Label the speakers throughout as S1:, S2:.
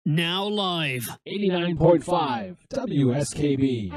S1: Now live.
S2: 89.5 WSKB.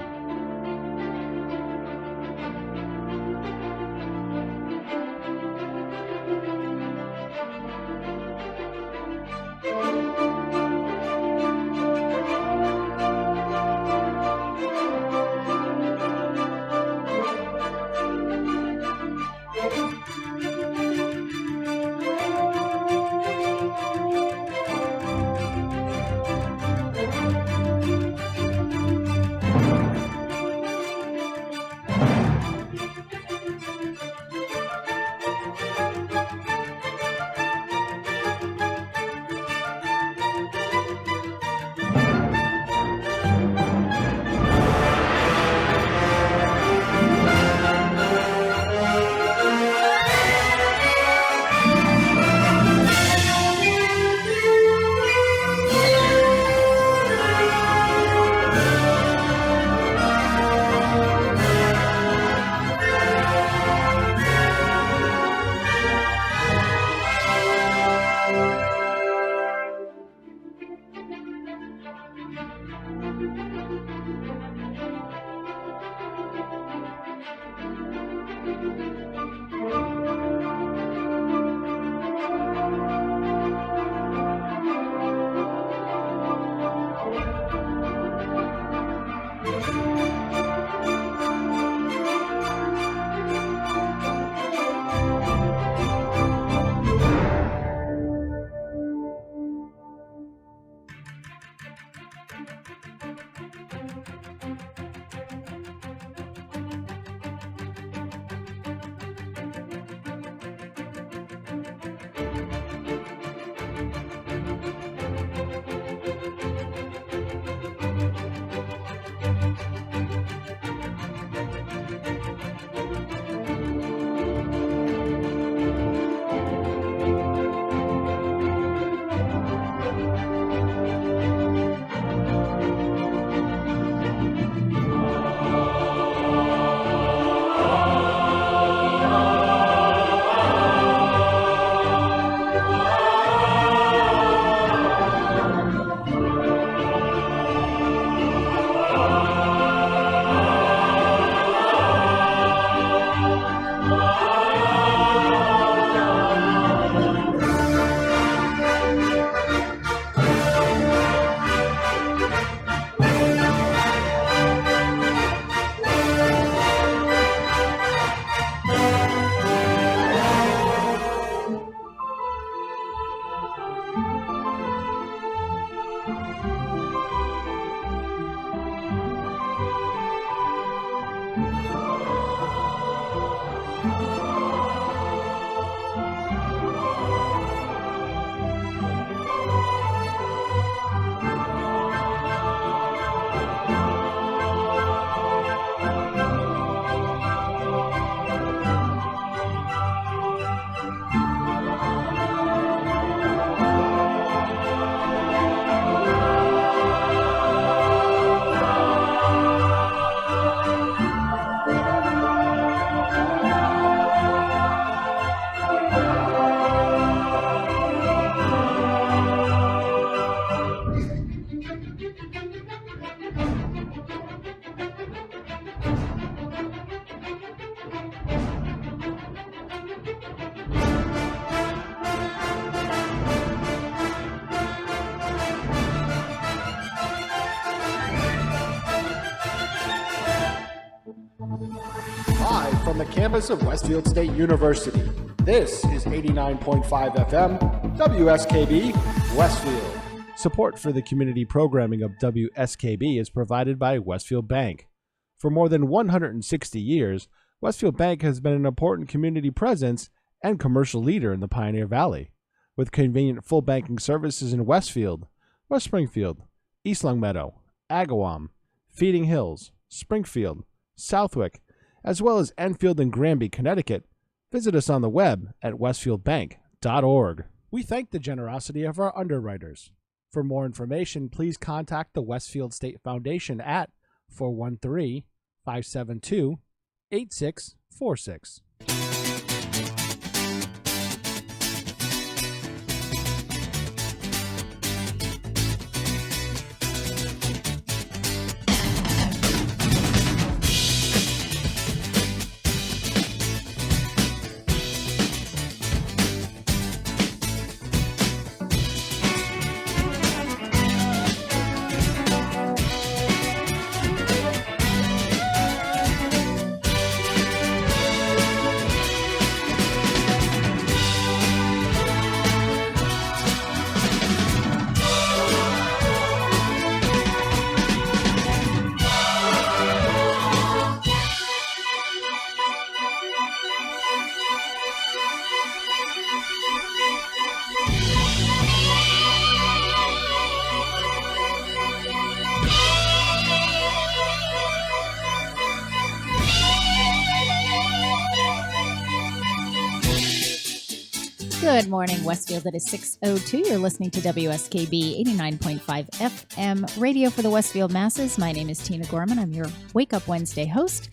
S2: Live from the campus of Westfield State University, this is 89.5 FM, WSKB, Westfield. Support for the community programming of WSKB is provided by Westfield Bank. For more than 160 years, Westfield Bank has been an important community presence and commercial leader in the Pioneer Valley, with convenient full banking services in Westfield, West Springfield, East Longmeadow, Agawam, Feeding Hills, Springfield, Southwick, as well as Enfield and Granby, Connecticut. Visit us on the web at westfieldbank.org. We thank the generosity of our underwriters. For more information, please contact the Westfield State Foundation at 413-572-8646.
S1: Good morning, Westfield. It is 6:02. You're listening to WSKB 89.5 FM radio for the Westfield masses. My name is Tina Gorman. I'm your Wake Up Wednesday host,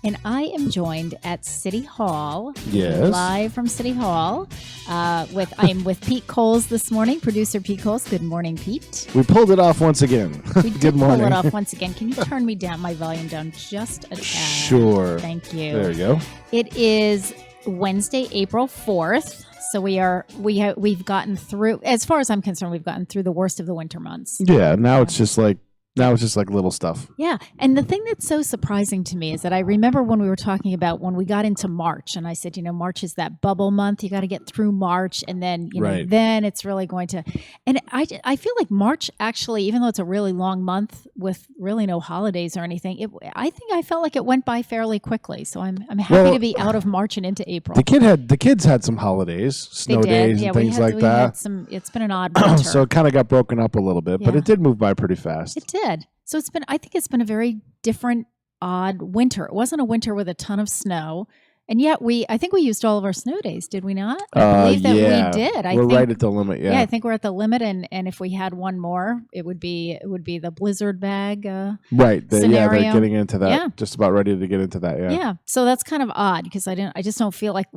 S1: and I am joined at City Hall.
S2: Yes.
S1: Live from City Hall. I am with Pete Coles this morning, producer Pete Coles. Good morning, Pete.
S2: We pulled it off once again.
S1: We did
S2: Good morning.
S1: pull it off once again. Can you turn me down, my volume down just a tad?
S2: Sure.
S1: Thank you.
S2: There you go.
S1: It is Wednesday, April 4th. So we've gotten through, as far as I'm concerned, we've gotten through the worst of the winter months.
S2: Yeah, now it's just like little stuff.
S1: Yeah. And the thing that's so surprising to me is that I remember when we were talking about when we got into March, and I said, March is that bubble month. You got to get through March, and then,
S2: Right.
S1: then it's really going to, and I feel like March actually, even though it's a really long month with really no holidays or anything, I felt like it went by fairly quickly. So I'm happy to be out of March and into April.
S2: The kids had some holidays, snow days and things like that.
S1: It's been an odd winter.
S2: So it kind of got broken up a little bit, but
S1: Yeah.
S2: it did move by pretty fast.
S1: It did. So I think it's been a very different, odd winter. It wasn't a winter with a ton of snow. And yet I think we used all of our snow days, did we not? I believe that we did.
S2: We're right at the limit, yeah.
S1: Yeah, I think we're at the limit, and if we had one more, it would be the blizzard bag
S2: Right.
S1: scenario.
S2: They're getting into that.
S1: Yeah.
S2: Just about ready to get into that, yeah.
S1: Yeah. So that's kind of odd because I don't feel like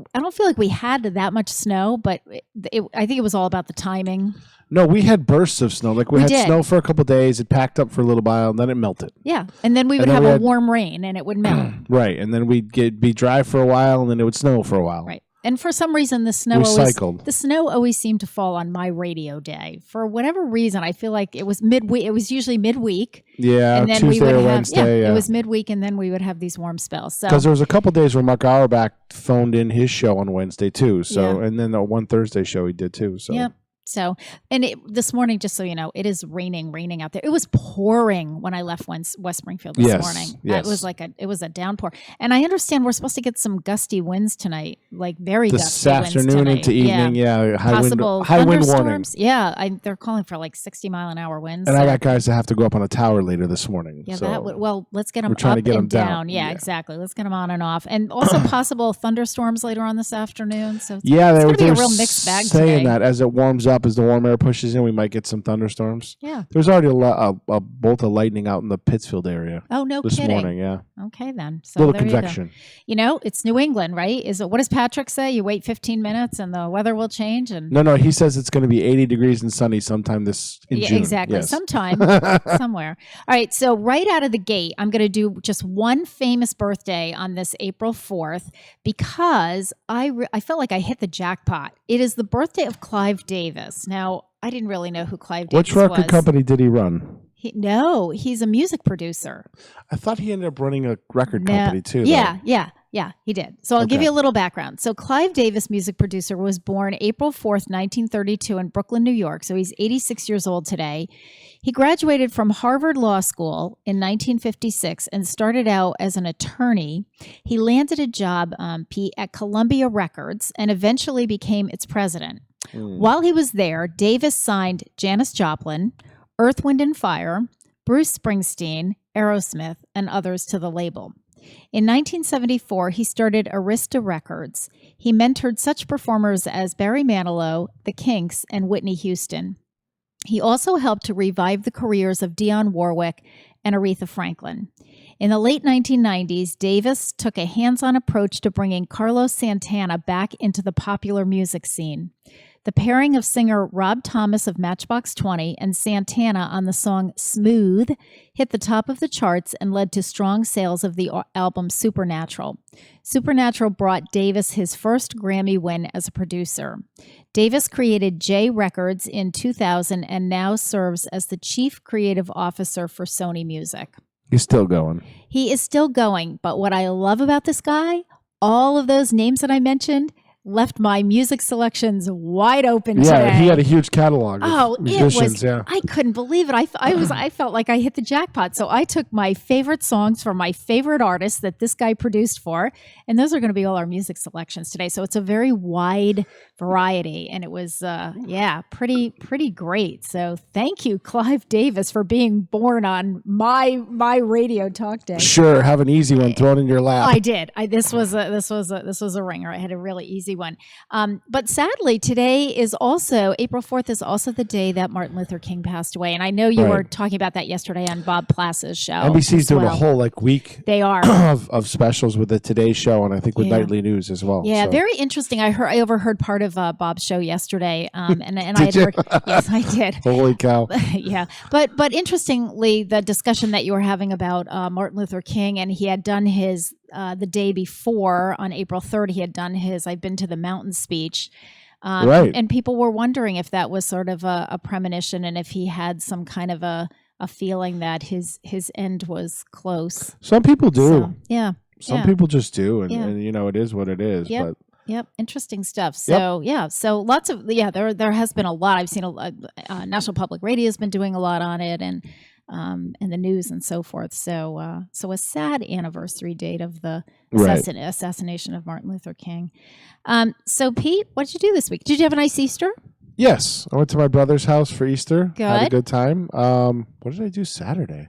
S1: we had that much snow, but I think it was all about the timing.
S2: No, we had bursts of snow. Like we had
S1: did.
S2: snow for a couple of days. It packed up for a little while, and then it melted.
S1: Yeah, and then we would have a warm rain, and it would melt.
S2: Right, and then we'd be dry for a while, and then it would snow for a while.
S1: Right. And for some reason, the snow always seemed to fall on my radio day. For whatever reason, I feel like it was midweek. It was usually midweek.
S2: Yeah,
S1: and then
S2: Tuesday
S1: we would
S2: or
S1: have,
S2: Wednesday.
S1: It was midweek, and then we would have these warm spells.
S2: Because there was a couple days where Mark Auerbach phoned in his show on Wednesday too. So, and then the one Thursday show he did too. So.
S1: Yep. So, this morning, just so you know, it is raining out there. It was pouring when I left West Springfield this morning.
S2: Yes.
S1: It was a downpour. And I understand we're supposed to get some gusty winds tonight, like very
S2: this
S1: gusty winds
S2: afternoon
S1: tonight.
S2: into evening. Yeah, high wind warning.
S1: Thunderstorms. Yeah, they're calling for like 60-mile-an-hour winds.
S2: And I got guys that have to go up on a tower later this morning.
S1: Yeah,
S2: so
S1: let's get them
S2: up
S1: and
S2: them
S1: down. Yeah, exactly. Let's get them on and off. And also possible thunderstorms later on this afternoon. So it's going to be a real mixed bag
S2: saying
S1: today.
S2: that as it warms up, as the warm air pushes in, we might get some thunderstorms.
S1: Yeah.
S2: There's already a bolt of lightning out in the Pittsfield area.
S1: Oh, no
S2: this
S1: kidding.
S2: morning, yeah.
S1: Okay, then. So
S2: little
S1: there
S2: convection.
S1: You go. It's New England, right? What does Patrick say? You wait 15 minutes and the weather will change? And
S2: No, he says it's going to be 80 degrees and sunny sometime in June.
S1: Exactly.
S2: Yes.
S1: Sometime, somewhere. All right. So right out of the gate, I'm going to do just one famous birthday on this April 4th because I felt like I hit the jackpot. It is the birthday of Clive Davis. Now, I didn't really know who Clive Davis was.
S2: Which record company did he run?
S1: He's a music producer.
S2: I thought he ended up running a record company too.
S1: Yeah, he did. So I'll give you a little background. So Clive Davis, music producer, was born April 4th, 1932 in Brooklyn, New York. So he's 86 years old today. He graduated from Harvard Law School in 1956 and started out as an attorney. He landed a job at Columbia Records and eventually became its president. While he was there, Davis signed Janis Joplin, Earth, Wind and Fire, Bruce Springsteen, Aerosmith, and others to the label. In 1974, he started Arista Records. He mentored such performers as Barry Manilow, The Kinks, and Whitney Houston. He also helped to revive the careers of Dionne Warwick and Aretha Franklin. In the late 1990s, Davis took a hands-on approach to bringing Carlos Santana back into the popular music scene. The pairing of singer Rob Thomas of Matchbox 20 and Santana on the song Smooth hit the top of the charts and led to strong sales of the album Supernatural. Supernatural brought Davis his first Grammy win as a producer. Davis created J Records in 2000 and now serves as the chief creative officer for Sony Music.
S2: He's still going.
S1: He is still going, but what I love about this guy, all of those names that I mentioned, left my music selections wide open today.
S2: Yeah, he had a huge catalog of musicians.
S1: I couldn't believe it. I felt like I hit the jackpot. So I took my favorite songs from my favorite artists that this guy produced for, and those are going to be all our music selections today. So it's a very wide variety, and it was pretty great. So thank you, Clive Davis, for being born on my radio talk day.
S2: Sure, have an easy one thrown in your lap.
S1: I did. This was a ringer. I had a really easy easy one. But sadly, today is also, April 4th is also the day that Martin Luther King passed away. And I know you were talking about that yesterday on Bob Plass's show.
S2: NBC's doing a whole week
S1: they are
S2: of specials with the Today Show, and I think with Nightly News as well.
S1: Yeah,
S2: so.
S1: very interesting. I overheard part of Bob's show yesterday. And I had heard, yes, I did.
S2: Holy cow.
S1: Yeah. But interestingly, the discussion that you were having about Martin Luther King, and he had done his the day before on April 3rd, he had done his I've Been to the Mountain speech. And people were wondering if that was sort of a premonition and if he had some kind of a feeling that his end was close.
S2: Some people do.
S1: So,
S2: Some people just do. And it is what it is.
S1: Yep.
S2: But
S1: Yep, interesting stuff. So so lots of there has been a lot. I've seen National Public Radio has been doing a lot on it, and the news and so forth. So so a sad anniversary date of the assassination of Martin Luther King. So Pete, what did you do this week? Did you have a nice Easter?
S2: Yes, I went to my brother's house for Easter.
S1: Good.
S2: Had a good time. What did I do Saturday?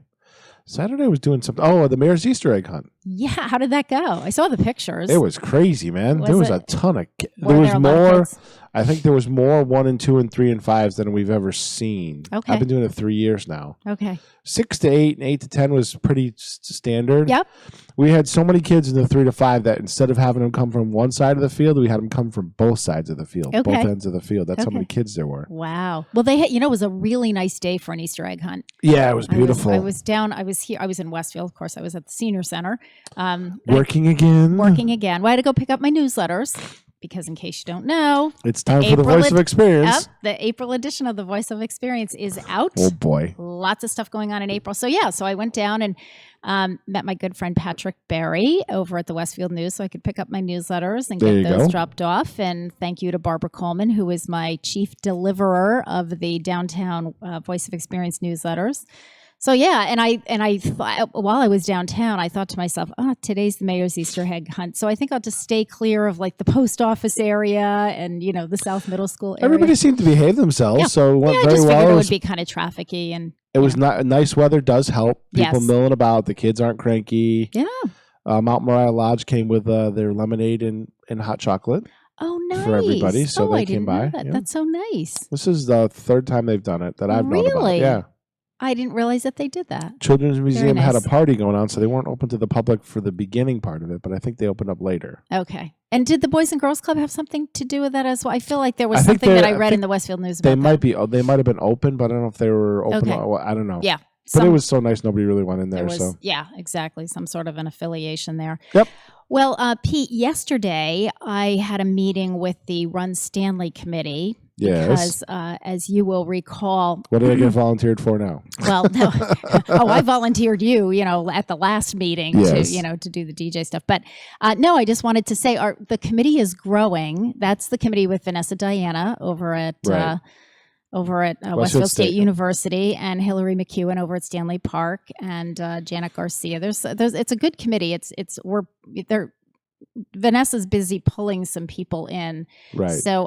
S2: Saturday I was doing something. Oh, the mayor's Easter egg hunt.
S1: Yeah, how did that go? I saw the pictures.
S2: It was crazy, man. There was a ton of.
S1: There was
S2: more. I think there was more 1 and 2 and 3 and 5s than we've ever seen.
S1: Okay.
S2: I've been doing it 3 years now.
S1: Okay.
S2: 6 to 8 and 8 to 10 was pretty standard.
S1: Yep.
S2: We had so many kids in the 3 to 5 that instead of having them come from one side of the field, we had them come from both sides of the field, both ends of the field. That's how many kids there were.
S1: Wow. Well, they had, it was a really nice day for an Easter egg hunt.
S2: Yeah, it was beautiful.
S1: I was in Westfield. Of course, I was at the senior center.
S2: Working again.
S1: Well, I had to go pick up my newsletters. Because in case you don't know,
S2: it's time for the Voice of Experience.
S1: The April edition of the Voice of Experience is out.
S2: Oh, boy.
S1: Lots of stuff going on in April. So, so I went down and met my good friend Patrick Berry over at the Westfield News so I could pick up my newsletters and get those dropped off. And thank you to Barbara Coleman, who is my chief deliverer of the downtown Voice of Experience newsletters. So and I thought, while I was downtown, I thought to myself, today's the mayor's Easter egg hunt. So I think I'll just stay clear of the post office area and the South Middle School area.
S2: Everybody seemed to behave themselves, so it went very well.
S1: I just figured it would be kind of trafficky and
S2: it was not nice weather does help. People milling about, the kids aren't cranky.
S1: Yeah.
S2: Mount Moriah Lodge came with their lemonade and hot chocolate.
S1: Oh, nice.
S2: For everybody, so they came by.
S1: Yeah. That's so nice.
S2: This is the 3rd time they've done it that I've known about.
S1: Really?
S2: Yeah.
S1: I didn't realize that they did that.
S2: Children's Museum had a party going on, so they weren't open to the public for the beginning part of it, but I think they opened up later.
S1: Okay. And did the Boys and Girls Club have something to do with that as well? I feel like there was something that I read in the Westfield News about
S2: they might have been open, but I don't know if they were open.
S1: Okay.
S2: I don't know.
S1: Yeah.
S2: But it was so nice, nobody really went in there.
S1: Yeah, exactly. Some sort of an affiliation there.
S2: Yep.
S1: Well, Pete, yesterday I had a meeting with the Run Stanley Committee.
S2: Yes.
S1: Because, as you will recall...
S2: What did I get volunteered for now?
S1: Well, no. I volunteered you, at the last meeting to do the DJ stuff. But no, I just wanted to say the committee is growing. That's the committee with Vanessa Diana over at Westfield State University and Hillary McEwen over at Stanley Park and Janet Garcia. It's a good committee. Vanessa's busy pulling some people in.
S2: Right.
S1: So,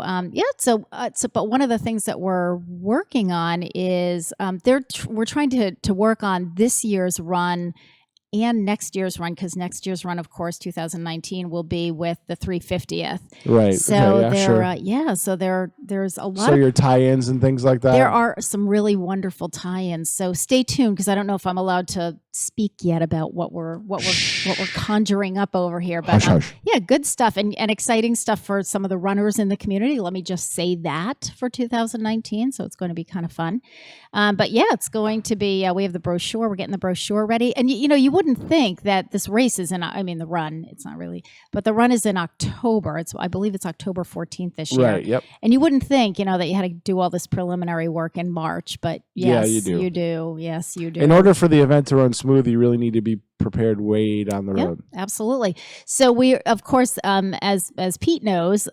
S1: but one of the things that we're working on is we're trying to work on this year's run and next year's run, because next year's run, of course, 2019 will be with the 350th.
S2: Right.
S1: So
S2: sure.
S1: So there's a lot.
S2: So your tie-ins and things like that.
S1: There are some really wonderful tie-ins. So stay tuned, because I don't know if I'm allowed to speak yet about what we're conjuring up over here. But good stuff and exciting stuff for some of the runners in the community. Let me just say that for 2019. So it's going to be kind of fun. But it's going to be. We have the brochure. We're getting the brochure ready, and you wouldn't think that this race is the run. It's not really, but the run is in October. I believe it's October 14th this year.
S2: Right. Yep.
S1: And you wouldn't think, that you had to do all this preliminary work in March, but yes, you do. You do. Yes, you do.
S2: In order for the event to run smooth, you really need to be prepared way down the road.
S1: Absolutely. So we, of course, as Pete knows,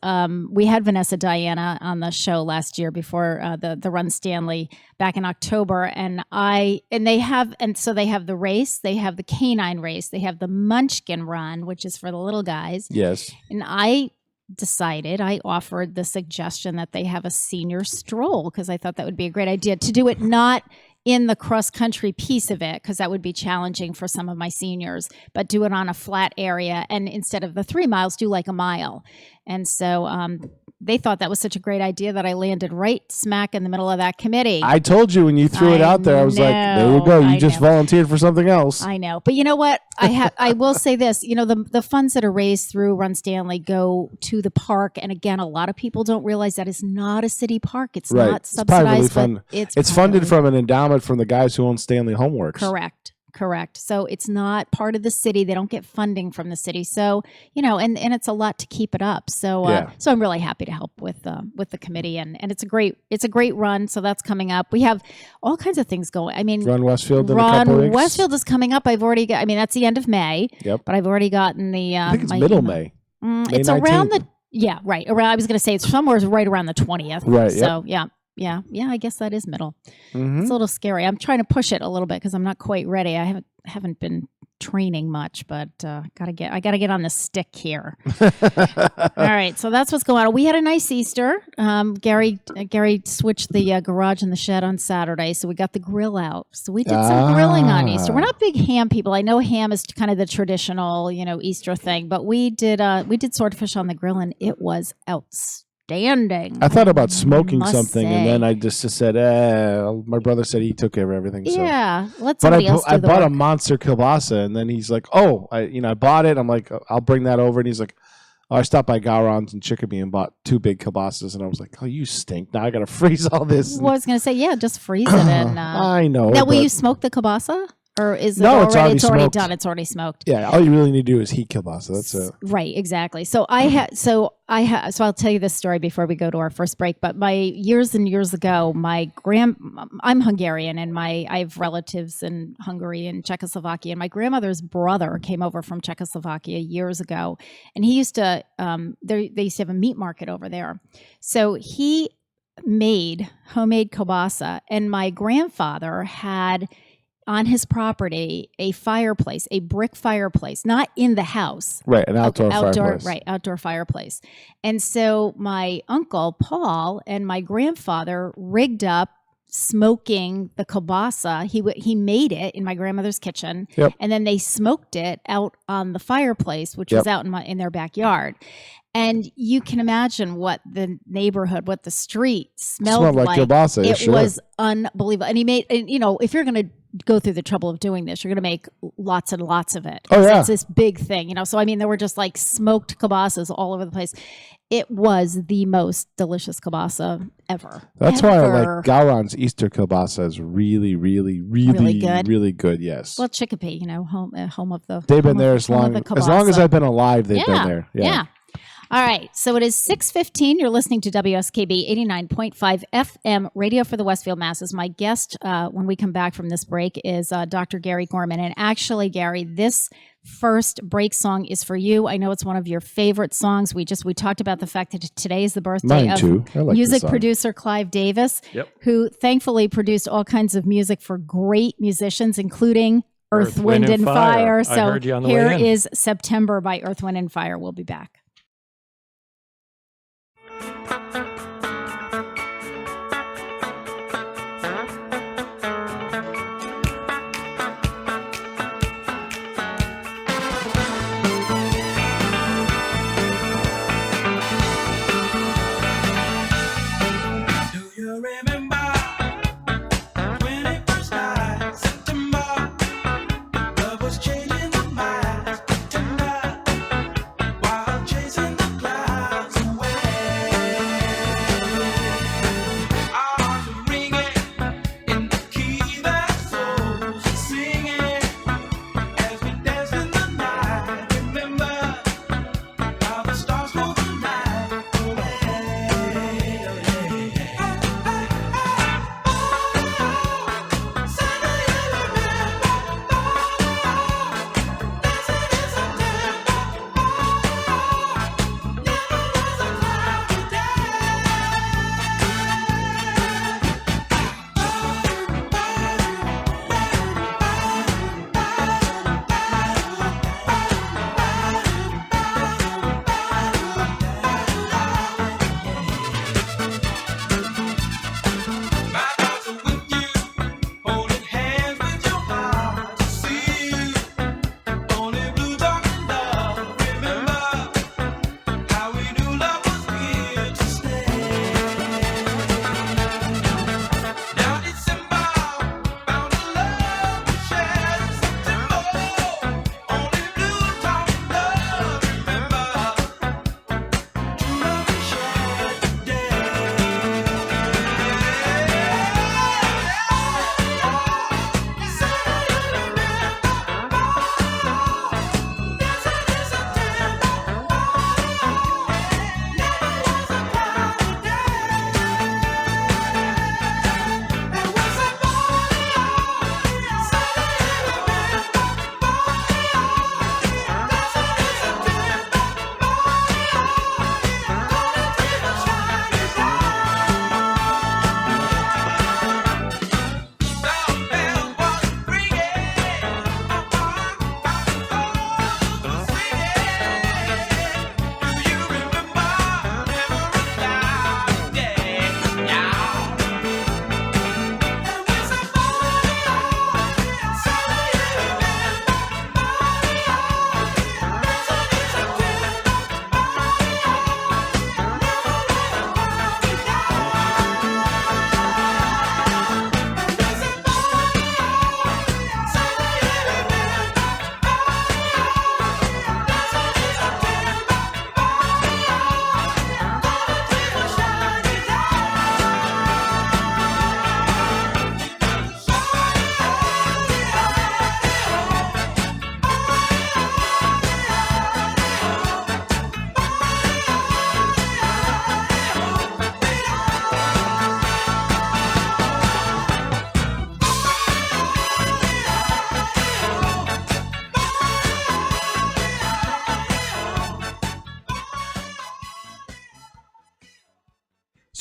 S1: we had Vanessa Diana on the show last year before the Run Stanley back in October, they have the race, they have the canine race, they have the Munchkin Run, which is for the little guys.
S2: Yes.
S1: And I offered the suggestion that they have a senior stroll, because I thought that would be a great idea to do it not in the cross-country piece of it, because that would be challenging for some of my seniors, but do it on a flat area. And instead of the 3 miles, do like a mile. And so they thought that was such a great idea that I landed right smack in the middle of that committee.
S2: I told you when you threw it out there, I was like, there you go. You just volunteered for something else.
S1: I know. But you know what? I will say this. You know, the funds that are raised through Run Stanley go to the park. And again, a lot of people don't realize that it's not a city park. It's not subsidized.
S2: It's funded from an endowment from the guys who own Stanley Homeworks.
S1: Correct. So it's not part of the city. They don't get funding from the city. So, you know, and it's a lot to keep it up. So, so I'm really happy to help with the committee, and it's a great run. So that's coming up. We have all kinds of things going. I mean,
S2: Run Westfield in a couple weeks.
S1: Westfield is coming up. I've already got, I mean, that's the end of May.
S2: Yep.
S1: But I've already gotten the,
S2: I think it's middle May.
S1: It's 19th. Around the, right. Around, I was going to say it's somewhere right around the 20th.
S2: Right.
S1: So yeah, I guess that is middle. It's a little scary. I'm trying to push it a little bit because I'm not quite ready. I haven't been training much, but I gotta get on the stick here. All right, so that's what's going on. We had a nice Easter. Gary switched the garage and the shed on Saturday, so we got the grill out. So we did some grilling on Easter. We're not big ham people. I know ham is kind of the traditional, Easter thing, but we did swordfish on the grill, and it was outstanding.
S2: I thought about smoking something, and then I just said, my brother said he took care of everything.
S1: Yeah, let somebody else do the work.
S2: I bought a monster kielbasa, and then he's like, I bought it. I'm like, I'll bring that over. And he's like, I stopped by Gowron's and Chicopee and bought 2 big kielbasas, and I was like, oh, you stink. Now I got to freeze all this.
S1: Well, I was going to say, just freeze it. And
S2: I know.
S1: Now, will you smoke the kielbasa? Or is it
S2: it's already
S1: done? It's already smoked.
S2: Yeah, all you really need to do is heat kielbasa. That's it.
S1: Right, exactly. So I'll tell you this story before we go to our first break. But years and years ago, I'm Hungarian, and I have relatives in Hungary and Czechoslovakia. And my grandmother's brother came over from Czechoslovakia years ago, and he used to they used to have a meat market over there. So he made homemade kielbasa, and my grandfather had on his property a fireplace, a brick fireplace, not in the house.
S2: Right, an outdoor fireplace.
S1: Right, outdoor fireplace. And so my uncle, Paul, and my grandfather rigged up smoking the kielbasa. He made it in my grandmother's kitchen, and then they smoked it out on the fireplace, which was out in their backyard. And you can imagine what the neighborhood, what the street smelled like.
S2: Kielbasa,
S1: it was unbelievable. And he made, if you're going to go through the trouble of doing this, you're going to make lots and lots of it.
S2: Oh, yeah.
S1: It's this big thing, So, I mean, there were just like smoked kielbasas all over the place. It was the most delicious kielbasa ever.
S2: That's why I like Gowron's Easter kielbasa is really, really, really, really good. Yes.
S1: Well, Chicopee, home of the.
S2: They've been there as long as I've been alive. They've been there.
S1: Yeah. All right, so it is 6:15. You're listening to WSKB 89.5 FM, radio for the Westfield masses. My guest, when we come back from this break, is Dr. Gary Gorman. And actually, Gary, this first break song is for you. I know it's one of your favorite songs. We talked about the fact that today is the birthday of music producer Clive Davis, who thankfully produced all kinds of music for great musicians, including Earth, Wind, and Fire. So here is September by Earth, Wind, and Fire. We'll be back.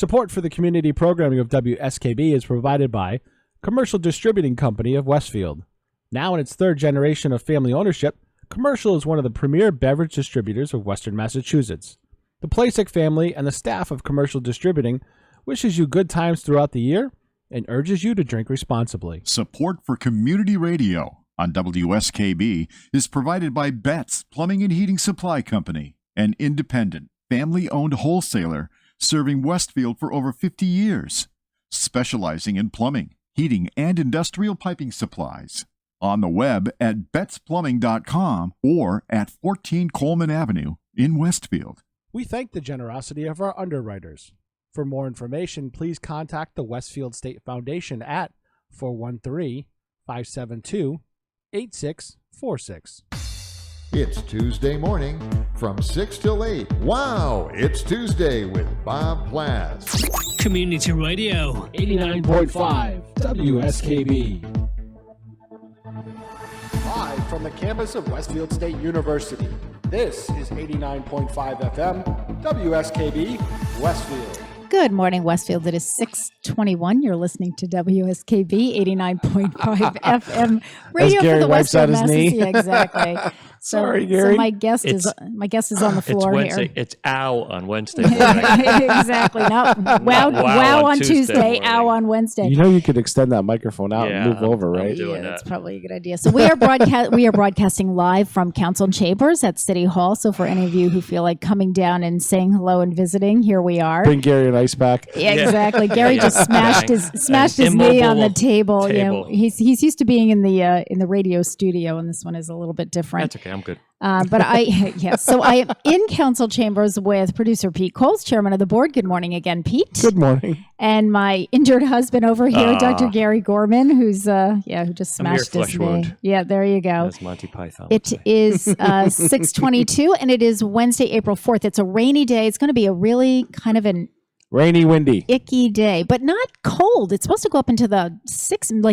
S2: Support for the community programming of WSKB is provided by Commercial Distributing Company of Westfield. Now in its third generation of family ownership, Commercial is one of the premier beverage distributors of Western Massachusetts. The Placek family and the staff of Commercial Distributing wishes you good times throughout the year and urges you to drink responsibly.
S3: Support for community radio on WSKB is provided by Betts Plumbing and Heating Supply Company, an independent, family-owned wholesaler serving Westfield for over 50 years, specializing in plumbing, heating, and industrial piping supplies. On the web at bettsplumbing.com or at 14 Coleman Avenue in Westfield.
S2: We thank the generosity of our underwriters. For more information, please contact the Westfield State Foundation at 413-572-8646.
S4: It's Tuesday morning from 6 till 8. Wow, it's Tuesday with Bob Plass.
S5: Community Radio.
S2: 89.5 WSKB. Live from the campus of Westfield State University, this is 89.5 FM WSKB Westfield.
S1: Good morning, Westfield. It is 6:21. You're listening to WSKB 89.5 FM radio
S2: As Gary
S1: for the
S2: wipes out
S1: Westfield
S2: his knee.
S1: Yeah, exactly.
S2: Sorry, Gary.
S1: So my guest is on the
S6: It's
S1: floor
S6: Wednesday.
S1: here.
S6: It's ow on Wednesday morning.
S1: Exactly. Not wow,
S6: Not
S1: wow on
S6: Tuesday
S1: Tuesday,
S6: morning.
S1: ow on Wednesday.
S2: You know you could extend that microphone out
S6: Yeah,
S2: and move over,
S6: I'm
S2: right?
S6: doing
S1: That's
S6: that.
S1: probably a good idea. So we are broadcasting live from Council Chambers at City Hall. So for any of you who feel like coming down and saying hello and visiting, here we are.
S2: Bring Gary an ice pack.
S1: Yeah, exactly. Gary
S6: Yeah.
S1: just smashed his knee on the table. You know,
S6: table.
S1: he's used to being in the radio studio, and this one is a little bit different.
S6: That's okay. I'm good.
S1: But so I am in Council Chambers with producer Pete Coles, chairman of the board. Good morning again, Pete.
S2: Good morning.
S1: And my injured husband over here, Dr. Gary Gorman, who just
S6: A mere
S1: smashed his
S6: flesh
S1: knee.
S6: wound.
S1: Yeah, there you go.
S6: That's Monty Python.
S1: It is 6:22, and it is Wednesday, April 4th. It's a rainy day. It's going to be a really kind of an
S2: Rainy, windy.
S1: icky day, but not cold. It's supposed to go up into the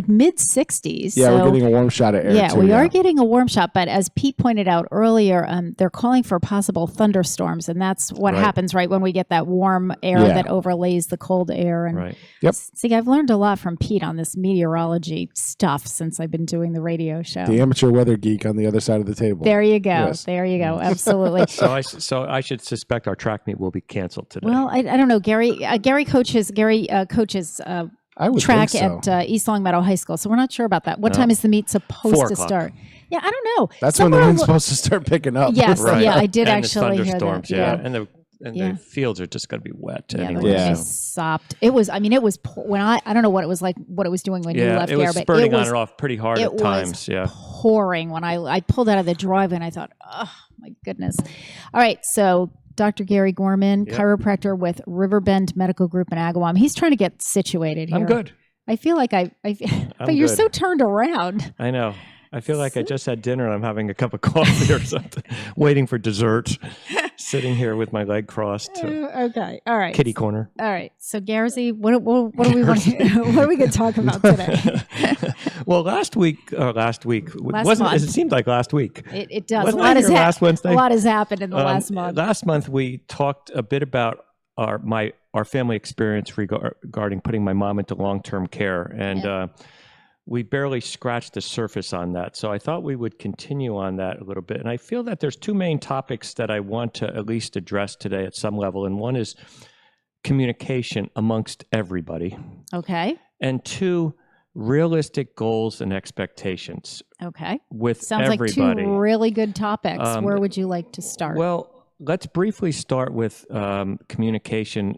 S1: mid 60s.
S2: Yeah,
S1: so,
S2: we're getting a warm shot of air.
S1: yeah,
S2: too,
S1: we are getting a warm shot. But as Pete pointed out earlier, they're calling for possible thunderstorms, and that's what
S6: Right.
S1: happens right when we get that warm air
S2: Yeah.
S1: that overlays the cold air. And
S6: Right.
S2: Yep.
S1: see, I've learned a lot from Pete on this meteorology stuff since I've been doing the radio show.
S2: The amateur weather geek on the other side of the table.
S1: There you go.
S2: Yes.
S1: There you go. Absolutely.
S6: So I should suspect our track meet will be canceled today.
S1: Well, I don't know. Gary coaches
S2: I would
S1: track
S2: think so.
S1: at East Longmeadow High School. So we're not sure about that. What time is the meet supposed
S6: 4
S1: to
S6: o'clock.
S1: start? Yeah, I don't know.
S2: That's when the
S1: Somewhere
S2: wind's
S1: al-
S2: supposed to start picking up.
S1: Yes,
S6: Right.
S1: yeah, I did
S6: and
S1: actually
S6: the
S1: hear that.
S6: thunderstorms, yeah. And
S1: Yeah.
S6: the fields are just going to be wet
S1: Yeah,
S6: anyway.
S1: they're gonna
S2: Yeah.
S1: be sopped. It was when I don't know what it was like, what it was doing when you
S6: Yeah,
S1: left
S6: it was
S1: there, but
S6: spurting
S1: it was
S6: on and off pretty hard
S1: it
S6: at times.
S1: was
S6: Yeah.
S1: pouring when I pulled out of the driveway and I thought, oh my goodness. All right, so Dr. Gary Gorman,
S6: Yep.
S1: chiropractor with Riverbend Medical Group in Agawam. He's trying to get situated here.
S6: I'm good.
S1: I feel like but you're
S6: good.
S1: so turned around.
S6: I know. I feel like I just had dinner and I'm having a cup of coffee or something, waiting for dessert, sitting here with my leg crossed,
S1: Okay, all right.
S6: kitty corner.
S1: All right. So, Garzy, what do we want? What are we going to talk about today?
S6: Well, last week wasn't
S1: month.
S6: it seemed like last week.
S1: It does.
S6: Wasn't
S1: a lot
S6: I
S1: has
S6: here last Wednesday?
S1: A lot has happened in the last month.
S6: Last month we talked a bit about our family experience regarding putting my mom into long-term care, and we barely scratched the surface on that. So I thought we would continue on that a little bit. And I feel that there's two main topics that I want to at least address today at some level, and one is communication amongst everybody,
S1: Okay.
S6: and two, realistic goals and expectations
S1: Okay.
S6: with
S1: Sounds
S6: everybody.
S1: like two really good topics. Where would you like to start?
S6: Well, let's briefly start with communication.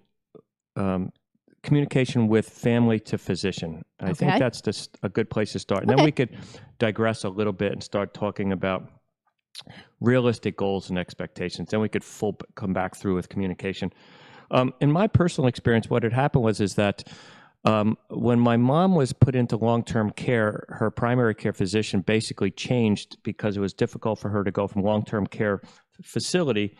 S6: Communication with family to physician. I think
S1: Okay.
S6: that's just a good place to start. And then
S1: Okay.
S6: we could digress a little bit and start talking about realistic goals and expectations. Then we could come back through with communication. In my personal experience, what had happened is that when my mom was put into long-term care, her primary care physician basically changed because it was difficult for her to go from long-term care facility,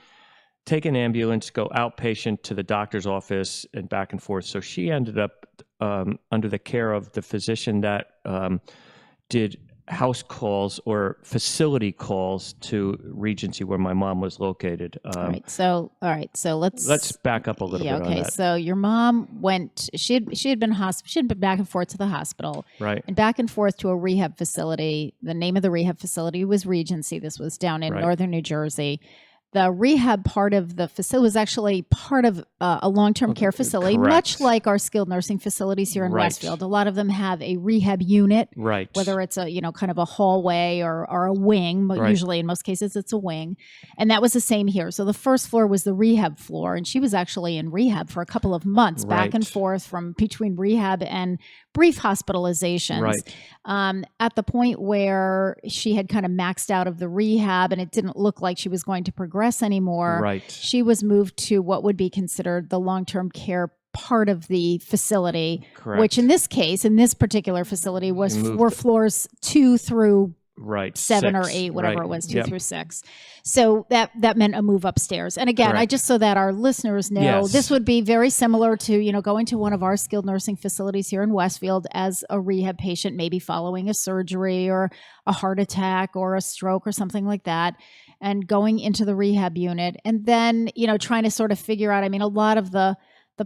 S6: take an ambulance, go outpatient to the doctor's office and back and forth. So she ended up under the care of the physician that did house calls or facility calls to Regency where my mom was located.
S1: All right. So let's
S6: back up a little bit
S1: okay.
S6: on that.
S1: So your mom went. She had been back and forth to the hospital,
S6: Right.
S1: and back and forth to a rehab facility. The name of the rehab facility was Regency. This was down in
S6: Right.
S1: northern New Jersey. The rehab part of the facility was actually part of a long-term care facility,
S6: Correct.
S1: much like our skilled nursing facilities here in
S6: Right.
S1: Westfield. A lot of them have a rehab unit,
S6: Right.
S1: whether it's a kind of a hallway or a wing, but
S6: Right.
S1: usually in most cases it's a wing. And that was the same here. So the first floor was the rehab floor, and she was actually in rehab for a couple of months, back and
S6: Right.
S1: forth from between rehab and brief hospitalizations.
S6: Right.
S1: At the point where she had kind of maxed out of the rehab and it didn't look like she was going to progress anymore,
S6: Right.
S1: she was moved to what would be considered the long-term care part of the facility,
S6: Correct.
S1: which in this case, in this particular facility, were floors 2 through
S6: Right.
S1: 7 or
S6: 6.
S1: 8, whatever
S6: Right.
S1: it was, 2
S6: Yep.
S1: through 6. So that meant a move upstairs. And again,
S6: Correct.
S1: just so that our listeners know,
S6: Yes.
S1: this would be very similar to, going to one of our skilled nursing facilities here in Westfield as a rehab patient, maybe following a surgery or a heart attack or a stroke or something like that, and going into the rehab unit. And then, trying to sort of figure out, a lot of the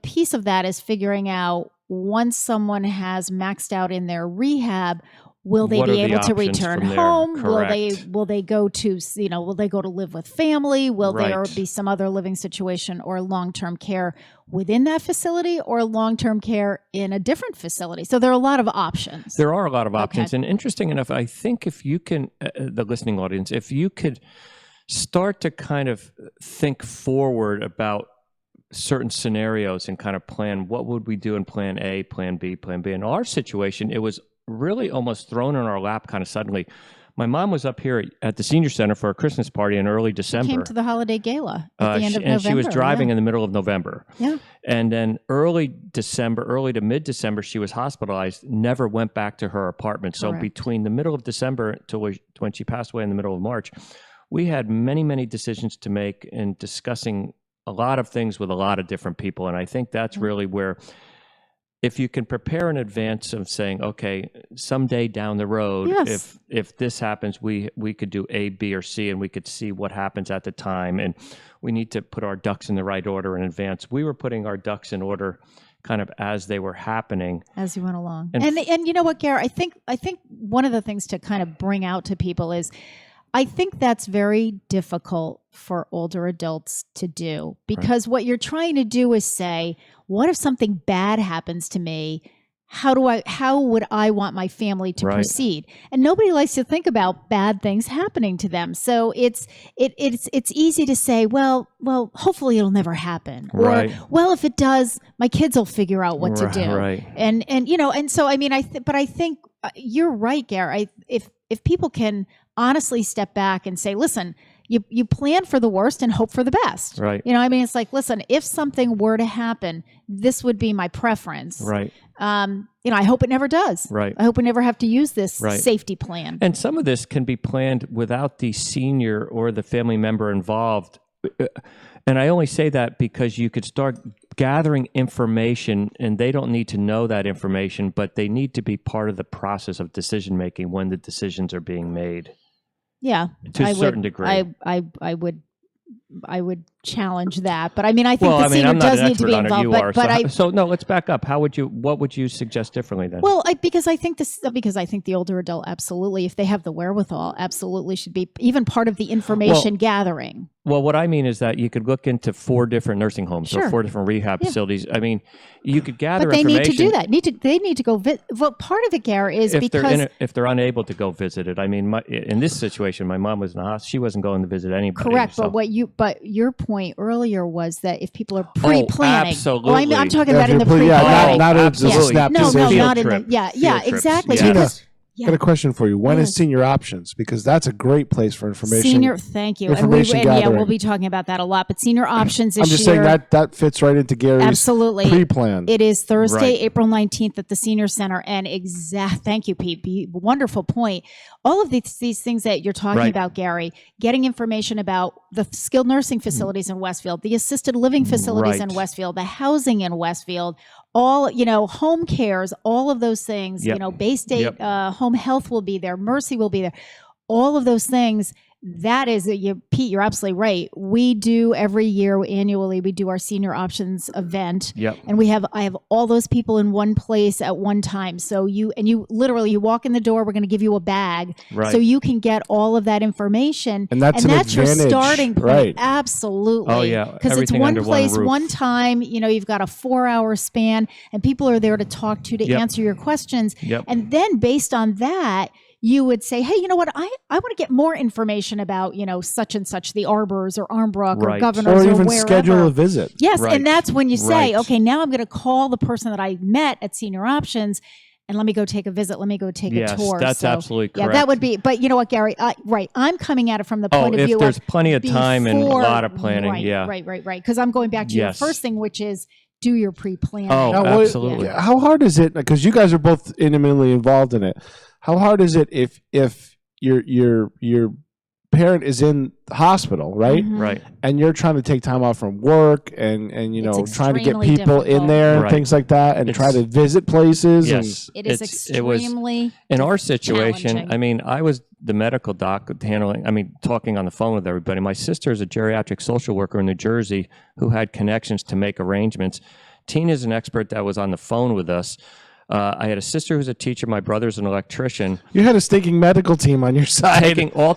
S1: piece of that is figuring out once someone has maxed out in their rehab, will they
S6: What
S1: be
S6: are the
S1: able to
S6: options
S1: return
S6: from there?
S1: home?
S6: Correct.
S1: Will they go to live with family? Will there
S6: Right.
S1: be some other living situation or long-term care within that facility or long-term care in a different facility? So there are a lot of options.
S6: There are a lot of options.
S1: Okay.
S6: And interesting enough, I think if you can, the listening audience, if you could start to kind of think forward about certain scenarios and kind of plan, what would we do in plan A, plan B, plan B? In our situation, it was really almost thrown in our lap kind of suddenly. My mom was up here at the senior center for a Christmas party in early December.
S1: Came to the holiday gala at the end of
S6: and
S1: November.
S6: she was driving
S1: yeah.
S6: in the middle of November.
S1: Yeah.
S6: And then early to mid-December, she was hospitalized, never went back to her apartment. So
S1: Correct.
S6: between the middle of December till when she passed away in the middle of March, we had many, many decisions to make in discussing a lot of things with a lot of different people. And I think that's really where, if you can prepare in advance of saying, okay, someday down the road,
S1: Yes.
S6: if this happens, we could do A, B, or C, and we could see what happens at the time. And we need to put our ducks in the right order in advance. We were putting our ducks in order kind of as they were happening.
S1: As you went along.
S6: And
S1: And you know what, Gare, I think one of the things to kind of bring out to people is I think that's very difficult for older adults to do, because what you're trying to do is say, what if something bad happens to me? How would I want my family to
S6: Right.
S1: proceed? And nobody likes to think about bad things happening to them. So it's easy to say, well, hopefully it'll never happen.
S6: Right.
S1: Or, well, if it does, my kids will figure out what to do.
S6: Right.
S1: And so, I think you're right, Gare. If people can honestly step back and say, listen, you plan for the worst and hope for the best.
S6: Right.
S1: It's like, listen, if something were to happen, this would be my preference.
S6: Right.
S1: I hope it never does.
S6: Right.
S1: I hope we never have to use this
S6: Right.
S1: safety plan.
S6: And some of this can be planned without the senior or the family member involved. And I only say that because you could start gathering information, and they don't need to know that information, but they need to be part of the process of decision making when the decisions are being made.
S1: Yeah.
S6: To a certain degree.
S1: I would challenge that, but I think the
S6: I'm
S1: senior
S6: not
S1: does
S6: an
S1: need to be
S6: expert on it.
S1: involved.
S6: You are. So no, let's back up. What would you suggest differently then?
S1: Well, because I think the older adult absolutely, if they have the wherewithal, absolutely should be even part of the information gathering.
S6: Well, what I mean is that you could look into 4 different nursing homes or 4 different rehab facilities. You could gather
S1: but they
S6: information.
S1: need to do that. They need to go. Well, part of it, Gare, is because
S6: if they're unable to go visit it. In this situation, my mom was in the hospital. She wasn't going to visit anybody.
S1: correct.
S6: So.
S1: But your point earlier was that if people are pre-planning,
S6: absolutely.
S1: I'm talking about in the
S2: Yeah,
S1: pre-planning.
S2: not a
S6: absolutely.
S2: snap
S1: No,
S2: decision.
S1: not in
S6: Field
S1: the
S6: trip.
S1: yeah,
S6: Field
S1: exactly.
S6: trips.
S2: Tina,
S1: Because-
S2: I got a question for you. When is senior options? Because that's a great place for information.
S1: Thank you.
S2: Information
S1: and
S2: gathering.
S1: we'll be talking about that a lot. But senior options this
S2: I'm just
S1: year.
S2: saying that fits right into Gary's
S1: Absolutely.
S2: pre-plan.
S1: It is Thursday,
S6: Right.
S1: April 19th at the Senior Center. And thank you, Pete. Wonderful point. All of these things that you're talking
S6: Right.
S1: about, Gary, getting information about the skilled nursing facilities in Westfield, the assisted living facilities
S6: Right.
S1: in Westfield, the housing in Westfield, all, home cares, all of those things,
S6: Yep.
S1: Bay State Home Health will be there, Mercy will be there, all of those things. That is, Pete, you're absolutely right. We do every year, annually, we do our senior options event.
S6: Yep.
S1: And I have all those people in one place at one time. So you literally, you walk in the door, we're going to give you a bag.
S6: Right.
S1: So you can get all of that information.
S2: And that's
S1: your
S2: advantage,
S1: starting point.
S2: right.
S1: Absolutely.
S6: Oh, yeah.
S1: Because it's
S6: Everything
S1: one
S6: under one
S1: place,
S6: roof.
S1: one time, you've got a 4-hour span and people are there to talk to
S6: Yep.
S1: answer your questions.
S6: Yep.
S1: And then based on that, you would say, hey, you know what? I want to get more information about, such and such, the Arbors or Armbrook or
S6: Right.
S1: Governors
S2: Or even
S1: wherever.
S2: schedule a visit.
S1: Yes,
S6: Right.
S1: and that's when you say,
S6: Right.
S1: okay, now I'm going to call the person that I met at Senior Options and let me go take a visit. Let me go take
S6: Yes,
S1: a tour.
S6: that's
S1: So,
S6: absolutely
S1: yeah,
S6: correct.
S1: that would be, but you know what, Gary? Right. I'm coming at it from the point of
S6: if
S1: view
S6: there's
S1: of
S6: plenty of time and a
S1: before-
S6: lot of planning,
S1: right,
S6: yeah.
S1: Right. Because I'm going back to your
S6: Yes.
S1: first thing, which is do your pre-planning.
S6: Oh,
S2: Now,
S6: absolutely.
S2: How hard is it? Because you guys are both intimately involved in it. How hard is it if your parent is in the hospital, right?
S1: Mhm.
S6: Right.
S2: And you're trying to take time off from work and
S1: It's
S2: trying to get
S1: extremely
S2: people in
S1: difficult.
S2: there and
S6: Right.
S2: things like that and try
S6: It's-
S2: to visit places.
S6: Yes.
S1: It is
S6: It was
S1: extremely
S6: in our situation.
S1: challenging.
S6: I mean, I was the medical doc talking on the phone with everybody. My sister is a geriatric social worker in New Jersey who had connections to make arrangements. Tina's an expert that was on the phone with us. I had a sister who's a teacher. My brother's an electrician.
S2: You had a stinking medical team on your side.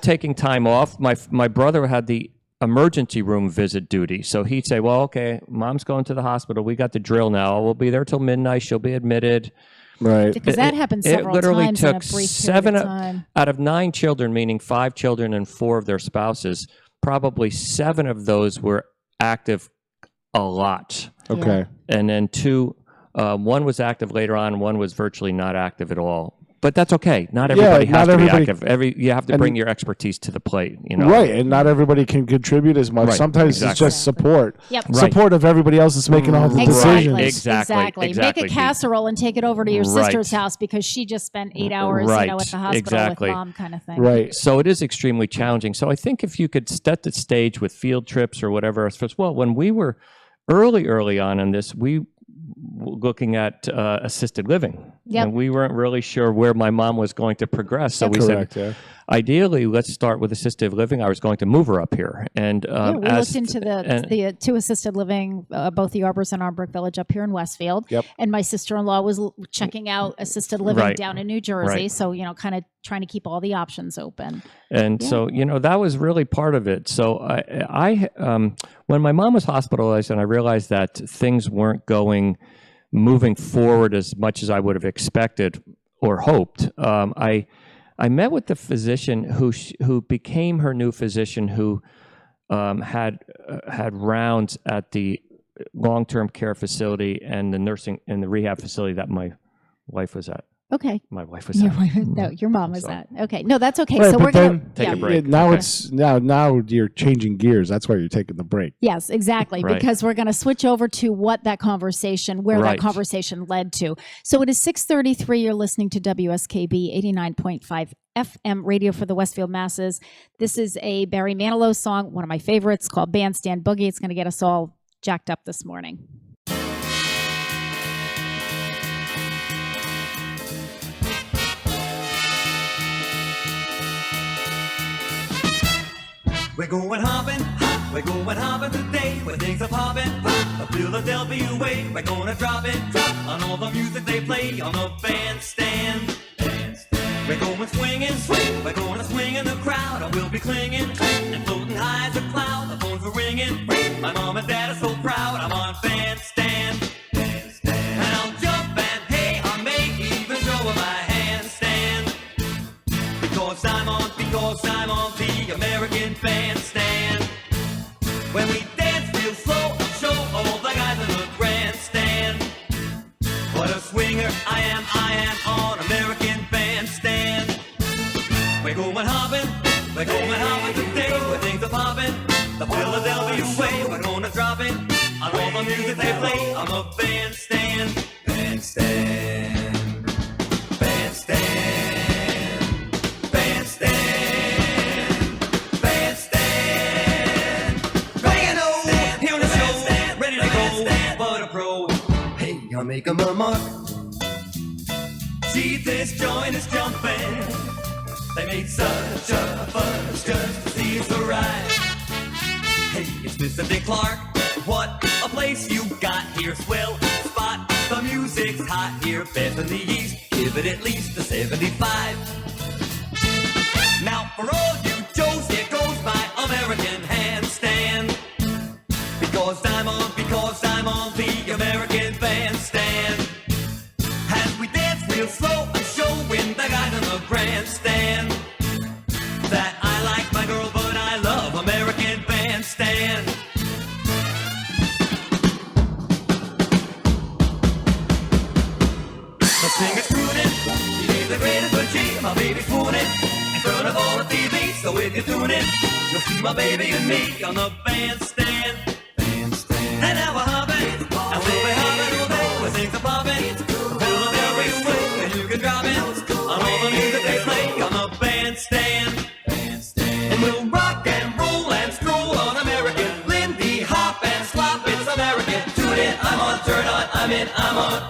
S6: Taking time off. My brother had the emergency room visit duty. So he'd say, well, okay, mom's going to the hospital. We got the drill now. We'll be there till midnight. She'll be admitted.
S2: Right.
S1: because that happens
S6: It
S1: several
S6: literally
S1: times in a
S6: took
S1: brief
S6: seven
S1: period of time.
S6: out of 9 children, meaning 5 children and 4 of their spouses. Probably 7 of those were active a lot.
S2: Okay.
S6: And then 2, one was active later on, one was virtually not active at all. But that's okay. Not everybody has
S2: not
S6: to be
S2: everybody-
S6: active. You have to
S2: and-
S6: bring your expertise to the plate.
S2: Right. And not everybody can contribute as much.
S6: Right,
S2: Sometimes
S6: exactly.
S2: it's just support.
S1: Yep.
S6: Right.
S2: Support of everybody else that's making all the decisions.
S6: Exactly.
S1: Make a casserole and take it over to your
S6: Right.
S1: sister's house because she just spent 8 hours,
S6: Right.
S1: at the hospital
S6: Exactly.
S1: with mom, kind of thing.
S2: Right.
S6: So it is extremely challenging. So I think if you could set the stage with field trips or whatever, well, when we were early on in this, we were looking at assisted living.
S1: Yep.
S6: And we weren't really sure where my mom was going to progress. So we
S2: Correct.
S6: said, ideally, let's start with assisted living. I was going to move her up here. And
S1: We looked into the 2 assisted living, both the Arbors and Armbrook Village up here in Westfield.
S2: Yep.
S1: And my sister-in-law was checking out assisted living
S6: Right.
S1: down in New Jersey.
S6: Right.
S1: So, kind of trying to keep all the options open.
S6: And so, that was really part of it. So I when my mom was hospitalized and I realized that things weren't moving forward as much as I would have expected or hoped, I met with the physician who became her new physician, who had rounds at the long-term care facility and the nursing and the rehab facility that my wife was at.
S1: Okay.
S6: My wife was at.
S1: No, your mom was
S6: So-
S1: that. Okay. No, that's okay.
S2: Right,
S1: So
S2: but
S1: we're going
S2: then-
S1: to
S6: Take a break.
S2: Now
S6: Okay.
S2: it's now you're changing gears. That's why you're taking the break.
S1: Yes, exactly.
S6: Right.
S1: Because we're going to switch over to where that conversation led to. So it is 6:33. You're listening to WSKB 89.5 FM radio for the Westfield masses. This is a Barry Manilow song, one of my favorites, called Bandstand Boogie. It's going to get us all jacked up this morning.
S7: We're going hopping today, where things are popping, a Philadelphia way. We're gonna drop on all the music they play on the bandstand. We're going swinging, we're gonna swing in the crowd, and we'll be clinging and floating high as a cloud. The phones are ringing, my mom and dad are so proud. I'm on bandstand, and I'll jump and hey, I may even throw my handstand. Because I'm on the American bandstand. When we dance real slow, I'll show all the guys in the grandstand. What a swinger I am on American bandstand. We're going hopping today, where things are popping, the Philadelphia way. We're gonna drop it on all the music they play on the bandstand. Bandstand, bandstand, bandstand. make 'em a mark. See, this joint is jumping. They made such a fuss just to see us arrive. Hey, it's Mr. Dick Clark. What a place you got here, swell spot. The music's hot here, best in the East. Give it at least a 75. Now for all you Joes, here goes my American handstand. Because I'm on the American bandstand. As we dance real slow, I'm showing the guys on the grandstand that I like my girl, but I love American bandstand. The singer's crooning, he gave the greatest good cheer, my baby swooning in front of all the TV. So if you're tuning, you'll see my baby and me on the bandstand. And now we're hopping, and we'll be hopping all day when things are popping. Fill the very way, and you can drop it on all the music they play on the bandstand. And we'll rock and roll and stroll on American. Lindy hop and slop, it's American. Tune in, I'm on, turn on, I'm in, I'm on.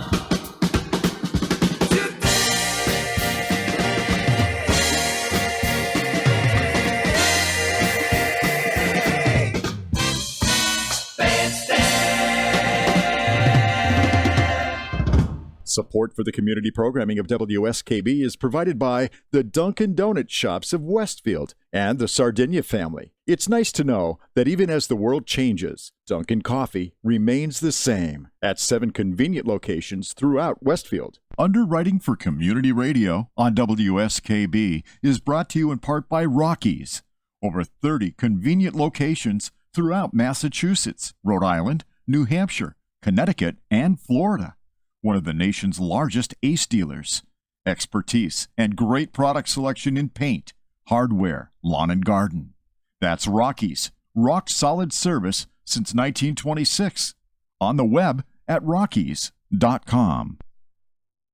S3: Support for the community programming of WSKB is provided by the Dunkin' Donut Shops of Westfield and the Sardinia family. It's nice to know that even as the world changes, Dunkin' Coffee remains the same at 7 convenient locations throughout Westfield. Underwriting for Community Radio on WSKB is brought to you in part by Rockies. Over 30 convenient locations throughout Massachusetts, Rhode Island, New Hampshire, Connecticut, and Florida. One of the nation's largest ACE dealers. Expertise and great product selection in paint, hardware, lawn and garden. That's Rockies. Rock solid service since 1926. On the web at rockies.com.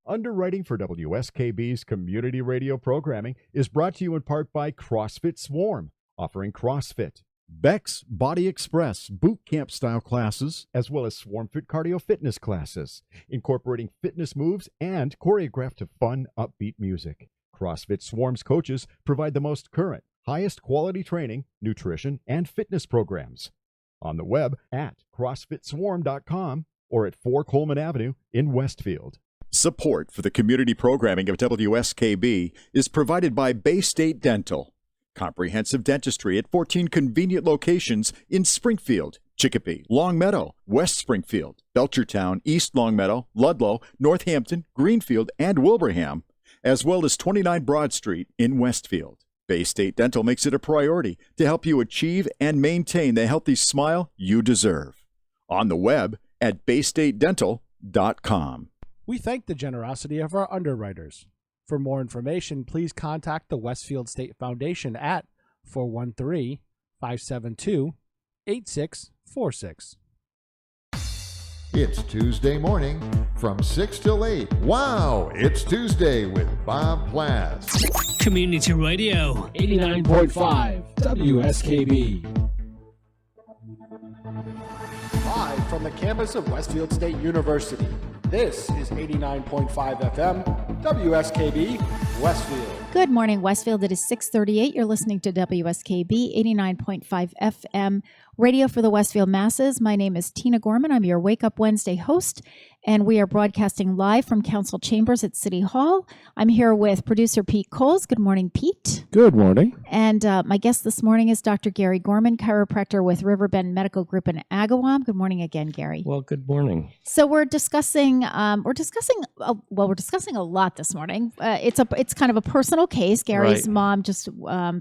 S3: Underwriting for WSKB's community radio programming is brought to you in part by CrossFit Swarm, offering CrossFit, Beck's Body Express boot camp style classes, as well as Swarm Fit cardio fitness classes, incorporating fitness moves and choreographed to fun, upbeat music. CrossFit Swarm's coaches provide the most current, highest quality training, nutrition, and fitness programs. On the web at CrossFitSwarm.com or at 4 Coleman Avenue in Westfield. Support for the community programming of WSKB is provided by Bay State Dental. Comprehensive dentistry at 14 convenient locations in Springfield, Chicopee, Longmeadow, West Springfield, Belchertown, East Longmeadow, Ludlow, Northampton, Greenfield, and Wilbraham, as well as 29 Broad Street in Westfield. Bay State Dental makes it a priority to help you achieve and maintain the healthy smile you deserve. On the web at baystatedental.com.
S2: We thank the generosity of our underwriters. For more information, please contact the Westfield State Foundation at 413-572-8646.
S4: It's Tuesday morning from 6 till 8. Wow, it's Tuesday with Bob Plass.
S5: Community Radio.
S2: 89.5 WSKB. Live from the campus of Westfield State University, this is 89.5 FM WSKB Westfield.
S1: Good morning, Westfield. It is 6:38. You're listening to WSKB 89.5 FM, radio for the Westfield masses. My name is Tina Gorman. I'm your Wake Up Wednesday host, and we are broadcasting live from Council Chambers at City Hall. I'm here with producer Pete Coles. Good morning, Pete.
S2: Good morning.
S1: And my guest this morning is Dr. Gary Gorman, chiropractor with Riverbend Medical Group in Agawam. Good morning again, Gary.
S6: Well, good morning.
S1: So we're discussing a lot this morning. It's kind of a personal case. Gary's mom just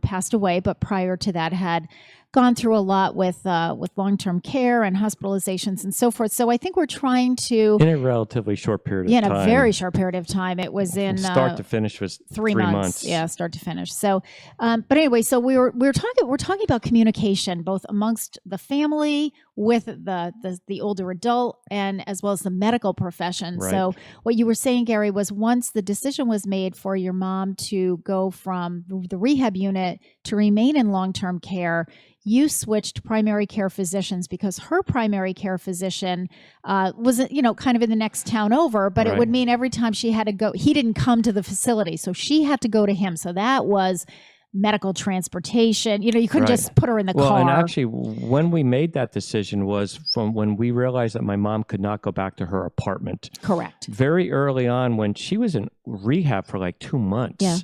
S1: passed away, but prior to that had gone through a lot with long-term care and hospitalizations and so forth. So I think we're trying to,
S6: in a relatively short period of time.
S1: In a very short period of time. It was in
S6: start to finish was 3 months.
S1: Yeah, start to finish. So, but anyway, so we're talking about communication both amongst the family, with the older adult, and as well as the medical profession.
S6: Right.
S1: So what you were saying, Gary, was once the decision was made for your mom to go from the rehab unit to remain in long-term care, you switched primary care physicians because her primary care physician was, kind of in the next town over, but it would mean every time she had to go, he didn't come to the facility. So she had to go to him. So that was medical transportation. You couldn't just put her in the car.
S6: And actually, when we made that decision was from when we realized that my mom could not go back to her apartment.
S1: Correct.
S6: Very early on, when she was in rehab for like 2 months.
S1: Yeah.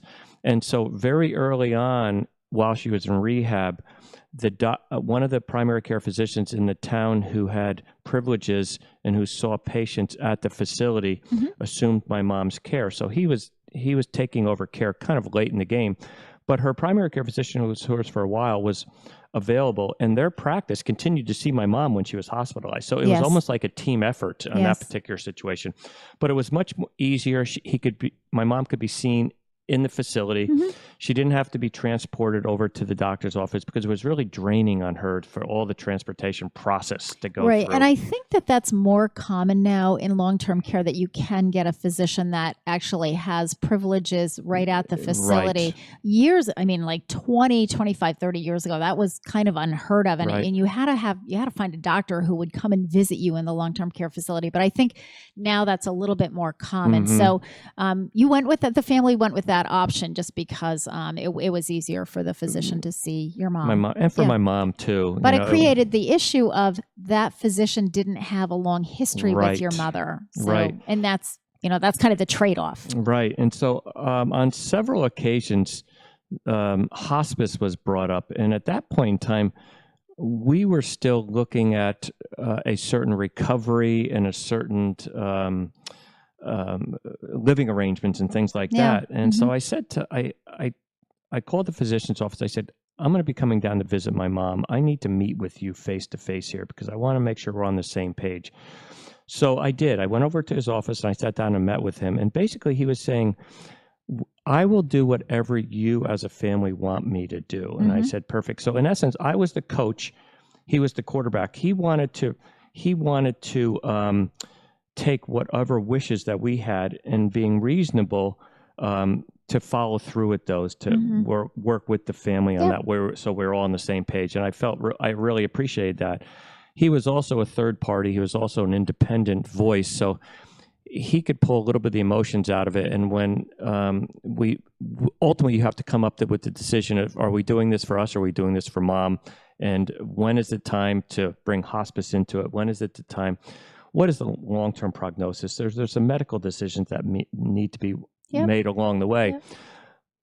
S6: And so very early on, while she was in rehab, one of the primary care physicians in the town who had privileges and who saw patients at the facility assumed my mom's care. So he was taking over care kind of late in the game. But her primary care physician, who was hers for a while, was available, and their practice continued to see my mom when she was hospitalized. So it was almost like a team effort on that particular situation. But it was much easier. My mom could be seen in the facility. She didn't have to be transported over to the doctor's office because it was really draining on her for all the transportation process to go through.
S1: And I think that that's more common now in long-term care, that you can get a physician that actually has privileges right at the facility. Years, like 20, 25, 30 years ago, that was kind of unheard of. And you had to find a doctor who would come and visit you in the long-term care facility. But I think now that's a little bit more common. So you went with that, the family went with that option just because it was easier for the physician to see your mom.
S6: My mom, and for my mom too.
S1: But it created the issue of that physician didn't have a long history with your mother. So, and that's kind of the trade-off.
S6: Right. And so on several occasions, hospice was brought up. And at that point in time, we were still looking at a certain recovery and a certain living arrangements and things like that. And so I said I called the physician's office. I said, I'm going to be coming down to visit my mom. I need to meet with you face to face here because I want to make sure we're on the same page. So I did. I went over to his office and I sat down and met with him. And basically he was saying, I will do whatever you as a family want me to do. And I said, perfect. So in essence, I was the coach. He was the quarterback. He wanted to take whatever wishes that we had and being reasonable to follow through with those, to work with the family on that, so we're all on the same page. And I really appreciated that. He was also a third party. He was also an independent voice, so he could pull a little bit of the emotions out of it. And when ultimately you have to come up with the decision of, are we doing this for us, or are we doing this for mom? And when is it time to bring hospice into it? When is it the time? What is the long-term prognosis? There's some medical decisions that need to be made along the way.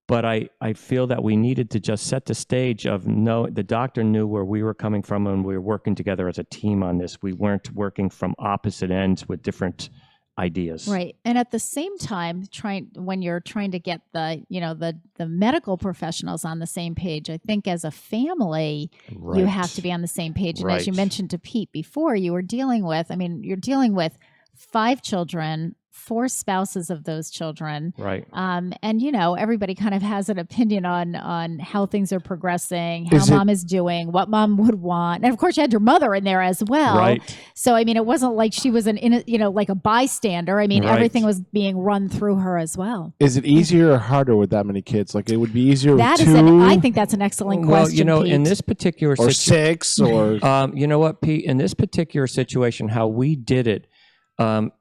S6: But I feel that we needed to just set the stage of the doctor knew where we were coming from, and we were working together as a team on this. We weren't working from opposite ends with different ideas.
S1: Right. And at the same time, when you're trying to get the medical professionals on the same page, I think as a family, you have to be on the same page. And as you mentioned to Pete before, you're dealing with 5 children, 4 spouses of those children.
S6: Right.
S1: And, everybody kind of has an opinion on how things are progressing, how mom is doing, what mom would want. And of course you had your mother in there as well.
S6: Right.
S1: So, it wasn't like she was like a bystander. Everything was being run through her as well.
S2: Is it easier or harder with that many kids? Like, it would be easier with 2?
S1: I think that's an excellent question,
S6: Well,
S1: Pete.
S6: in this particular
S2: or 6 or...
S6: you know what, Pete? In this particular situation, how we did it,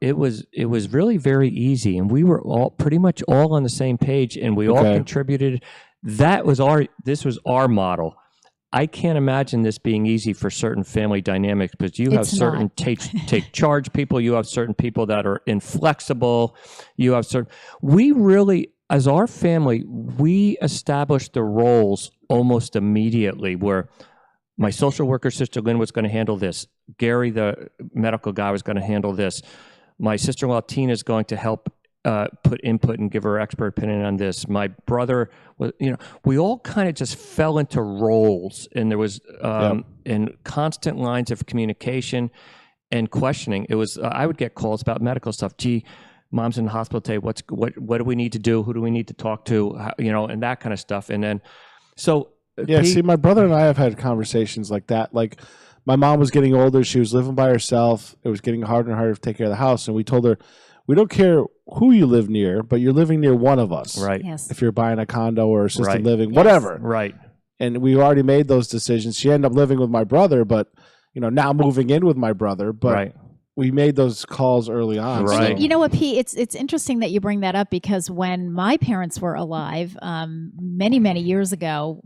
S6: it was really very easy, and we were pretty much all on the same page, and we all contributed. This was our model. I can't imagine this being easy for certain family dynamics, because you have certain take charge people, you have certain people that are inflexible, you have certain. We really, as our family, we established the roles almost immediately, where my social worker sister Lynn was going to handle this. Gary, the medical guy, was going to handle this. My sister-in-law Tina is going to help put input and give her expert opinion on this. My brother was, we all kind of just fell into roles, and there was in constant lines of communication and questioning. It was I would get calls about medical stuff. Gee, mom's in the hospital today. What do we need to do? Who do we need to talk to? And that kind of stuff. And then so.
S2: Yeah, see, my brother and I have had conversations like that. Like, my mom was getting older. She was living by herself. It was getting harder and harder to take care of the house. And we told her, we don't care who you live near, but you're living near one of us.
S6: Right.
S1: Yes.
S2: If you're buying a condo or assisted living, whatever.
S6: Right.
S2: and we already made those decisions. She ended up living with my brother, but now moving in with my brother. But we made those calls early on.
S6: Right.
S2: So.
S1: You know what, P? It's interesting that you bring that up because when my parents were alive, many years ago,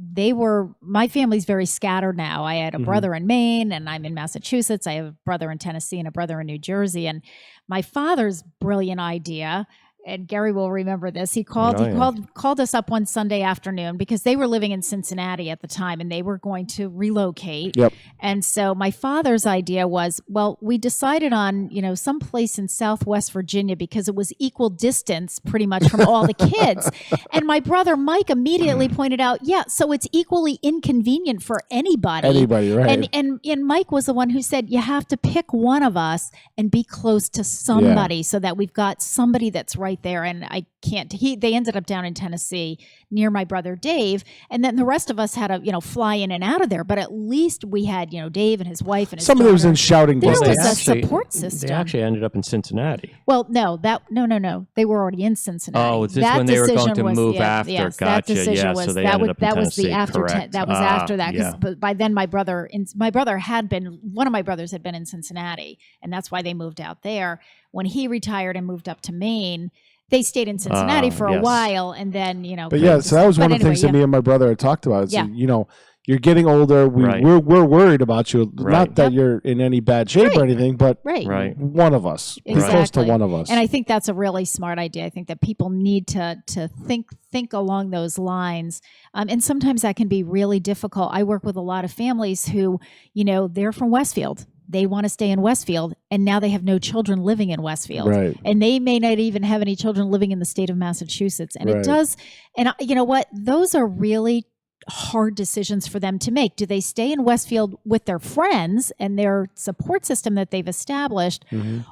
S1: my family's very scattered now. I had a brother in Maine, and I'm in Massachusetts. I have a brother in Tennessee and a brother in New Jersey. And my father's brilliant idea. And Gary will remember this. He called us up one Sunday afternoon because they were living in Cincinnati at the time and they were going to relocate.
S2: Yep.
S1: And so my father's idea was, well, we decided on, some place in Southwest Virginia because it was equal distance pretty much from all the kids. And my brother Mike immediately pointed out, yeah, so it's equally inconvenient for anybody.
S2: Anybody, right.
S1: And Mike was the one who said, you have to pick one of us and be close to somebody so that we've got somebody that's right there. And they ended up down in Tennessee near my brother Dave. And then the rest of us had to, fly in and out of there. But at least we had, Dave and his wife and his
S2: Somebody was in shouting
S1: there
S2: distance.
S1: was a support system.
S6: They actually ended up in Cincinnati.
S1: Well, no. They were already in Cincinnati.
S6: Oh, is this when they were going to move after?
S1: Yes,
S6: gotcha.
S1: That decision was,
S6: so they ended up in Tennessee.
S1: After
S6: correct.
S1: that was after that.
S6: Yeah.
S1: But by then one of my brothers had been in Cincinnati, and that's why they moved out there. When he retired and moved up to Maine, they stayed in Cincinnati for a while, and then
S2: But yeah, so that was one of the things that me and my brother had talked about. You're getting older. We're worried about you.
S6: Right.
S2: Not that you're in any bad shape or anything, but one of us. Be close to one of us.
S1: And I think that's a really smart idea. I think that people need to think along those lines. And sometimes that can be really difficult. I work with a lot of families who, they're from Westfield. They want to stay in Westfield, and now they have no children living in Westfield.
S2: Right.
S1: And they may not even have any children living in the state of Massachusetts. And it does, and you know what? Those are really hard decisions for them to make. Do they stay in Westfield with their friends and their support system that they've established,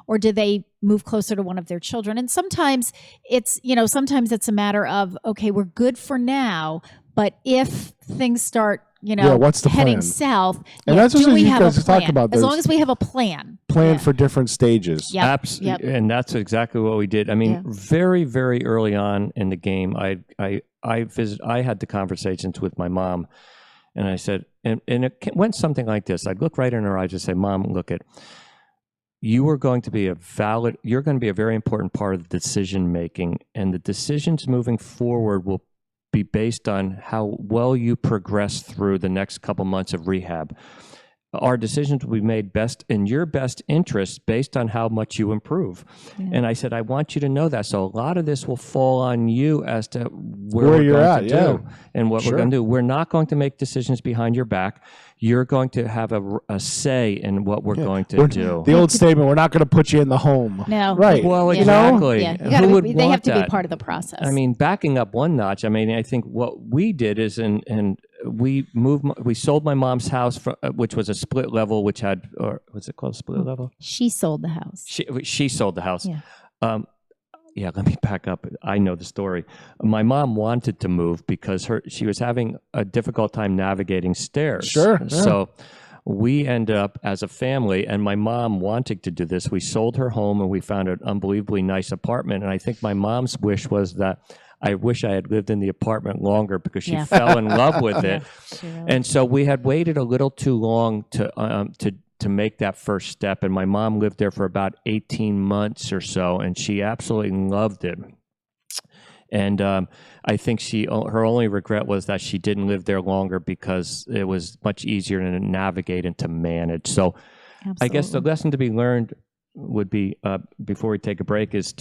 S1: or do they move closer to one of their children? And sometimes it's a matter of, okay, we're good for now, but if things start
S2: what's the
S1: heading
S2: plan?
S1: south.
S2: And that's what you guys talk about.
S1: As long as we have a plan.
S2: For different stages.
S1: Yep.
S6: Absolutely. And that's exactly what we did. I mean, very, very early on in the game, I had the conversations with my mom, and I said, and it went something like this. I'd look right in her eyes and say, Mom, look you're going to be a very important part of the decision making, and the decisions moving forward will be based on how well you progress through the next couple months of rehab. Our decisions will be made best in your best interest based on how much you improve. Yeah. And I said, I want you to know that. So a lot of this will fall on you as to where you're at, do and what we're going to do. We're not going to make decisions behind your back. You're going to have a say in what we're going to do.
S2: The old statement, we're not going to put you in the home.
S1: No.
S2: Right.
S6: Well, exactly.
S1: Yeah.
S6: They
S1: have to be part of the process.
S6: I mean, backing up one notch, I think what we did is, and we sold my mom's house, which was a split level, which had, or was it called split level?
S1: She sold the house.
S6: She sold the house.
S1: Yeah.
S6: Let me back up. I know the story. My mom wanted to move because she was having a difficult time navigating stairs.
S2: Sure. Yeah.
S6: So we ended up as a family, and my mom wanted to do this. We sold her home, and we found an unbelievably nice apartment. And I think my mom's wish was that I wish I had lived in the apartment longer because she fell in love with it. Really. And so we had waited a little too long to make that first step. And my mom lived there for about 18 months or so, and she absolutely loved it. And I think her only regret was that she didn't live there longer because it was much easier to navigate and to manage. So absolutely. I guess the lesson to be learned would be, before we take a break, is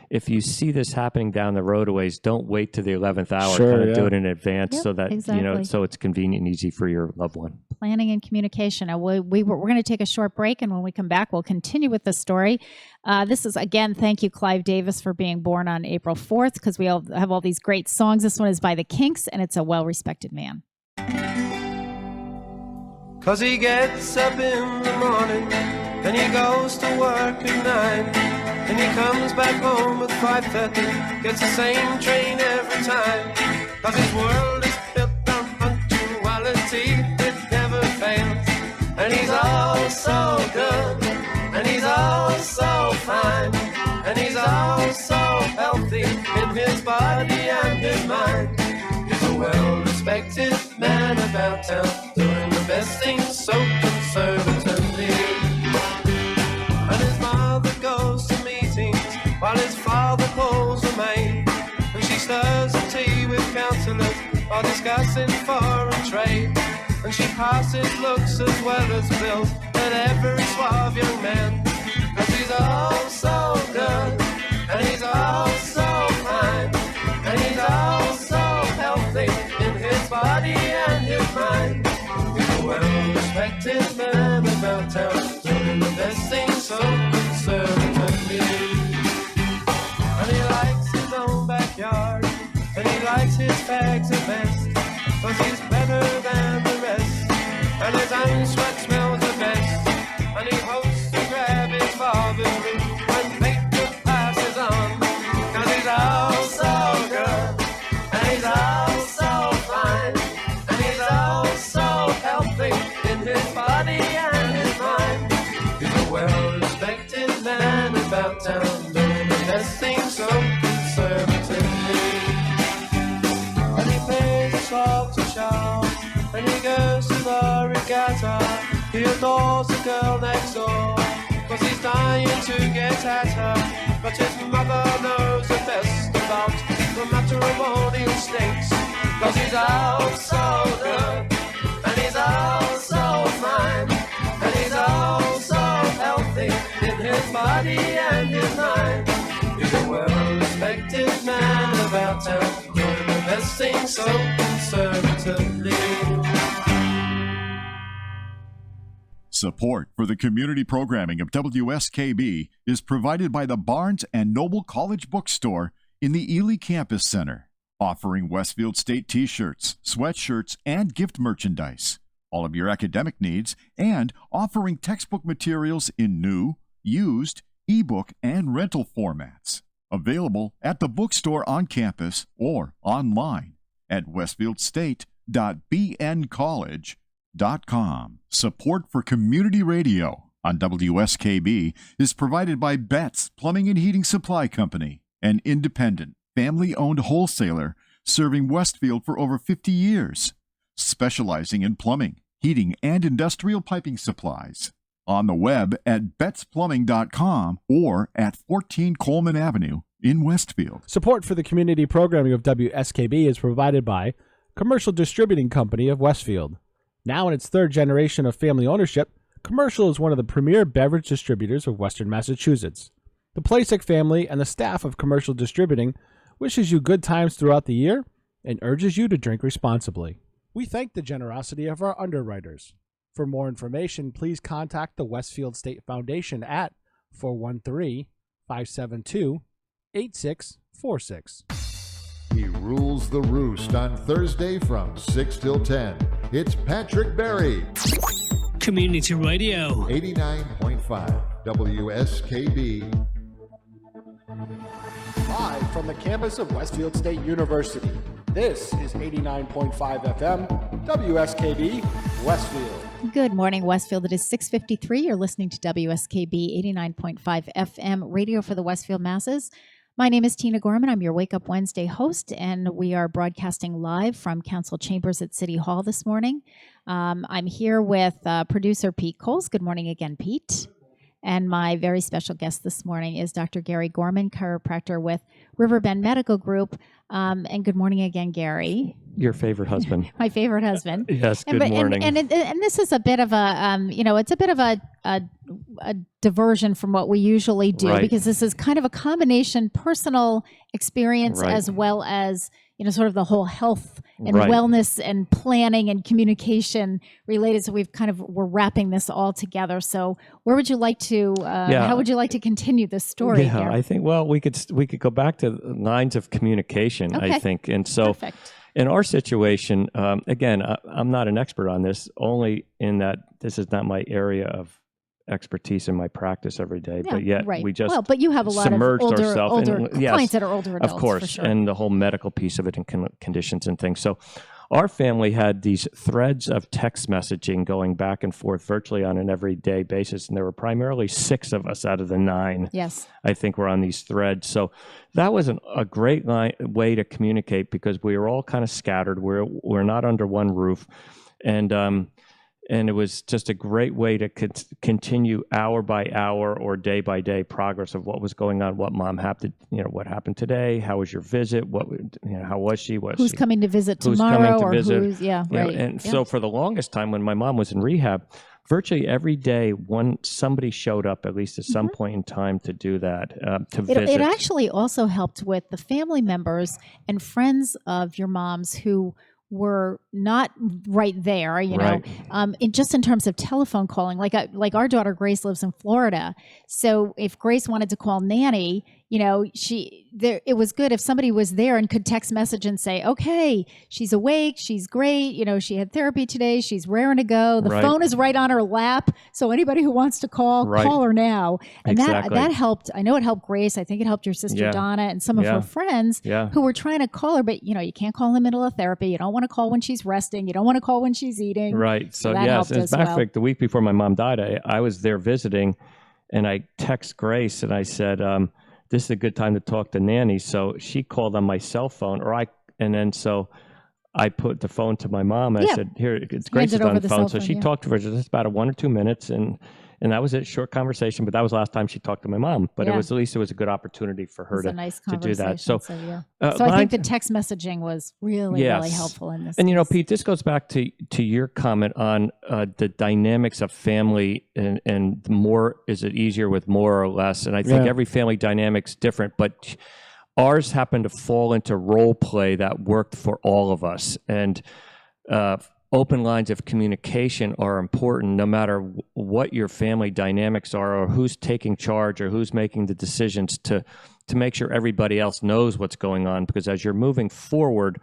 S6: if you see this happening down the road a ways, don't wait to the 11th hour. Kind of do it in advance so that so it's convenient and easy for your loved one.
S1: Planning and communication. We're going to take a short break, and when we come back, we'll continue with the story. This is, again, thank you, Clive Davis, for being born on April 4th, because we all have all these great songs. This one is by the Kinks, and it's a well-respected man.
S8: 'Cause he gets up in the morning and he goes to work at 9, and he comes back home at 5:30, gets the same train every time. 'Cause his world is built on punctuality, it never fails. And he's all so good, and he's all so fine, and he's all so healthy in his body and his mind. He's a well-respected man or discussing foreign trade. And she passes looks as well as bills at every suave young man. And she's all so good, and he's all so fine, and he's all so healthy in his body and his mind. He's a well-respected man about town, doing the best thing so conservatively. And he likes his own backyard, and he likes his fags the best, 'cause he's better than the rest, and his own sweat smells the best. And he hopes to grab his father's ring when paper passes on, 'cause he's all so good, and he's all so fine, and he's all so healthy in his body and his mind. He's a well-respected man about town, doing the best thing so conservatively. And he pays his salt to show, and he goes to the regatta. He adores the girl next door, 'cause he's dying to get at her. But his mother knows the best about the matrimonial stakes, 'cause he's all so good, and he's all so fine, and he's all so healthy in his body and his mind. He's a well-respected man about town, doing the best thing so conservatively.
S3: Support for the community programming of WSKB is provided by the Barnes and Noble College Bookstore in the Ely Campus Center, offering Westfield State t-shirts, sweatshirts, and gift merchandise, all of your academic needs, and offering textbook materials in new, used, ebook, and rental formats. Available at the bookstore on campus or online at westfieldstate.bncollege.com. Support for community radio on WSKB is provided by Betts Plumbing and Heating Supply Company, an independent, family-owned wholesaler serving Westfield for over 50 years, specializing in plumbing, heating, and industrial piping supplies. On the web at bettsplumbing.com or at 14 Coleman Avenue in Westfield.
S2: Support for the community programming of WSKB is provided by Commercial Distributing Company of Westfield. Now in its third generation of family ownership, Commercial is one of the premier beverage distributors of Western Massachusetts. The Plasek family and the staff of Commercial Distributing wishes you good times throughout the year and urges you to drink responsibly. We thank the generosity of our underwriters. For more information, please contact the Westfield State Foundation at 413-572-8646.
S4: He rules the roost on Thursday from 6 till 10. It's Patrick Berry,
S5: Community Radio.
S4: 89.5 WSKB.
S2: Live from the campus of Westfield State University, this is 89.5 FM, WSKB, Westfield.
S1: Good morning, Westfield. It is 6:53. You're listening to WSKB 89.5 FM, radio for the Westfield masses. My name is Tina Gorman. I'm your Wake Up Wednesday host, and we are broadcasting live from Council Chambers at City Hall this morning. I'm here with producer Pete Coles. Good morning again, Pete. And my very special guest this morning is Dr. Gary Gorman, chiropractor with Riverbend Medical Group. And good morning again, Gary.
S6: Your favorite husband.
S1: My favorite husband.
S6: Yes, good morning.
S1: And this is a bit of a, it's a bit of a diversion from what we usually do,
S6: Right.
S1: because this is kind of a combination personal experience
S6: Right.
S1: as well as, sort of the whole health and
S6: Right.
S1: wellness and planning and communication related. So we're wrapping this all together. So where would you like to, how would you like to continue this story
S6: Yeah,
S1: here?
S6: I think, we could go back to lines of communication,
S1: Okay.
S6: I think. And so
S1: Perfect.
S6: in our situation, again, I'm not an expert on this, only in that this is not my area of expertise in my practice every day,
S1: Yeah,
S6: but yet
S1: right.
S6: we just
S1: but you have a lot of
S6: submerged
S1: older
S6: ourselves in- yes,
S1: clients that are older adults,
S6: of course,
S1: for sure.
S6: and the whole medical piece of it and conditions and things. So our family had these threads of text messaging going back and forth virtually on an everyday basis, and there were primarily 6 of us out of the 9.
S1: Yes.
S6: I think were on these threads. So that was a great way to communicate because we were all kind of scattered. We're not under one roof. And and it was just a great way to continue hour by hour or day by day progress of what was going on, what mom happened, what happened today, how was your visit, how was she,
S1: who's coming to visit tomorrow, or who's right.
S6: So for the longest time when my mom was in rehab, virtually every day somebody showed up at least at some point in time to do that, to visit.
S1: It actually also helped with the family members and friends of your mom's who were not right there, just in terms of telephone calling. Like our daughter Grace lives in Florida, so if Grace wanted to call Nanny, it was good if somebody was there and could text message and say, okay, she's awake, she's great, she had therapy today, she's raring to go, the phone is right on her lap, so anybody who wants to call her now. And that helped. I know it helped Grace. I think it helped your sister Donna and some of her friends who were trying to call her, but you can't call in the middle of therapy. You don't want to call when she's resting, you don't want to call when she's eating.
S6: Right. So yes, as a matter of fact, the week before my mom died, I was there visiting, and I text Grace and I said, this is a good time to talk to Nanny. So she called on my cell phone, so I put the phone to my mom. And I said, here, it's Grace's on the phone. So she talked to her just about 1 or 2 minutes, and that was a short conversation, but that was the last time she talked to my mom. But it was at least a good opportunity for her to do that. So
S1: I think the text messaging was really helpful in this.
S6: And Pete, this goes back to your comment on the dynamics of family and more, is it easier with more or less? And I think every family dynamic's different, but ours happened to fall into role play that worked for all of us. And open lines of communication are important no matter what your family dynamics are, or who's taking charge, or who's making the decisions, to make sure everybody else knows what's going on. Because as you're moving forward,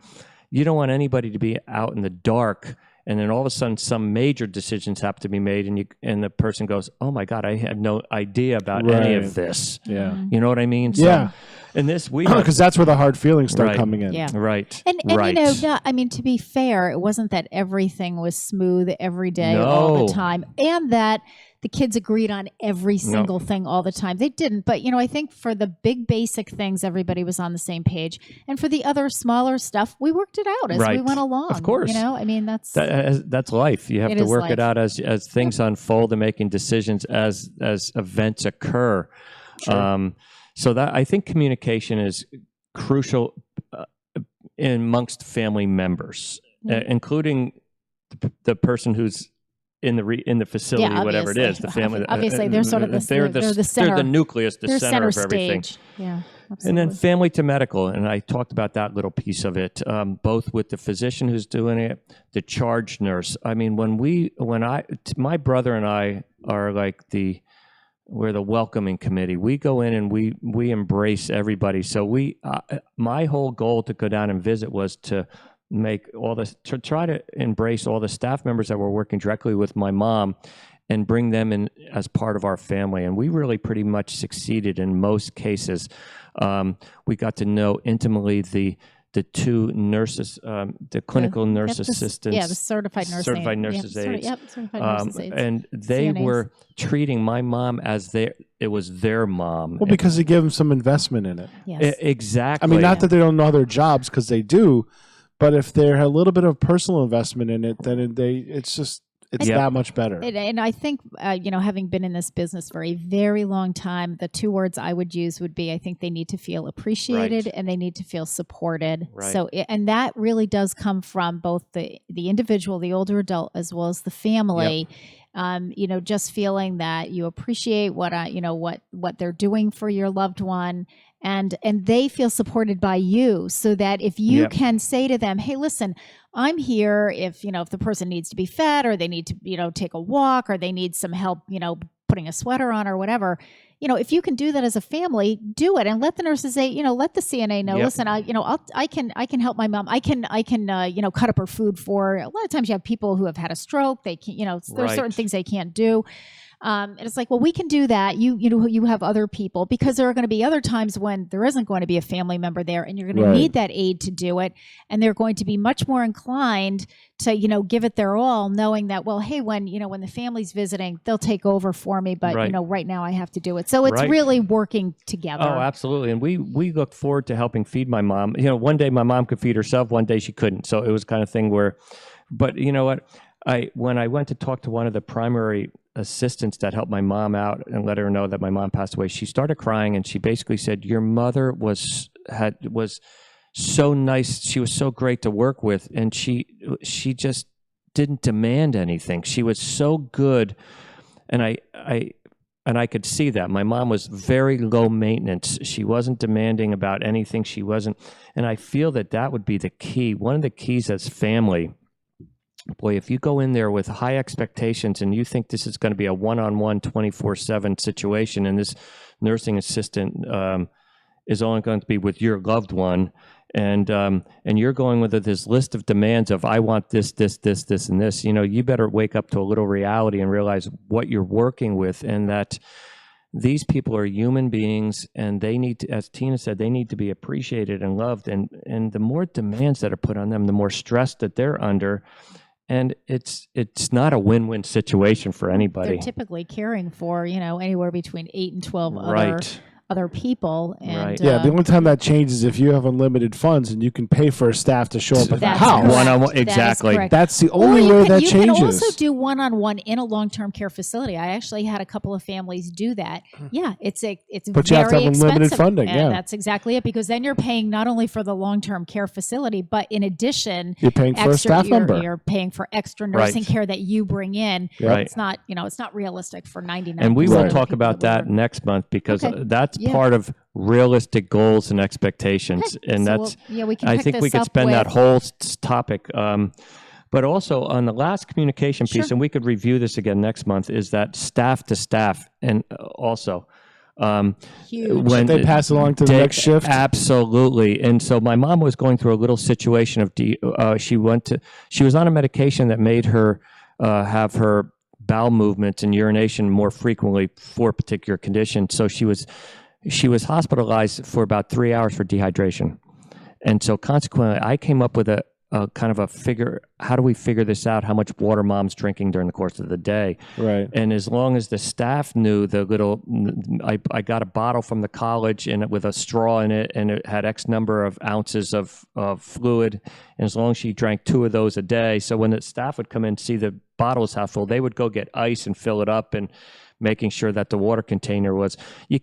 S6: you don't want anybody to be out in the dark, and then all of a sudden some major decisions have to be made, and the person goes, oh my God, I had no idea about any of this.
S2: Yeah.
S6: You know what I mean? So, and this
S2: because that's where the hard feelings start coming in.
S1: Yeah.
S6: Right.
S1: And to be fair, it wasn't that everything was smooth every day all the time, and that the kids agreed on every single thing all the time. They didn't, but I think for the big basic things, everybody was on the same page, and for the other smaller stuff, we worked it out as we went along.
S6: Of course, that's life. You have to work it out as things unfold, and making decisions as events occur. Sure. So that, I think communication is crucial amongst family members, including the person who's in the facility, whatever it is, the family.
S1: Obviously, they're sort of the center.
S6: They're the nucleus, the center of everything.
S1: Stage. Yeah, absolutely.
S6: And then family to medical, and I talked about that little piece of it, both with the physician who's doing it, the charge nurse. I mean, my brother and I are like we're the welcoming committee. We go in and we embrace everybody. So my whole goal to go down and visit was to try to embrace all the staff members that were working directly with my mom and bring them in as part of our family. And we really pretty much succeeded in most cases. We got to know intimately the two nurses, the clinical nurse assistants.
S1: The certified nurses.
S6: Certified nurses aides.
S1: Certified nurses aides.
S6: And they were treating my mom as it was their mom.
S2: Well, because they give them some investment in it.
S1: Yes.
S6: Exactly.
S2: I mean, not that they don't know their jobs, because they do, but if they have a little bit of personal investment in it, then it's that much better.
S1: And I think, having been in this business for a very long time, the two words I would use would be, I think they need to feel appreciated and they need to feel supported.
S6: Right.
S1: So, and that really does come from both the individual, the older adult, as well as the family. Yep. Just feeling that you appreciate what they're doing for your loved one. And they feel supported by you, so that if you can say to them, hey, listen, I'm here if the person needs to be fed, or they need to, take a walk, or they need some help, putting a sweater on or whatever, if you can do that as a family, do it. And let the nurses say, let the CNA know, listen, I can help my mom. I can cut up her food for her. A lot of times you have people who have had a stroke. They can't, there's certain things they can't do. And it's like, well, we can do that. You have other people, because there are going to be other times when there isn't going to be a family member there, and you're going to need that aid to do it. And they're going to be much more inclined to, give it their all, knowing that, well, hey, when the family's visiting, they'll take over for me, but right now I have to do it. So it's really working together.
S6: Oh, absolutely. And we look forward to helping feed my mom. One day my mom could feed herself, one day she couldn't. So it was kind of thing where, but you know what? when I went to talk to one of the primary assistants that helped my mom out and let her know that my mom passed away, she started crying, and she basically said, "Your mother was so nice. She was so great to work with, and she just didn't demand anything. She was so good." And I could see that. My mom was very low maintenance. She wasn't demanding about anything. She wasn't. And I feel that would be the key. One of the keys as family. Boy, if you go in there with high expectations and you think this is going to be a one-on-one 24/7 situation, and this nursing assistant is only going to be with your loved one, and you're going with this list of demands of, I want this, this, this, this, and this, you better wake up to a little reality and realize what you're working with, and that these people are human beings, and they need to, as Tina said, they need to be appreciated and loved. And the more demands that are put on them, the more stress that they're under. And it's not a win-win situation for anybody.
S1: They're typically caring for, anywhere between 8 and 12
S6: Right.
S1: other people. And,
S6: Right.
S2: Yeah, the only time that changes is if you have unlimited funds and you can pay for a staff to show up at the
S1: That's
S2: house.
S1: correct.
S6: One-on-one,
S1: That is
S6: exactly.
S1: correct.
S2: That's the
S1: Or
S2: only
S1: you
S2: way
S1: can,
S2: that
S1: you
S2: changes.
S1: can also do one-on-one in a long-term care facility. I actually had a couple of families do that. Yeah, it's
S2: But you
S1: very
S2: have to have unlimited
S1: expensive.
S2: funding,
S1: And
S2: yeah.
S1: that's exactly it, because then you're paying not only for the long-term care facility, but in addition,
S2: You're paying for a staff member.
S1: You're paying for extra nursing
S6: Right.
S1: care that you bring in.
S6: Right.
S1: It's not, it's not realistic for 99%.
S6: And we will
S1: of the
S6: talk
S1: people
S6: about that
S1: work.
S6: next month, because
S1: Okay.
S6: that's
S1: Yeah.
S6: part of realistic goals and expectations.
S1: Okay.
S6: And
S1: So
S6: that's,
S1: we can
S6: I
S1: pick
S6: think we
S1: this
S6: could
S1: up
S6: spend that
S1: with-
S6: whole topic. But also on the last communication piece,
S1: Sure.
S6: and we could review this again next month, is that staff to staff. And also,
S1: Huge.
S6: when
S2: They pass along to the next shift.
S6: Absolutely. And so my mom was going through a little situation of she was on a medication that made her have her bowel movements and urination more frequently for a particular condition. So she was hospitalized for about 3 hours for dehydration. And so consequently, I came up with a kind of a figure, how do we figure this out? How much water mom's drinking during the course of the day?
S2: Right.
S6: And as long as the staff knew I got a bottle from the college and with a straw in it, and it had X number of ounces of fluid. And as long as she drank 2 of those a day, so when the staff would come in and see the bottles half full, they would go get ice and fill it up, and making sure that the water container was, how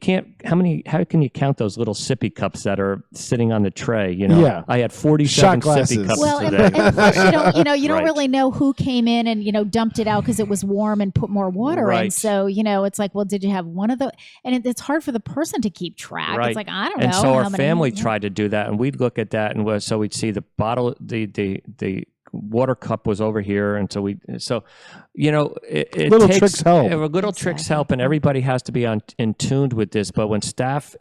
S6: can you count those little sippy cups that are sitting on the tray?
S2: Yeah.
S6: I had 47
S2: Shot glasses.
S6: sippy cups
S1: Well,
S6: today.
S1: and plus you don't
S6: Right.
S1: really know who came in and dumped it out because it was warm and put more water in.
S6: Right.
S1: So it's like, well, did you have one of those? And it's hard for the person to keep track.
S6: Right.
S1: It's like, I don't know.
S6: And so our
S1: how many-
S6: family
S1: yeah.
S6: tried to do that, and we'd look at that, and so we'd see the bottle, the water cup was over here, and so it
S2: Little
S6: takes,
S2: tricks help.
S6: Little tricks help, and everybody has to be in tuned with this. But when staff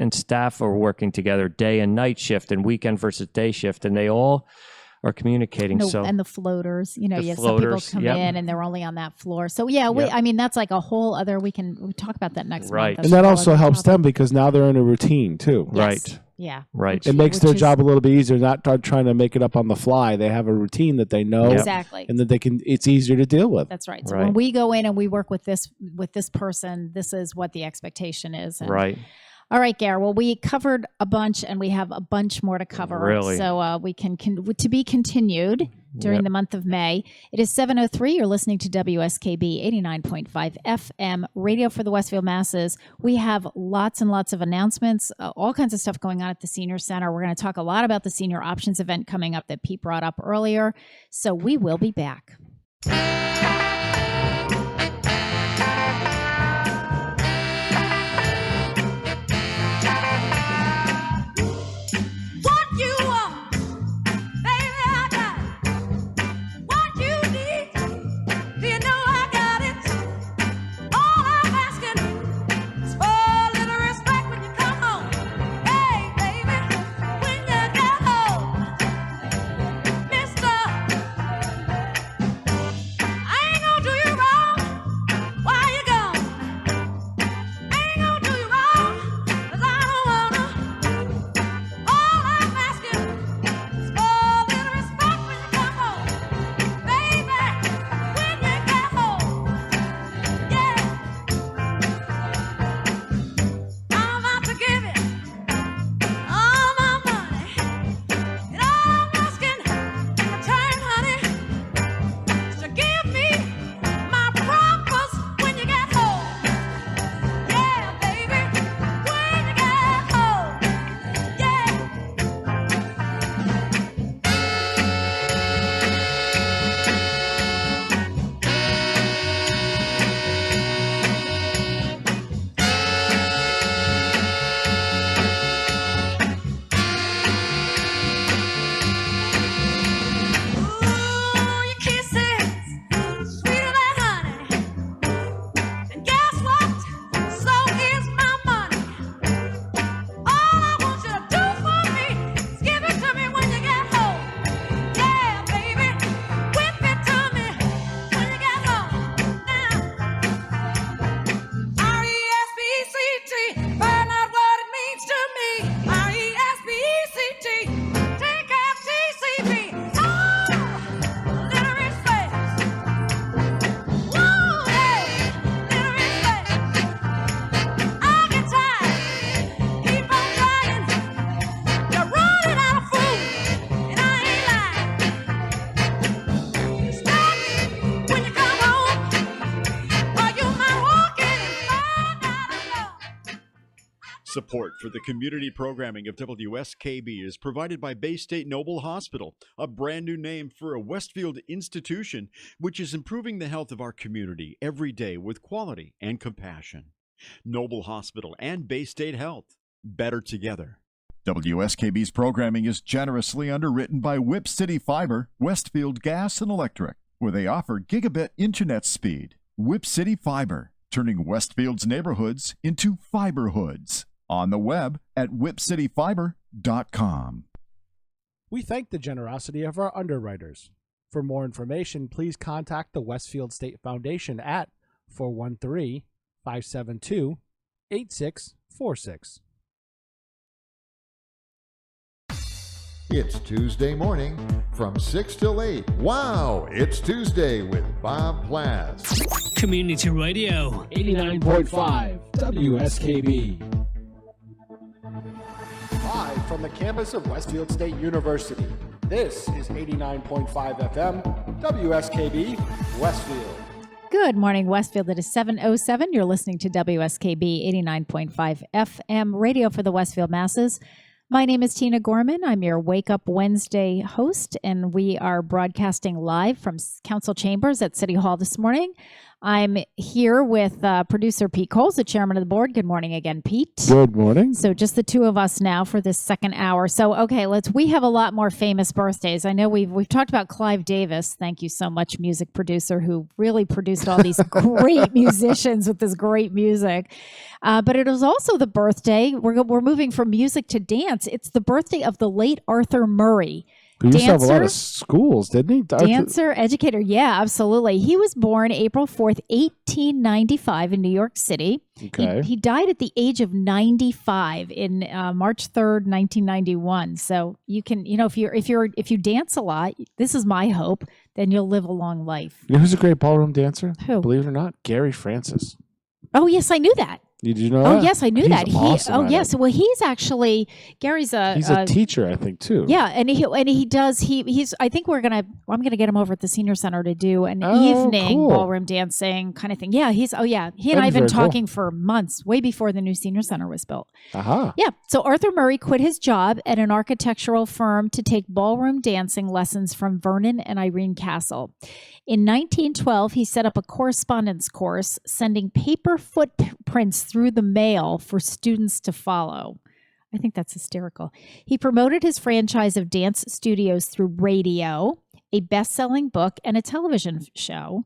S6: are working together, day and night shift, and weekend versus day shift, and they all are communicating.
S1: And the floaters, you have some people
S6: floaters,
S1: come
S6: yep.
S1: in and they're only on that floor. So yeah,
S6: Yep.
S1: that's like a whole other. We talk about that next
S6: Right.
S1: month.
S2: And
S1: That's
S2: that
S1: a whole
S2: also
S1: other
S2: helps
S1: topic.
S2: them because now they're in a routine too.
S1: Yes.
S6: Right.
S1: Yeah.
S6: Right.
S2: It makes
S1: Which
S2: their
S1: is-
S2: job a little bit easier, not trying to make it up on the fly. They have a routine that they know,
S1: Exactly.
S2: and that it's easier to deal with.
S1: That's right. So
S6: Right.
S1: when we go in and we work with this person, this is what the expectation is. And
S6: Right.
S1: All right, Gare. Well, we covered a bunch, and we have a bunch more to cover.
S6: Really?
S1: So we can to be continued during
S6: Yep.
S1: the month of May. It is 7:03. You're listening to WSKB 89.5 FM, radio for the Westfield masses. We have lots and lots of announcements, all kinds of stuff going on at the Senior Center. We're going to talk a lot about the Senior Options event coming up that Pete brought up earlier. So we will be back.
S9: What you want, baby, I got it. What you need, do you know I got it? All I'm asking is for a little respect when you come home. Hey, baby, when you get home, mister, I ain't
S3: Support for the community programming of WSKB is provided by Bay State Noble Hospital, a brand new name for a Westfield institution which is improving the health of our community every day with quality and compassion. Noble Hospital and Bay State Health, better together. WSKB's programming is generously underwritten by Whip City Fiber, Westfield Gas and Electric, where they offer gigabit internet speed. Whip City Fiber, turning Westfield's neighborhoods into fiberhoods. On the web at whipcityfiber.com.
S2: We thank the generosity of our underwriters. For more information, please contact the Westfield State Foundation at 413-572-8646.
S4: It's Tuesday morning from 6 till 8. Wow, it's Tuesday with Bob Plass.
S5: Community Radio.
S2: 89.5 WSKB. Live from the campus of Westfield State University, this is 89.5 FM WSKB Westfield.
S1: Good morning, Westfield. It is 7:07. You're listening to WSKB 89.5 FM radio for the Westfield masses. My name is Tina Gorman. I'm your Wake Up Wednesday host, and we are broadcasting live from Council Chambers at City Hall this morning. I'm here with producer Pete Coles, the chairman of the board. Good morning again, Pete.
S2: Good morning.
S1: So just the two of us now for this second hour. So, okay, we have a lot more famous birthdays. I know we've talked about Clive Davis. Thank you so much, music producer, who really produced all these great musicians with this great music. But it was also the birthday. We're moving from music to dance. It's the birthday of the late Arthur Murray.
S2: He used to have a lot of schools, didn't he?
S1: Dancer, educator. Yeah, absolutely. He was born April 4th, 1895 in New York City.
S2: Okay.
S1: He died at the age of 95 in March 3rd, 1991. So you can, if you dance a lot, this is my hope, then you'll live a long life.
S2: You know who's a great ballroom dancer?
S1: Who?
S2: Believe it or not, Gary Francis.
S1: Oh, yes, I knew that.
S2: Did you know
S1: that?
S2: that?
S1: Yes, I knew that.
S2: Awesome
S1: Yes. Well, he's actually Gary's
S2: he's a teacher, I think, too.
S1: Yeah, and he does. He's. I think I'm gonna get him over at the senior center to do an evening ballroom dancing kind of thing. Yeah, he and I have been talking for months, way before the new senior center was built.
S2: Uh-huh.
S1: Yeah. So Arthur Murray quit his job at an architectural firm to take ballroom dancing lessons from Vernon and Irene Castle. In 1912, he set up a correspondence course, sending paper footprints through the mail for students to follow. I think that's hysterical. He promoted his franchise of dance studios through radio, a best-selling book, and a television show.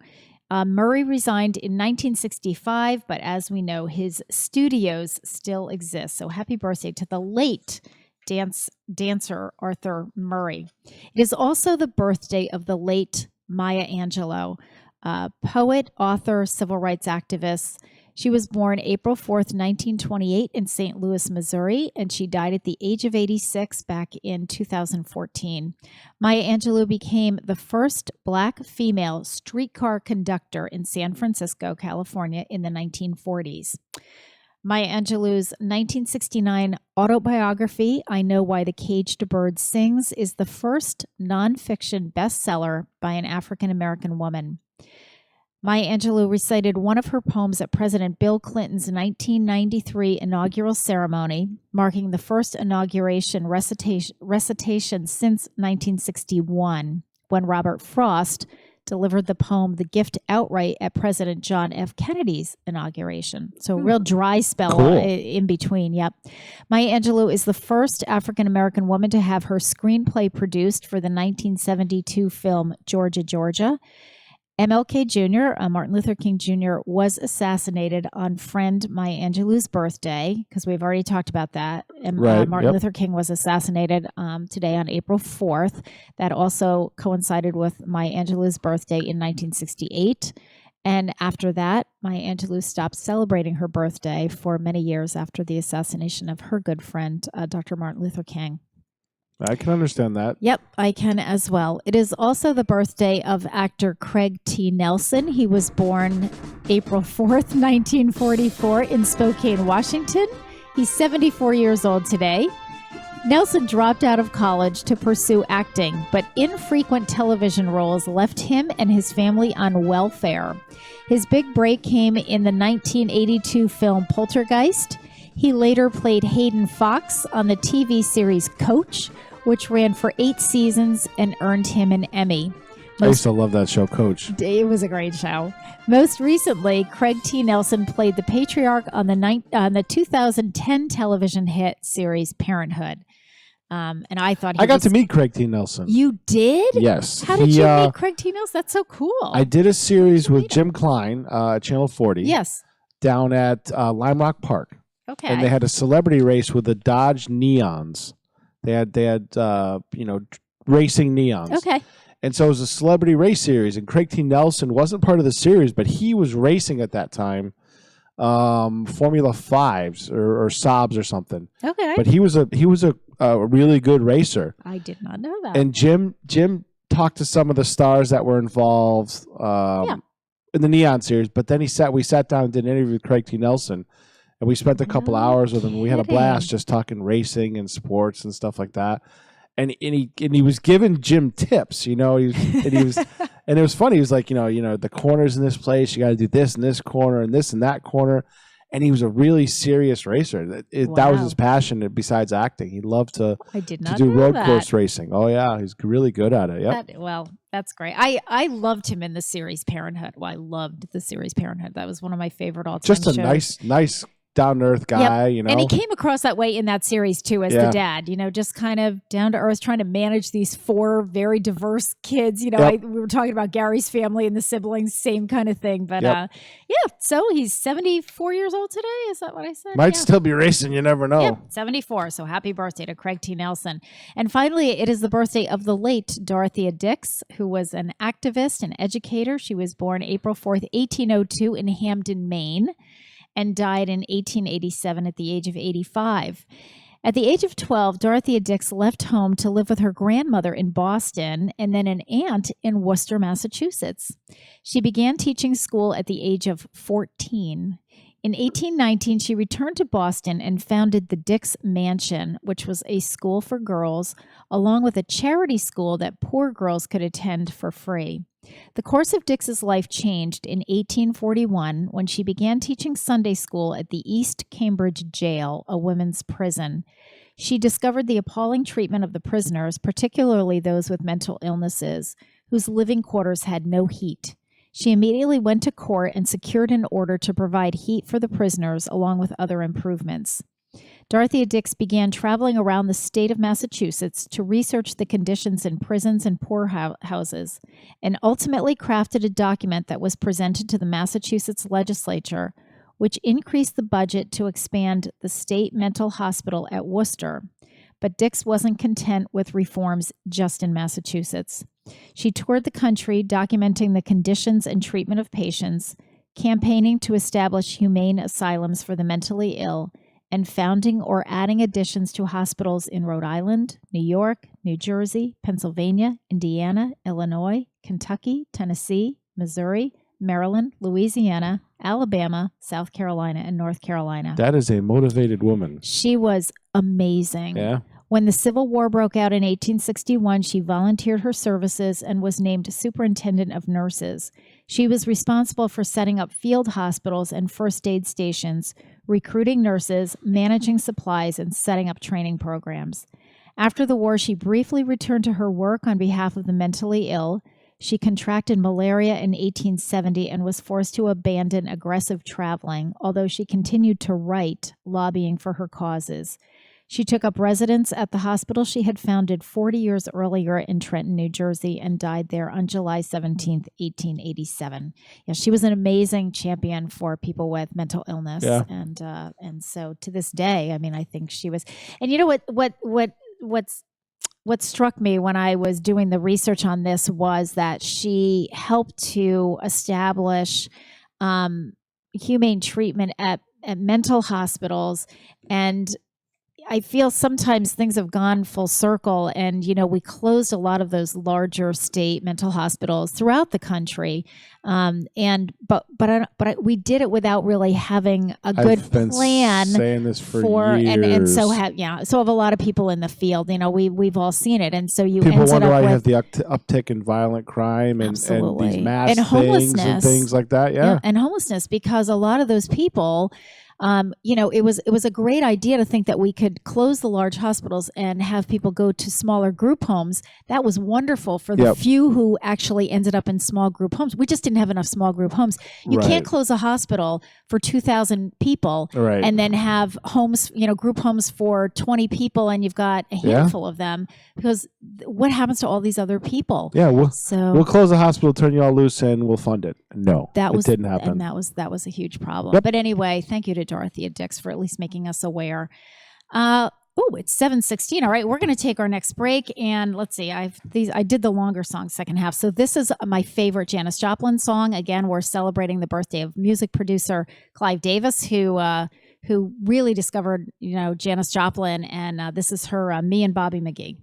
S1: Murray resigned in 1965, but as we know, his studios still exist. So happy birthday to the late dancer Arthur Murray. It is also the birthday of the late Maya Angelou, poet, author, civil rights activist. She was born April 4th, 1928 in St. Louis, Missouri, and she died at the age of 86 back in 2014. Maya Angelou became the first Black female streetcar conductor in San Francisco, California in the 1940s. Maya Angelou's 1969 autobiography, I Know Why the Caged Bird Sings, is the first nonfiction bestseller by an African-American woman. Maya Angelou recited one of her poems at President Bill Clinton's 1993 inaugural ceremony, marking the first inauguration recitation since 1961, when Robert Frost delivered the poem The Gift outright at President John F. Kennedy's inauguration. So a real dry spell in between, yep. Maya Angelou is the first African-American woman to have her screenplay produced for the 1972 film Georgia, Georgia. MLK Jr., Martin Luther King Jr., was assassinated on friend Maya Angelou's birthday, because we've already talked about that. And Martin Luther King was assassinated today on April 4th. That also coincided with Maya Angelou's birthday in 1968. And after that, Maya Angelou stopped celebrating her birthday for many years after the assassination of her good friend, Dr. Martin Luther King.
S2: I can understand that.
S1: Yep, I can as well. It is also the birthday of actor Craig T. Nelson. He was born April 4th, 1944 in Spokane, Washington. He's 74 years old today. Nelson dropped out of college to pursue acting, but infrequent television roles left him and his family on welfare. His big break came in the 1982 film Poltergeist. He later played Hayden Fox on the TV series Coach, which ran for 8 seasons and earned him an Emmy.
S2: I used to love that show, Coach.
S1: It was a great show. Most recently, Craig T. Nelson played the patriarch on the 2010 television hit series Parenthood. And I thought
S2: I got to meet Craig T. Nelson.
S1: You did?
S2: Yes.
S1: How did you meet Craig T. Nelson? That's so cool.
S2: I did a series with Jim Klein, Channel 40.
S1: Yes.
S2: Down at Lime Rock Park.
S1: Okay.
S2: And they had a celebrity race with the Dodge Neons. They had racing Neons.
S1: Okay.
S2: And so it was a celebrity race series, and Craig T. Nelson wasn't part of the series, but he was racing at that time, Formula 5s or Saabs or something.
S1: Okay.
S2: But he was a really good racer.
S1: I did not know that.
S2: And Jim talked to some of the stars that were involved in the Neon series, but then we sat down and did an interview with Craig T. Nelson, and we spent a couple hours with him. We had a blast just talking racing and sports and stuff like that. And he was giving Jim tips, and it was funny. He was like, the corners in this place, you got to do this in this corner and this in that corner. And he was a really serious racer. That was his passion besides acting. He loved to do road course racing. Oh yeah, he's really good at it. Yeah.
S1: That's great. I loved him in the series Parenthood. Well, I loved the series Parenthood. That was one of my favorite all-time
S2: Just a
S1: shows.
S2: nice down-to-earth guy,
S1: And he came across that way in that series, too, as the dad, just kind of down-to-earth, trying to manage these 4 very diverse kids. We were talking about Gary's family and the siblings, same kind of thing. But, so he's 74 years old today. Is that what I said?
S2: Might still be racing. You never know.
S1: Yep, 74. So happy birthday to Craig T. Nelson. And finally, it is the birthday of the late Dorothea Dix, who was an activist and educator. She was born April 4th, 1802 in Hamden, Maine, and died in 1887 at the age of 85. At the age of 12, Dorothea Dix left home to live with her grandmother in Boston and then an aunt in Worcester, Massachusetts. She began teaching school at the age of 14. In 1819, she returned to Boston and founded the Dix Mansion, which was a school for girls, along with a charity school that poor girls could attend for free. The course of Dix's life changed in 1841 when she began teaching Sunday school at the East Cambridge Jail, a women's prison. She discovered the appalling treatment of the prisoners, particularly those with mental illnesses, whose living quarters had no heat. She immediately went to court and secured an order to provide heat for the prisoners, along with other improvements. Dorothea Dix began traveling around the state of Massachusetts to research the conditions in prisons and poorhouses, and ultimately crafted a document that was presented to the Massachusetts legislature, which increased the budget to expand the state mental hospital at Worcester. But Dix wasn't content with reforms just in Massachusetts. She toured the country documenting the conditions and treatment of patients, campaigning to establish humane asylums for the mentally ill, and founding or adding additions to hospitals in Rhode Island, New York, New Jersey, Pennsylvania, Indiana, Illinois, Kentucky, Tennessee, Missouri, Maryland, Louisiana, Alabama, South Carolina, and North Carolina.
S2: That is a motivated woman.
S1: She was amazing.
S2: Yeah.
S1: When the Civil War broke out in 1861, she volunteered her services and was named superintendent of nurses. She was responsible for setting up field hospitals and first aid stations, recruiting nurses, managing supplies, and setting up training programs. After the war, she briefly returned to her work on behalf of the mentally ill. She contracted malaria in 1870 and was forced to abandon aggressive traveling, although she continued to write, lobbying for her causes. She took up residence at the hospital she had founded 40 years earlier in Trenton, New Jersey, and died there on July 17th, 1887. Yeah, she was an amazing champion for people with mental illness.
S2: Yeah.
S1: And so to this day, I mean, I think she was. And you know what struck me when I was doing the research on this was that she helped to establish humane treatment at mental hospitals. And I feel sometimes things have gone full circle, and we closed a lot of those larger state mental hospitals throughout the country, but we did it without really having a good plan.
S2: Saying this for years.
S1: and so have a lot of people in the field. We've all seen it, and so
S2: people
S1: ended
S2: wonder
S1: up
S2: why you
S1: with
S2: have the uptick in violent crime and these mass
S1: and
S2: things and things like that. Yeah,
S1: and homelessness, because a lot of those people. it was a great idea to think that we could close the large hospitals and have people go to smaller group homes. That was wonderful for the few who actually ended up in small group homes. We just didn't have enough small group homes. You can't close a hospital for 2,000 people and then have homes, group homes for 20 people, and you've got a handful of them, because what happens to all these other people?
S2: Yeah, we'll close the hospital, turn you all loose, and we'll fund it. No, it didn't happen.
S1: And that was a huge problem. But anyway, thank you to Dorothea Dix for at least making us aware. It's 7:16. All right, we're going to take our next break, and let's see. I did the longer song second half. So this is my favorite Janis Joplin song. Again, we're celebrating the birthday of music producer Clive Davis, who really discovered Janis Joplin, and this is her "Me and Bobby McGee."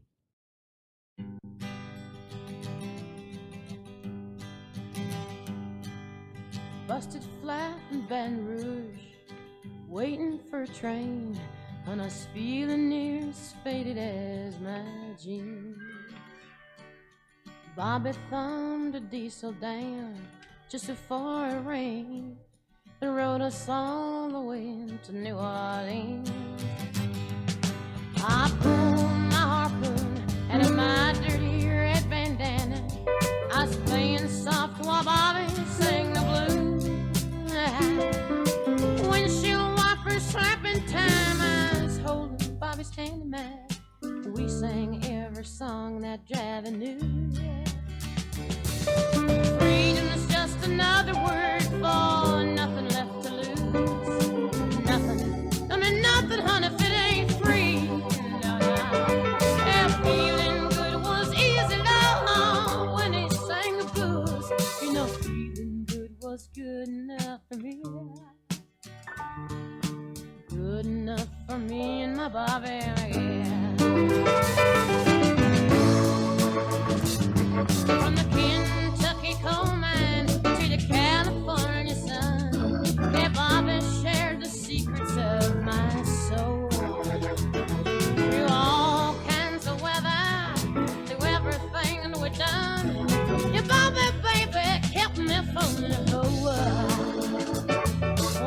S10: Busted flat in Baton Rouge, waiting for a train, and I was feeling near as faded as my jeans. Bobby thumbed a diesel down just before it rained and rode us all the way to New Orleans. I pulled my harpoon out of my dirty red bandana. I was playing soft while Bobby sang the blues. Windshield wipers slapping time, I was holding Bobby's hand in mine. We sang every song that Javi knew. Freedom's just another word for nothing left to lose. Nothing, I mean nothing, honey, if it ain't free. No. Yeah, feeling good was easy, love, when he sang the blues. Feeling good was good enough for me. Good enough for me and my Bobby, yeah. From the Kentucky coal mine to the California sun, yeah, Bobby shared the secrets of my soul. Through all kinds of weather, through everything we've done, yeah, Bobby, baby, kept me from the whole world.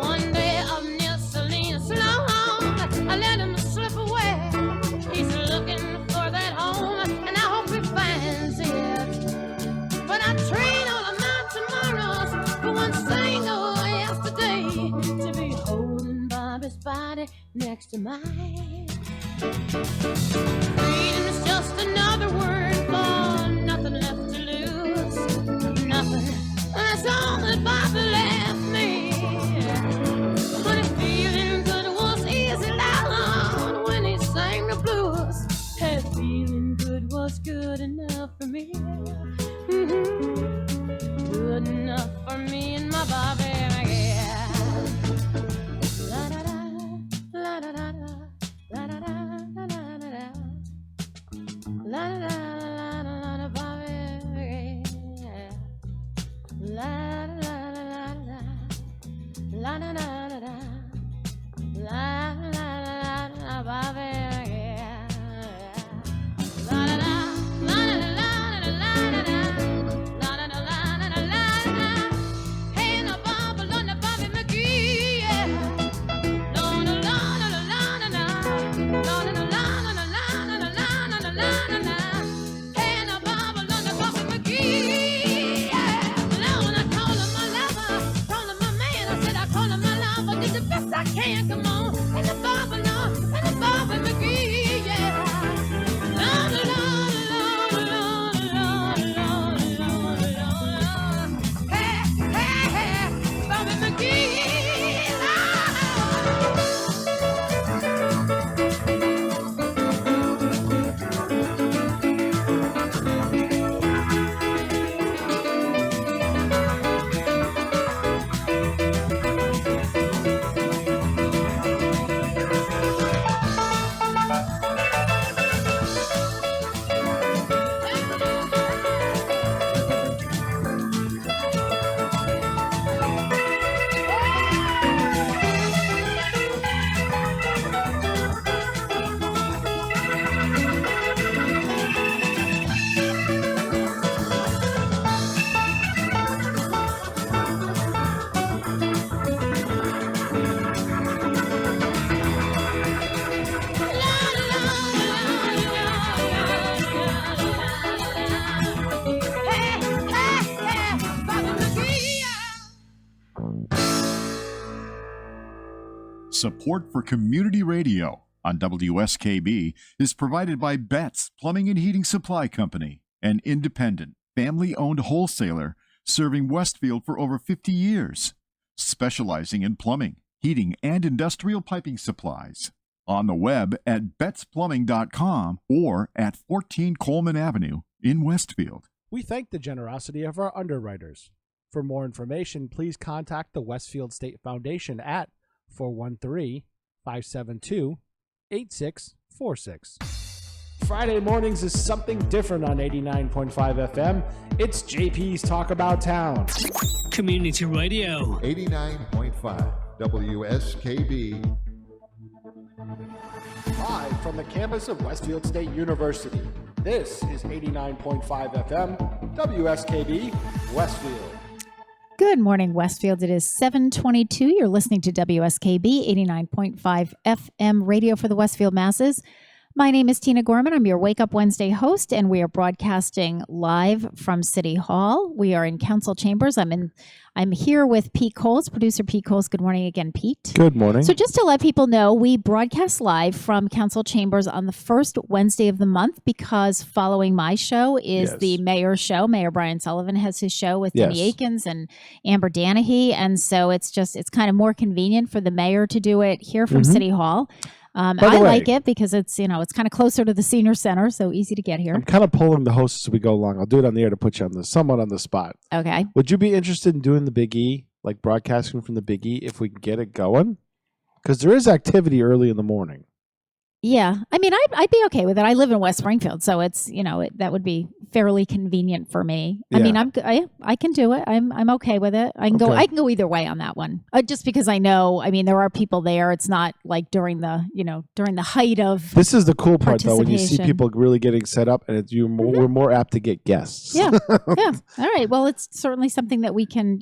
S10: One day up near Salinas, I let him slip away. He's looking for that home, and I hope he finds it. But I trade all of my tomorrows for one single yesterday, to be holding Bobby's body next to mine. Freedom is just another word for nothing left to lose. Nothing, that's all that Bobby left me. But if feeling good was easy, loud when he sang the blues, hey, feeling good was good enough for me. Good enough for me and my Bobby, yeah. La da da, la da da da, la da da, la da da da, la da da, la da Bobby, yeah. La da da da da, la da da da da, la la la Bobby, yeah. La da da, la da da da la da da, la da da la da da. Hey, na Bobby, na Bobby McGee, yeah. La da la da la da da, la da da la da la da la. Hey, na Bobby, na Bobby McGee, yeah. Now when I call him my lover, call him my man, I said I call him my lover.
S3: Support for community radio on WSKB is provided by Betts Plumbing and Heating Supply Company, an independent, family-owned wholesaler serving Westfield for over 50 years, specializing in plumbing, heating, and industrial piping supplies. On the web at bettsplumbing.com or at 14 Coleman Avenue in Westfield.
S2: We thank the generosity of our underwriters. For more information, please contact the Westfield State Foundation at 413-572-8646. Friday mornings is something different on 89.5 FM. It's JP's Talk About Town.
S5: Community radio.
S4: 89.5 WSKB.
S2: Live from the campus of Westfield State University, this is 89.5 FM, WSKB, Westfield.
S1: Good morning, Westfield. It is 7:22. You're listening to WSKB 89.5 FM radio for the Westfield masses. My name is Tina Gorman. I'm your Wake Up Wednesday host, and we are broadcasting live from City Hall. We are in council chambers. I'm here with Pete Coles, producer Pete Coles. Good morning again, Pete.
S2: Good morning.
S1: So just to let people know, we broadcast live from council chambers on the first Wednesday of the month because following my show is the mayor's show. Mayor Brian Sullivan has his show with Denny Akins and Amber Danahy, and so it's kind of more convenient for the mayor to do it here from City Hall. I like it because it's kind of closer to the senior center, so easy to get here.
S2: I'm kind of pulling the hosts as we go along. I'll do it on the air to put you somewhat on the spot.
S1: Okay.
S2: Would you be interested in doing the Big E, like broadcasting from the Big E, if we can get it going? Because there is activity early in the morning.
S1: Yeah, I mean, I'd be okay with it. I live in West Springfield, so it's that would be fairly convenient for me.
S2: Yeah.
S1: I mean, I can do it. I'm okay with it. I can go either way on that one. Just because I know, I mean, there are people there. It's not like during the height of.
S2: This is the cool part, though, when you see people really getting set up, and we're more apt to get guests.
S1: Yeah, yeah. All right. Well, it's certainly something that we can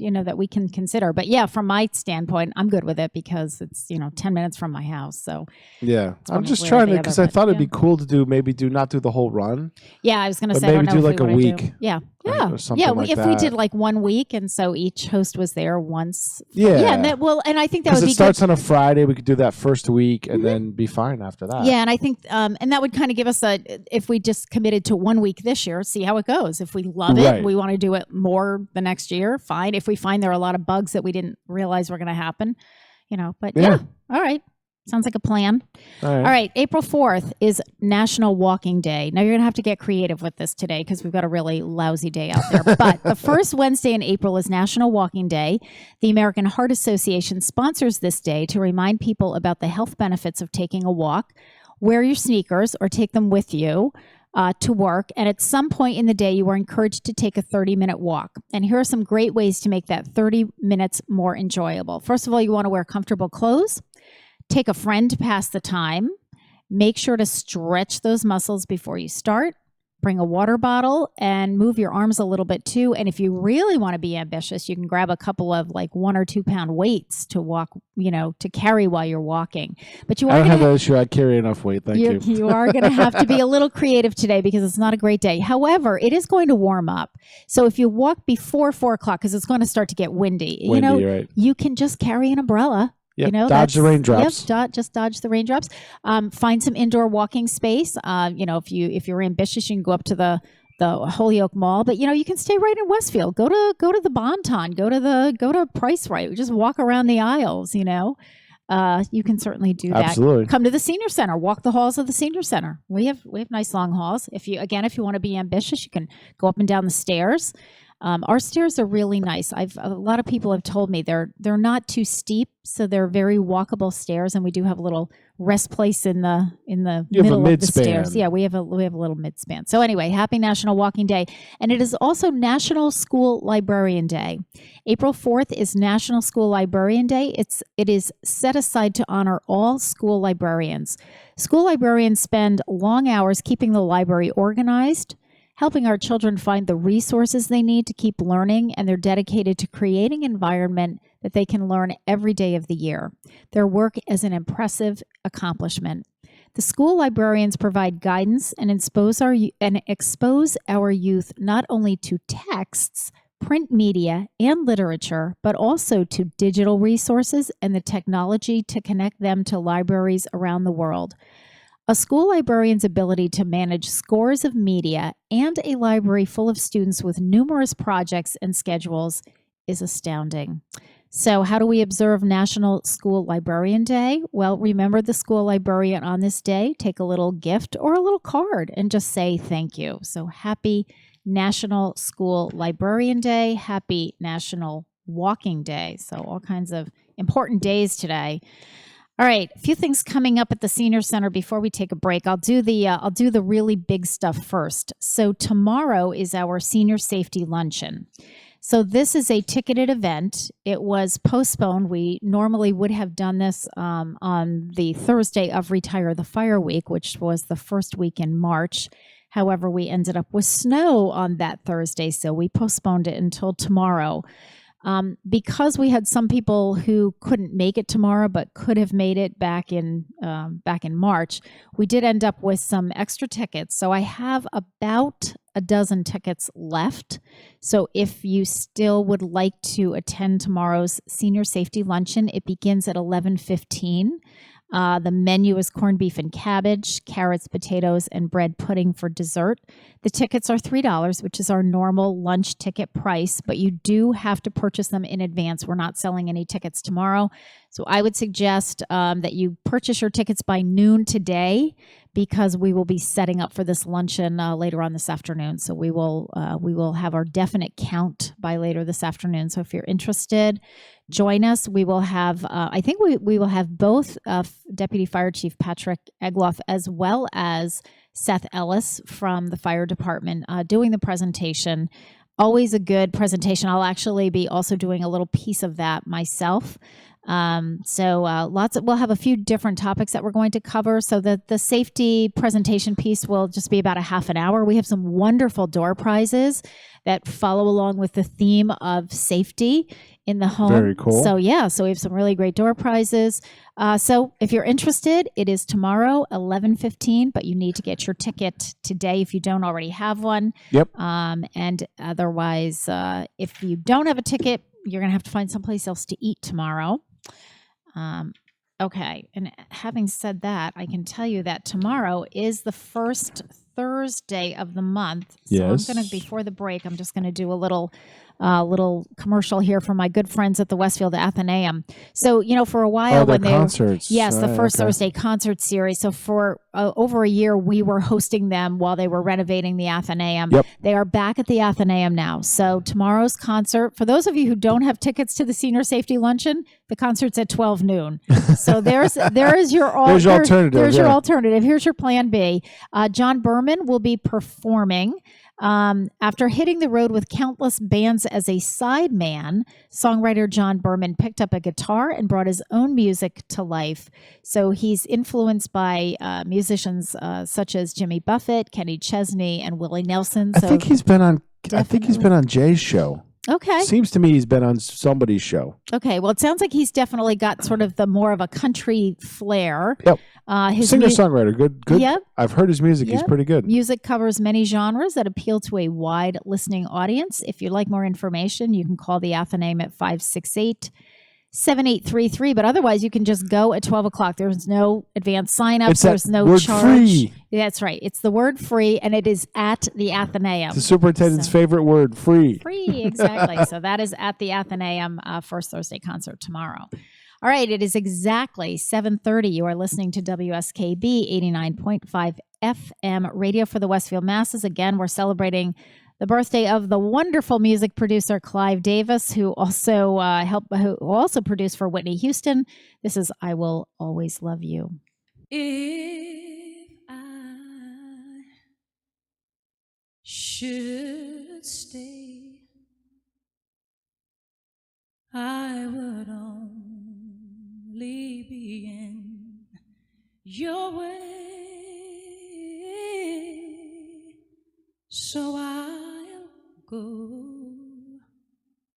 S1: consider. But yeah, from my standpoint, I'm good with it because it's 10 minutes from my house. So
S2: yeah, I'm just trying to, because I thought it'd be cool to not do the whole run.
S1: Yeah, I was going to say,
S2: maybe do like a week.
S1: Yeah.
S2: Or something like
S1: if
S2: that.
S1: we did like 1 week, and so each host was there once.
S2: Yeah.
S1: And I think that would be
S2: it starts on a Friday. We could do that first week and then be fine after that.
S1: Yeah, and I think, and that would kind of give us if we just committed to 1 week this year, see how it goes. If we love it, we want to do it more the next year, fine. If we find there are a lot of bugs that we didn't realize were going to happen, but yeah. All right. Sounds like a plan. All right. April 4th is National Walking Day. Now, you're going to have to get creative with this today because we've got a really lousy day out there. But the first Wednesday in April is National Walking Day. The American Heart Association sponsors this day to remind people about the health benefits of taking a walk. Wear your sneakers or take them with you to work. And at some point in the day, you are encouraged to take a 30-minute walk. And here are some great ways to make that 30 minutes more enjoyable. First of all, you want to wear comfortable clothes. Take a friend to pass the time. Make sure to stretch those muscles before you start. Bring a water bottle and move your arms a little bit too. And if you really want to be ambitious, you can grab a couple of like 1 or 2 pound weights to walk, to carry while you're walking. But you are I don't have that issue. I carry enough weight. Thank you. You are going to have to be a little creative today because it's not a great day. However, it is going to warm up. So if you walk before 4 o'clock, because it's going to start to get windy,
S2: right.
S1: You can just carry an umbrella.
S2: Yep, dodge the raindrops.
S1: Yep, just dodge the raindrops. Find some indoor walking space. If you're ambitious, you can go up to the Holyoke Mall, but you can stay right in Westfield. Go to the Bonton. Go to Price Right. Just walk around the aisles. You can certainly do that.
S2: Absolutely.
S1: Come to the senior center. Walk the halls of the senior center. We have nice long halls. If you want to be ambitious, you can go up and down the stairs. Our stairs are really nice. A lot of people have told me they're not too steep, so they're very walkable stairs, and we do have a little rest place in the middle of the stairs. Yeah, we have a little mid-span. So anyway, happy National Walking Day, and it is also National School Librarian Day. April 4th is National School Librarian Day. It is set aside to honor all school librarians. School librarians spend long hours keeping the library organized, helping our children find the resources they need to keep learning, and they're dedicated to creating an environment that they can learn every day of the year. Their work is an impressive accomplishment. The school librarians provide guidance and expose our youth not only to texts, print media and literature, but also to digital resources and the technology to connect them to libraries around the world. A school librarian's ability to manage scores of media and a library full of students with numerous projects and schedules is astounding. So, how do we observe National School Librarian Day? Well, remember the school librarian on this day. Take a little gift or a little card and just say thank you. So, happy National School Librarian Day. Happy National Walking Day. So, all kinds of important days today. All right, a few things coming up at the Senior Center before we take a break. I'll do the really big stuff first. So tomorrow is our Senior Safety Luncheon. So this is a ticketed event. It was postponed. We normally would have done this on the Thursday of Retire the Fire Week, which was the first week in March. However, we ended up with snow on that Thursday, so we postponed it until tomorrow. Because we had some people who couldn't make it tomorrow but could have made it back in March, we did end up with some extra tickets. So I have about a dozen tickets left. So if you still would like to attend tomorrow's Senior Safety Luncheon, it begins at 11:15. The menu is corned beef and cabbage, carrots, potatoes, and bread pudding for dessert. The tickets are $3, which is our normal lunch ticket price, but you do have to purchase them in advance. We're not selling any tickets tomorrow. So I would suggest that you purchase your tickets by noon today, because we will be setting up for this luncheon later on this afternoon. So we will have our definite count by later this afternoon. So if you're interested, join us. We will have, I think we will have both Deputy Fire Chief Patrick Egloff as well as Seth Ellis from the fire department doing the presentation. Always a good presentation. I'll actually be also doing a little piece of that myself. We'll have a few different topics that we're going to cover. So the safety presentation piece will just be about a half an hour. We have some wonderful door prizes that follow along with the theme of safety in the home.
S2: Very cool.
S1: So we have some really great door prizes. So if you're interested, it is tomorrow, 11:15, but you need to get your ticket today if you don't already have one.
S2: Yep.
S1: And otherwise, if you don't have a ticket, you're going to have to find someplace else to eat tomorrow. Okay. And having said that, I can tell you that tomorrow is the first Thursday of the month. So
S2: Yes.
S1: I'm going to, before the break, I'm just going to do a little commercial here for my good friends at the Westfield Athenaeum. So, for a while
S2: the
S1: when
S2: concerts.
S1: Yes, the
S2: Right,
S1: first
S2: okay.
S1: Thursday concert series. So for over a year, we were hosting them while they were renovating the Athenaeum.
S2: Yep.
S1: They are back at the Athenaeum now. So tomorrow's concert, for those of you who don't have tickets to the Senior Safety Luncheon, the concert's at 12 noon. So there is your
S2: There's your alternative,
S1: There's your
S2: yeah.
S1: alternative. Here's your plan B. John Berman will be performing. After hitting the road with countless bands as a sideman, songwriter John Berman picked up a guitar and brought his own music to life. So he's influenced by musicians such as Jimmy Buffett, Kenny Chesney, and Willie Nelson.
S2: I
S1: So
S2: think he's been on
S1: definitely.
S2: Jay's show.
S1: Okay.
S2: Seems to me he's been on somebody's show.
S1: Okay. Well, it sounds like he's definitely got sort of the more of a country flair.
S2: Yep.
S1: His
S2: Singer-songwriter. Good.
S1: Yep.
S2: I've heard his music. He's
S1: Yep.
S2: pretty good.
S1: Music covers many genres that appeal to a wide listening audience. If you'd like more information, you can call the Athenaeum at 568-7833. But otherwise, you can just go at 12 o'clock. There's no advanced sign-up.
S2: It's that
S1: There's no
S2: word
S1: charge.
S2: free.
S1: That's right. It's the word free, and it is at the Athenaeum.
S2: The superintendent's
S1: So-
S2: favorite word, free.
S1: Free, exactly. So that is at the Athenaeum first Thursday concert tomorrow. All right, it is exactly 7:30. You are listening to WSKB 89.5 FM radio for the Westfield Masses. Again, we're celebrating the birthday of the wonderful music producer Clive Davis, who also produced for Whitney Houston. This is "I Will Always Love You."
S9: If I should stay, I would only be in your way. So I'll go,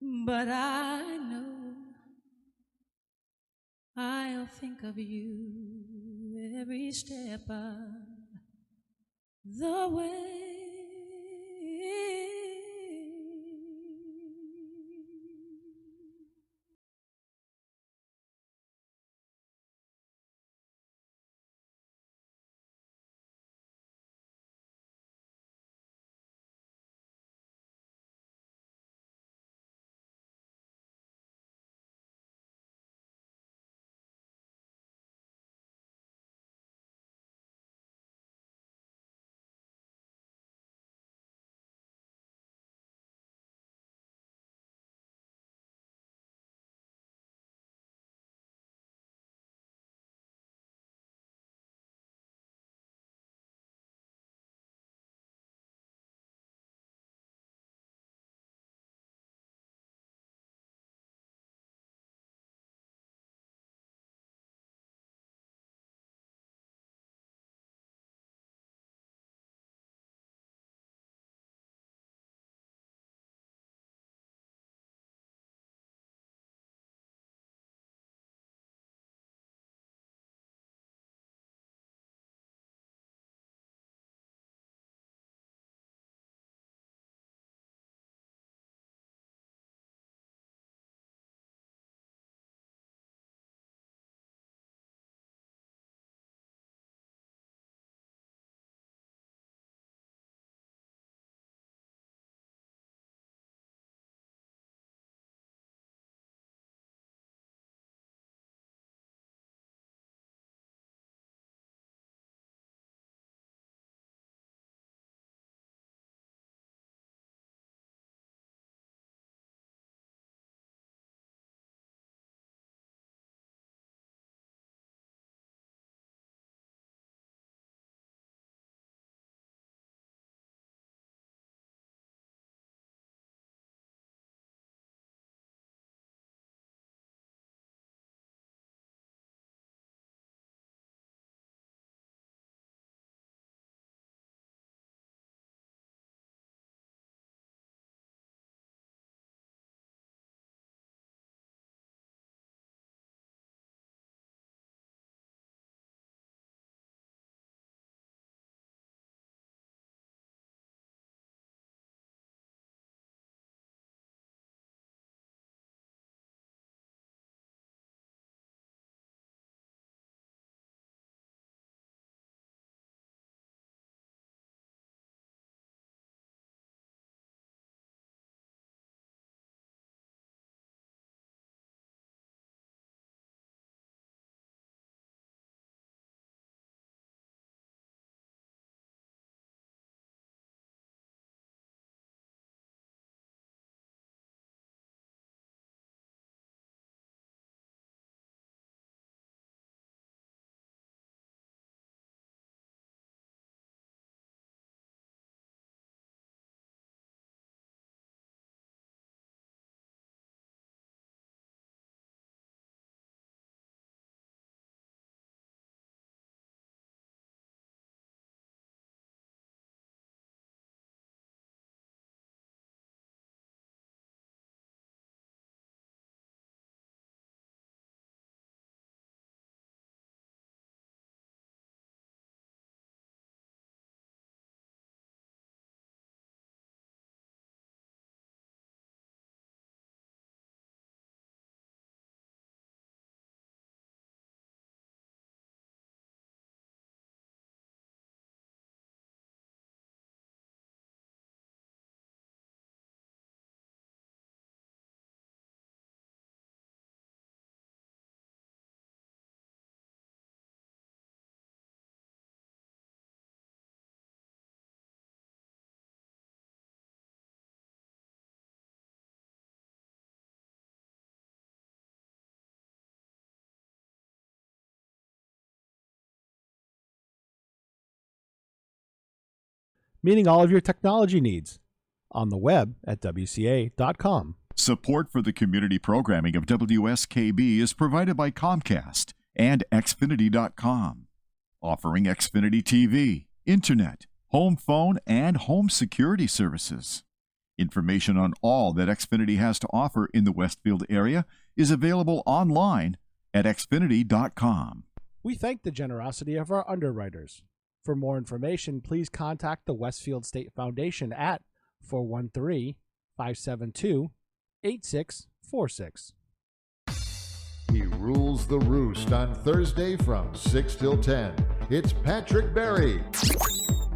S9: but I know I'll think of you every step of the way.
S2: meeting all of your technology needs. On the web at WCA.com.
S3: Support for the community programming of WSKB is provided by Comcast and Xfinity.com, offering Xfinity TV, Internet, home phone, and home security services. Information on all that Xfinity has to offer in the Westfield area is available online at Xfinity.com.
S2: We thank the generosity of our underwriters. For more information, please contact the Westfield State Foundation at 413-572-8646.
S4: He rules the roost on Thursday from 6 till 10. It's Patrick Berry,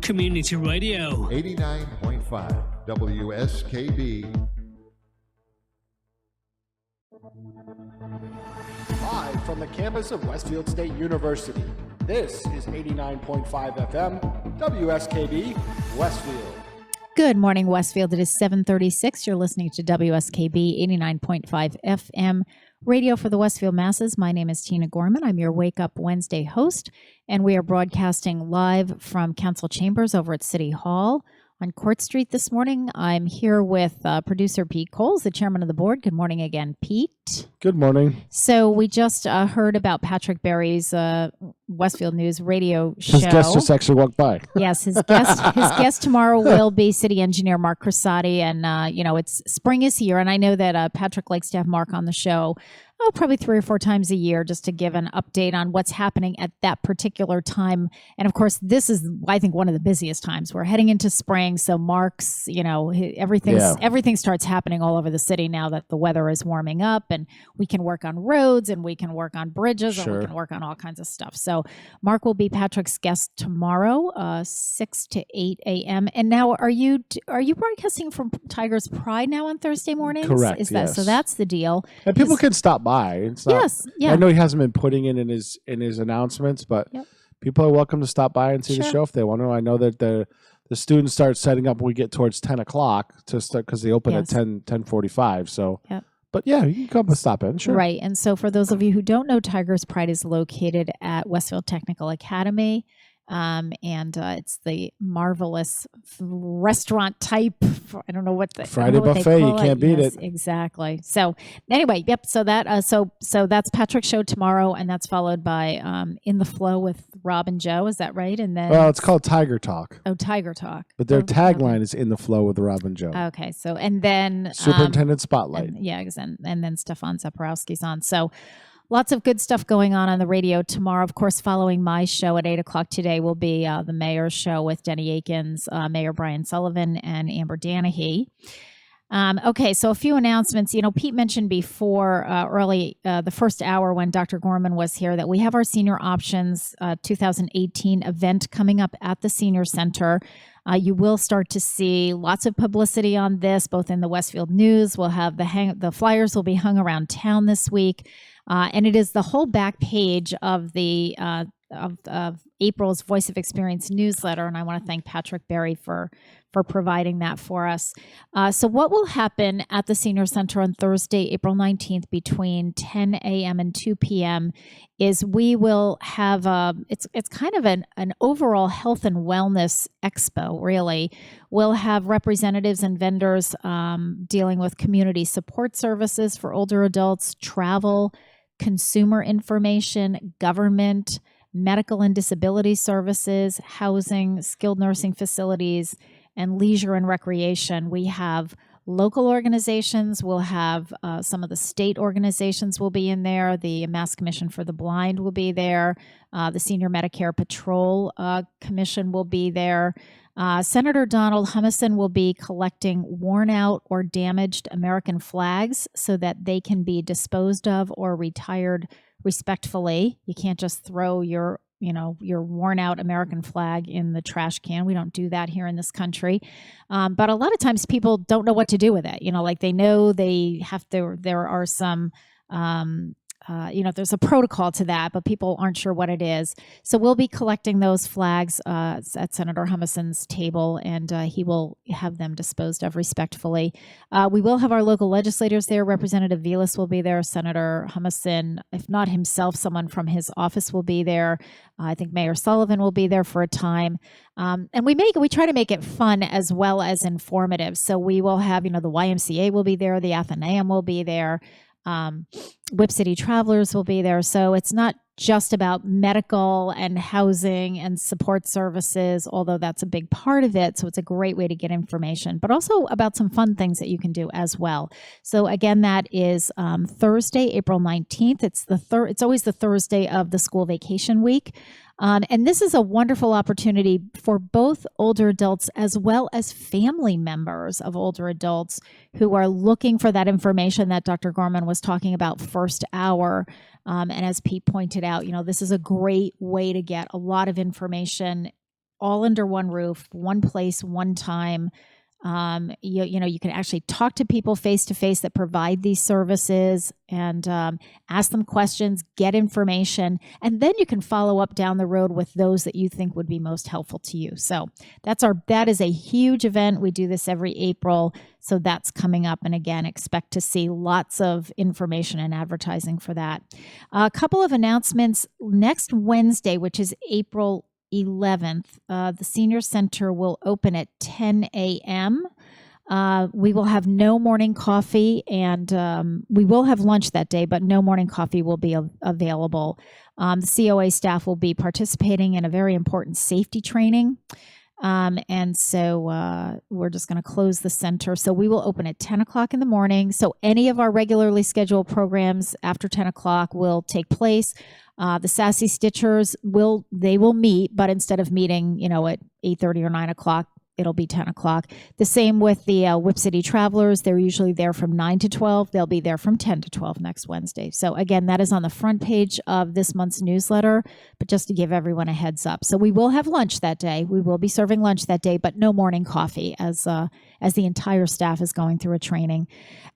S5: Community Radio.
S4: 89.5 WSKB.
S2: Live from the campus of Westfield State University, this is 89.5 FM, WSKB, Westfield.
S1: Good morning, Westfield. It is 7:36. You're listening to WSKB 89.5 FM, radio for the Westfield masses. My name is Tina Gorman. I'm your Wake Up Wednesday host, and we are broadcasting live from Council Chambers over at City Hall on Court Street this morning. I'm here with producer Pete Coles, the chairman of the board. Good morning again, Pete.
S2: Good morning.
S1: So we just heard about Patrick Berry's Westfield News radio show.
S2: His guest just actually walked by.
S1: Yes, his guest tomorrow will be city engineer Mark Crosati, and it's spring is here, and I know that Patrick likes to have Mark on the show. Probably 3 or 4 times a year just to give an update on what's happening at that particular time. And of course, this is, I think, one of the busiest times. We're heading into spring. So Mark's, everything starts happening all over the city now that the weather is warming up, and we can work on roads and we can work on bridges and we can work on all kinds of stuff. So Mark will be Patrick's guest tomorrow, 6 to 8 a.m. And now are you broadcasting from Tiger's Pride now on Thursday mornings?
S2: Correct.
S1: Yes. So that's the deal.
S2: And people can stop by. It's not,
S1: yes, yeah.
S2: I know he hasn't been putting it in his announcements, but people are welcome to stop by and see the show if they want to. I know that the students start setting up when we get towards 10 o'clock to start because they open at 10:45. So, but yeah, you can come and stop in. Sure.
S1: Right. And so for those of you who don't know, Tiger's Pride is located at Westfield Technical Academy. And it's the marvelous restaurant type. I don't know what the
S2: Friday buffet. You can't beat it.
S1: Exactly. So anyway, yep. So that so that's Patrick's show tomorrow, and that's followed by In the Flow with Rob and Joe. Is that right? And then
S2: it's called Tiger Talk.
S1: Oh, Tiger Talk.
S2: But their tagline is In the Flow with Rob and Joe.
S1: Okay. So and then
S2: Superintendent Spotlight.
S1: And then Stefan Zaporowski's on. So. Lots of good stuff going on the radio tomorrow. Of course, following my show at 8 o'clock today will be the mayor's show with Denny Akins, Mayor Brian Sullivan, and Amber Danahy. Okay, so a few announcements. Pete mentioned before early the first hour when Dr. Gorman was here that we have our Senior Options 2018 event coming up at the Senior Center. You will start to see lots of publicity on this, both in the Westfield News. We'll have the flyers will be hung around town this week. And it is the whole back page of the of April's Voice of Experience newsletter, and I want to thank Patrick Berry for providing that for us. So what will happen at the Senior Center on Thursday, April 19th, between 10 a.m. and 2 p.m. is we will have it's kind of an overall health and wellness expo, really. We'll have representatives and vendors dealing with community support services for older adults, travel, consumer information, government, medical and disability services, housing, skilled nursing facilities, and leisure and recreation. We have local organizations. We'll have some of the state organizations will be in there. The Mass Commission for the Blind will be there. The Senior Medicare Patrol Commission will be there. Senator Donald Humison will be collecting worn out or damaged American flags so that they can be disposed of or retired respectfully. You can't just throw your worn out American flag in the trash can. We don't do that here in this country. But a lot of times people don't know what to do with it. Like they know they have to, there are some there's a protocol to that, but people aren't sure what it is. So we'll be collecting those flags at Senator Hummerson's table, and he will have them disposed of respectfully. We will have our local legislators there. Representative Velas will be there. Senator Hummerson, if not himself, someone from his office will be there. I think Mayor Sullivan will be there for a time. And we try to make it fun as well as informative. So we will have, the YMCA will be there, the Athenaeum will be there. Whip City Travelers will be there. So it's not just about medical and housing and support services, although that's a big part of it. So it's a great way to get information, but also about some fun things that you can do as well. So again, that is Thursday, April 19th. It's always the Thursday of the school vacation week. And this is a wonderful opportunity for both older adults as well as family members of older adults who are looking for that information that Dr. Gorman was talking about first hour. And as Pete pointed out, this is a great way to get a lot of information all under one roof, one place, one time. You can actually talk to people face to face that provide these services and ask them questions, get information, and then you can follow up down the road with those that you think would be most helpful to you. So that is a huge event. We do this every April. So that's coming up. And again, expect to see lots of information and advertising for that. A couple of announcements. Next Wednesday, which is April 11th, the Senior Center will open at 10 a.m. We will have no morning coffee, and we will have lunch that day, but no morning coffee will be available. The COA staff will be participating in a very important safety training. And so we're just going to close the center. So we will open at 10 o'clock in the morning. So any of our regularly scheduled programs after 10 o'clock will take place. The Sassy Stitchers will meet, but instead of meeting, at 8:30 or 9 o'clock, it'll be 10 o'clock. The same with the Whip City Travelers. They're usually there from 9 to 12. They'll be there from 10 to 12 next Wednesday. So again, that is on the front page of this month's newsletter, but just to give everyone a heads up. So we will have lunch that day. We will be serving lunch that day, but no morning coffee as the entire staff is going through a training.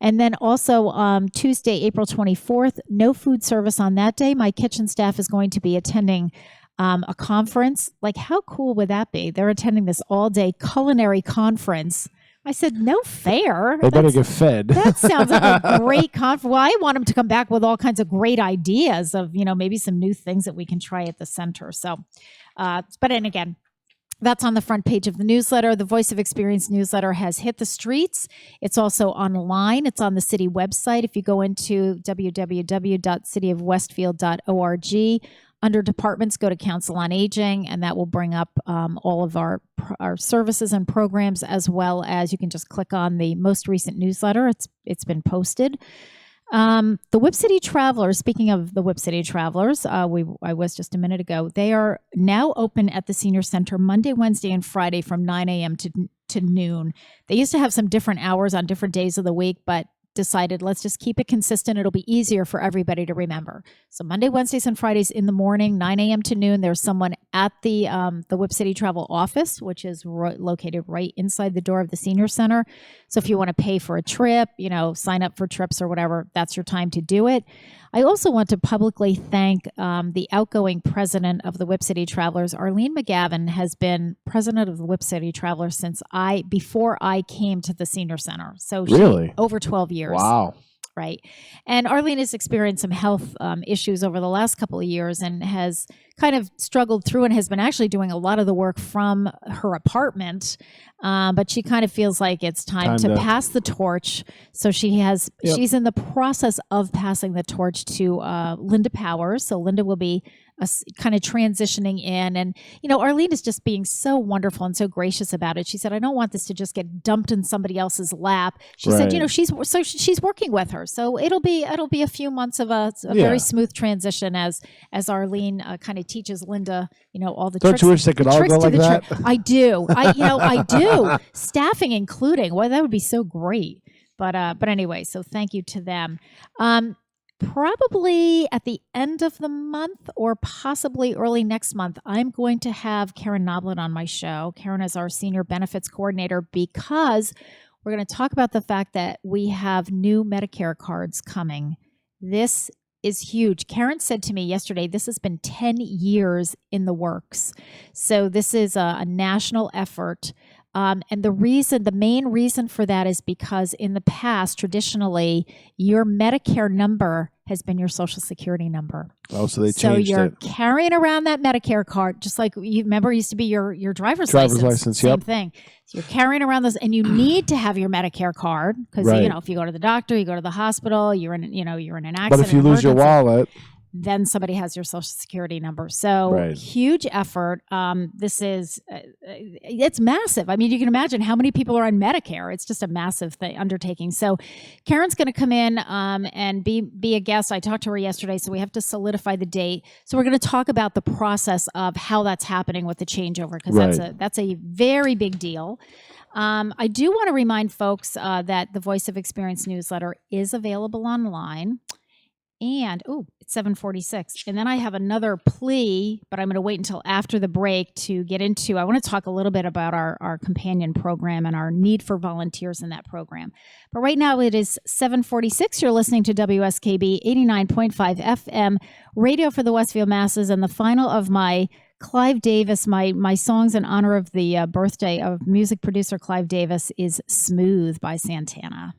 S1: And then also Tuesday, April 24th, no food service on that day. My kitchen staff is going to be attending a conference. Like, how cool would that be? They're attending this all-day culinary conference. I said, no fair.
S2: They better get fed.
S1: That sounds like a great conference. Well, I want them to come back with all kinds of great ideas of, maybe some new things that we can try at the center. So, and again, that's on the front page of the newsletter. The Voice of Experience newsletter has hit the streets. It's also online. It's on the city website. If you go into www.cityofwestfield.org, under departments, go to Council on Aging, and that will bring up all of our services and programs, as well as you can just click on the most recent newsletter. It's been posted. The Whip City Travelers, speaking of the Whip City Travelers, I was just a minute ago, they are now open at the Senior Center Monday, Wednesday, and Friday from 9 a.m. to noon. They used to have some different hours on different days of the week, but decided let's just keep it consistent. It'll be easier for everybody to remember. So Monday, Wednesdays, and Fridays in the morning, 9 a.m. to noon. There's someone at the Whip City Travel office, which is located right inside the door of the Senior Center. So if you want to pay for a trip, sign up for trips or whatever, that's your time to do it. I also want to publicly thank the outgoing president of the Whip City Travelers. Arlene McGavin has been president of the Whip City Travelers before I came to the Senior Center. So
S2: really?
S1: Over 12 years.
S2: Wow.
S1: Right. And Arlene has experienced some health issues over the last couple of years and has kind of struggled through and has been actually doing a lot of the work from her apartment. But she kind of feels like it's time to pass the torch. So she's in the process of passing the torch to Linda Powers. So Linda will be kind of transitioning in. And, Arlene is just being so wonderful and so gracious about it. She said, I don't want this to just get dumped in somebody else's lap. She said, she's working with her. So it'll be a few months of a very smooth transition as Arlene kind of teaches Linda, all the tricks.
S2: Don't you wish they could all go like that?
S1: I do. I do. Staffing including. Well, that would be so great. But anyway, so thank you to them. Probably at the end of the month or possibly early next month, I'm going to have Karen Noblet on my show. Karen is our senior benefits coordinator because we're going to talk about the fact that we have new Medicare cards coming this is huge. Karen said to me yesterday, this has been 10 years in the works. So this is a national effort. And the main reason for that is because in the past, traditionally, your Medicare number has been your Social Security number.
S2: Oh, so they
S1: So
S2: changed
S1: you're
S2: it.
S1: carrying around that Medicare card, just like you remember it used to be your driver's license. Same
S2: yep.
S1: thing. So you're carrying around those, and you need to have your Medicare card because
S2: Right.
S1: if you go to the doctor, you go to the hospital, you're in an accident.
S2: But if you lose your
S1: emergency,
S2: wallet,
S1: then somebody has your Social Security number. So
S2: Right.
S1: huge effort. This is it's massive. I mean, you can imagine how many people are on Medicare. It's just a massive undertaking. So Karen's going to come in and be a guest. I talked to her yesterday, so we have to solidify the date. So we're going to talk about the process of how that's happening with the changeover, because that's a very big deal. I do want to remind folks that the Voice of Experience newsletter is available online. And, it's 7:46. And then I have another plea, but I'm going to wait until after the break to get into. I want to talk a little bit about our companion program and our need for volunteers in that program. But right now it is 7:46. You're listening to WSKB 89.5 FM, radio for the Westfield masses, and the final of my Clive Davis, my songs in honor of the birthday of music producer Clive Davis is Smooth by Santana.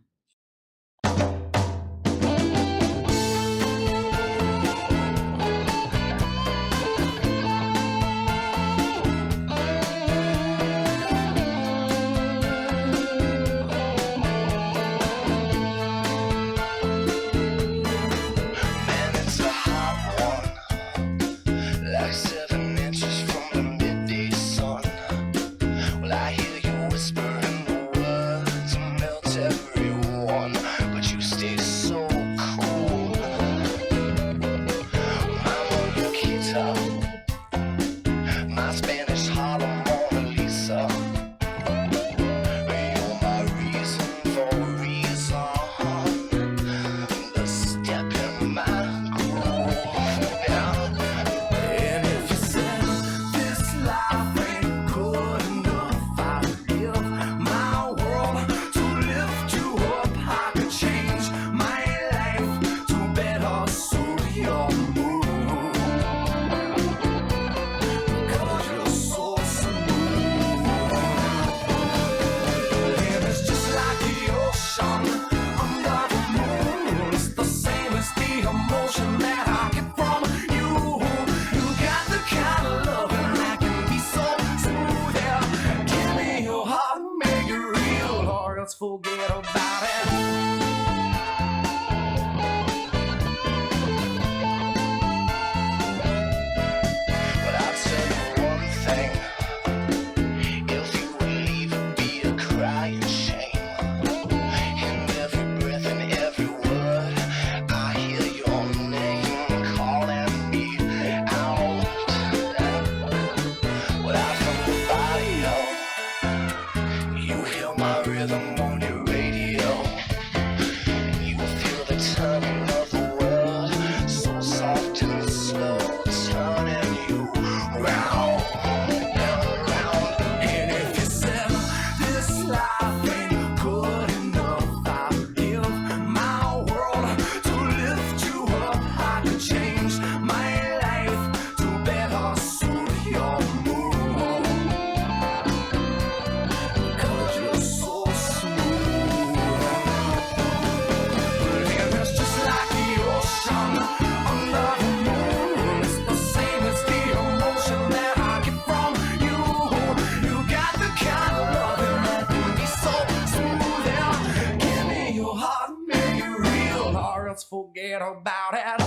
S8: Forget about it. But I'll tell you one thing: if you would leave, it'd be a crying shame. In every breath and every word, I hear your name calling me out. Without from the body, you hear my rhythm. Forget about it.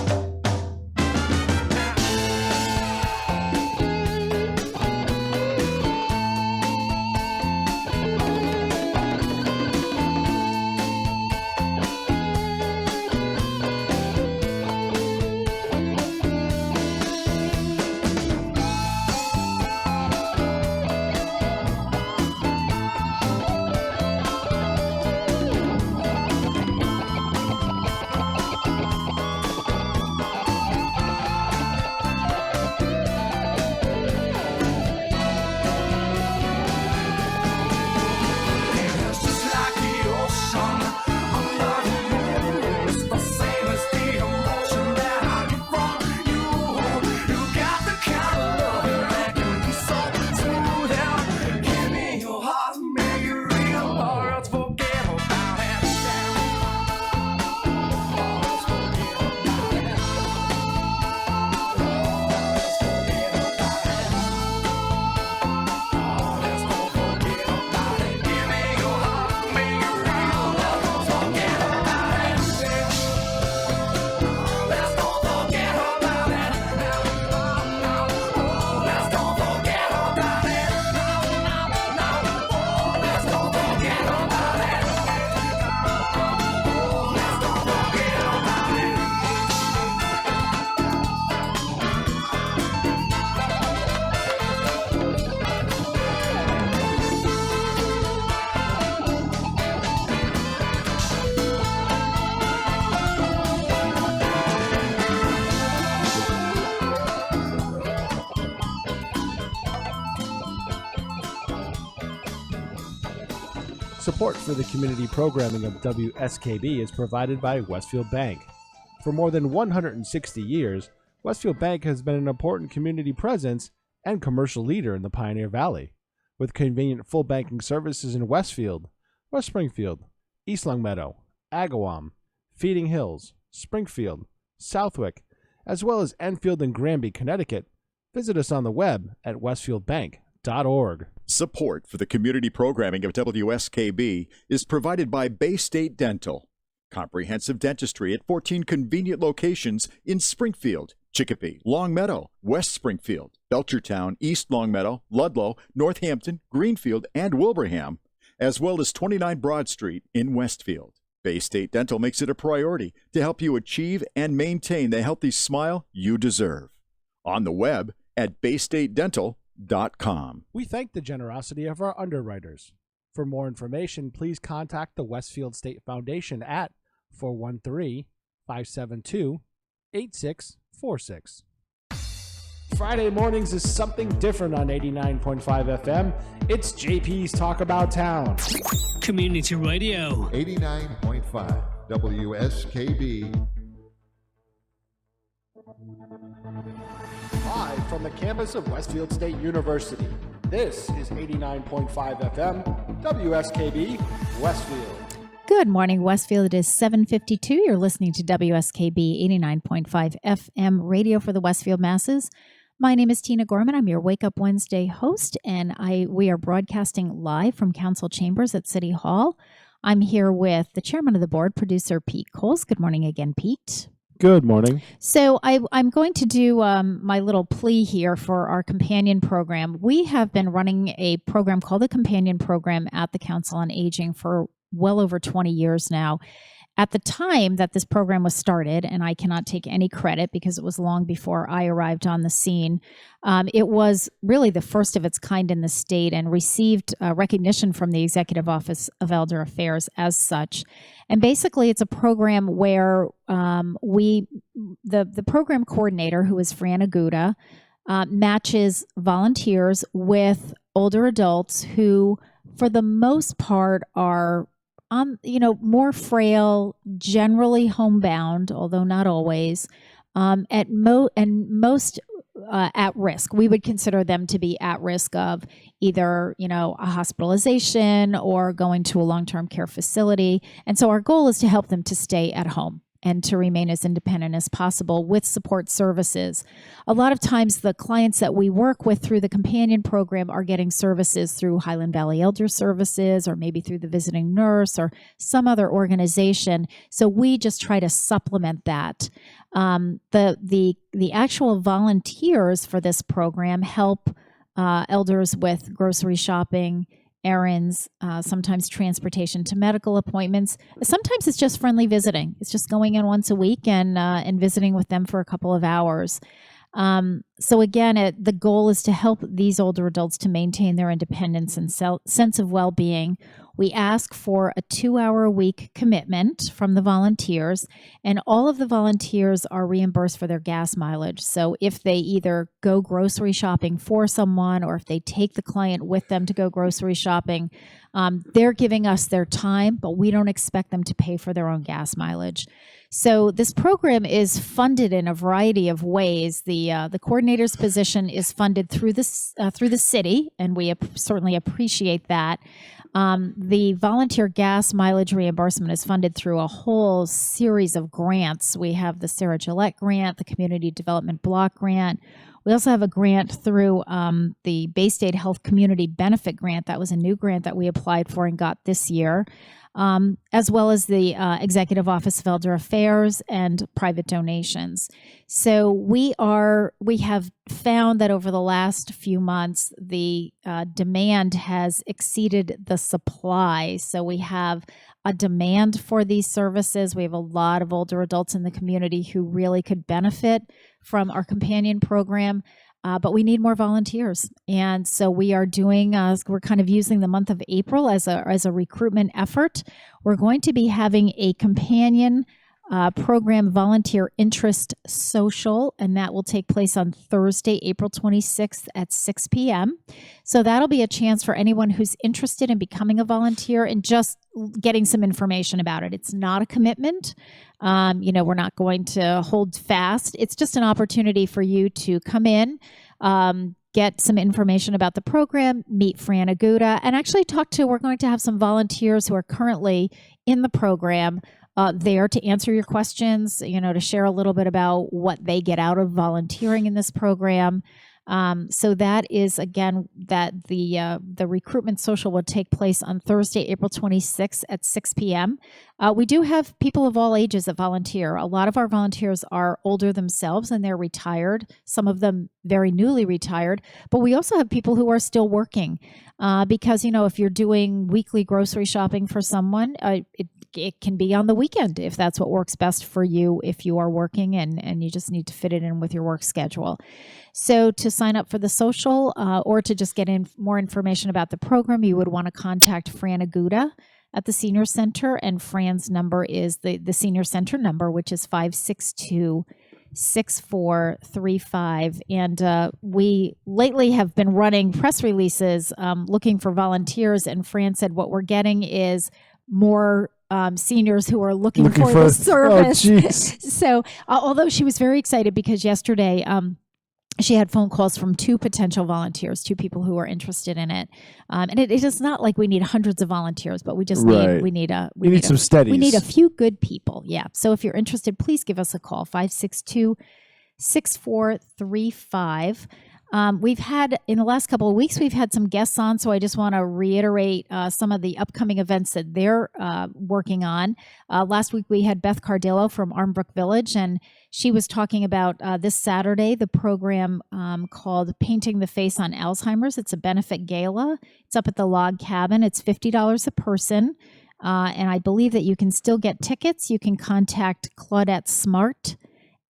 S2: Support for the community programming of WSKB is provided by Westfield Bank. For more than 160 years, Westfield Bank has been an important community presence and commercial leader in the Pioneer Valley, with convenient full banking services in Westfield, West Springfield, East Longmeadow, Agawam, Feeding Hills, Springfield, Southwick, as well as Enfield and Granby, Connecticut. Visit us on the web at westfieldbank.org.
S3: Support for the community programming of WSKB is provided by Bay State Dental. Comprehensive dentistry at 14 convenient locations in Springfield, Chicopee, Longmeadow, West Springfield, Belchertown, East Longmeadow, Ludlow, Northampton, Greenfield, and Wilbraham, as well as 29 Broad Street in Westfield. Bay State Dental makes it a priority to help you achieve and maintain the healthy smile you deserve. On the web at baystatedental.com.
S2: We thank the generosity of our underwriters. For more information, please contact the Westfield State Foundation at 413-572-8646. Friday mornings is something different on 89.5 FM. It's JP's Talk About Town.
S5: Community radio.
S4: 89.5 WSKB.
S2: Live from the campus of Westfield State University, this is 89.5 FM, WSKB, Westfield.
S1: Good morning, Westfield. It is 7:52. You're listening to WSKB 89.5 FM radio for the Westfield masses. My name is Tina Gorman. I'm your Wake Up Wednesday host, and we are broadcasting live from Council Chambers at City Hall. I'm here with the chairman of the board, producer Pete Coles. Good morning again, Pete.
S2: Good morning.
S1: So I'm going to do my little plea here for our companion program. We have been running a program called the Companion Program at the Council on Aging for well over 20 years now. At the time that this program was started, and I cannot take any credit because it was long before I arrived on the scene, it was really the first of its kind in the state and received recognition from the Executive Office of Elder Affairs as such. And basically, it's a program where the program coordinator, who is Fran Aguda, matches volunteers with older adults who, for the most part, are more frail, generally homebound, although not always, most at risk. We would consider them to be at risk of either, a hospitalization or going to a long-term care facility. And so our goal is to help them to stay at home and to remain as independent as possible with support services. A lot of times the clients that we work with through the companion program are getting services through Highland Valley Elder Services or maybe through the visiting nurse or some other organization. So we just try to supplement that. The actual volunteers for this program help elders with grocery shopping, errands, sometimes transportation to medical appointments. Sometimes it's just friendly visiting. It's just going in once a week and visiting with them for a couple of hours. So again, the goal is to help these older adults to maintain their independence and sense of well-being. We ask for a 2-hour-a-week commitment from the volunteers, and all of the volunteers are reimbursed for their gas mileage. So if they either go grocery shopping for someone or if they take the client with them to go grocery shopping, they're giving us their time, but we don't expect them to pay for their own gas mileage. So this program is funded in a variety of ways. The coordinator's position is funded through the city, and we certainly appreciate that. The volunteer gas mileage reimbursement is funded through a whole series of grants. We have the Sarah Gillette grant, the Community Development Block grant. We also have a grant through the Bay State Health Community Benefit Grant. That was a new grant that we applied for and got this year, as well as the Executive Office of Elder Affairs and private donations. So we have found that over the last few months, the demand has exceeded the supply. So we have a demand for these services. We have a lot of older adults in the community who really could benefit from our companion program. But we need more volunteers. And so we are doing, we're kind of using the month of April as a recruitment effort. We're going to be having a companion program Volunteer Interest Social, and that will take place on Thursday, April 26th at 6 p.m. So that'll be a chance for anyone who's interested in becoming a volunteer and just getting some information about it. It's not a commitment. We're not going to hold fast. It's just an opportunity for you to come in, get some information about the program, meet Fran Aguda, and actually we're going to have some volunteers who are currently in the program there to answer your questions, to share a little bit about what they get out of volunteering in this program. So that is, again, that the recruitment social will take place on Thursday, April 26th at 6 p.m. We do have people of all ages that volunteer. A lot of our volunteers are older themselves and they're retired, some of them very newly retired, but we also have people who are still working because, if you're doing weekly grocery shopping for someone, it can be on the weekend if that's what works best for you if you are working and you just need to fit it in with your work schedule. So to sign up for the social or to just get more information about the program, you would want to contact Fran Aguda at the Senior Center, and Fran's number is the Senior Center number, which is 562-6435. And we lately have been running press releases looking for volunteers, and Fran said what we're getting is more seniors who are looking for the service.
S2: Oh,
S1: so although she was very excited because yesterday she had phone calls from 2 potential volunteers, 2 people who are interested in it. And it is not like we need hundreds of volunteers, but we just need
S2: some steadies.
S1: We need a few good people. Yeah. So if you're interested, please give us a call, 562-6435. We've had, in the last couple of weeks, we've had some guests on, so I just want to reiterate some of the upcoming events that they're working on. Last week, we had Beth Cardillo from Armbrook Village, and she was talking about this Saturday, the program called Painting the Face on Alzheimer's. It's a benefit gala. It's up at the Log Cabin. It's $50 a person, and I believe that you can still get tickets. You can contact Claudette Smart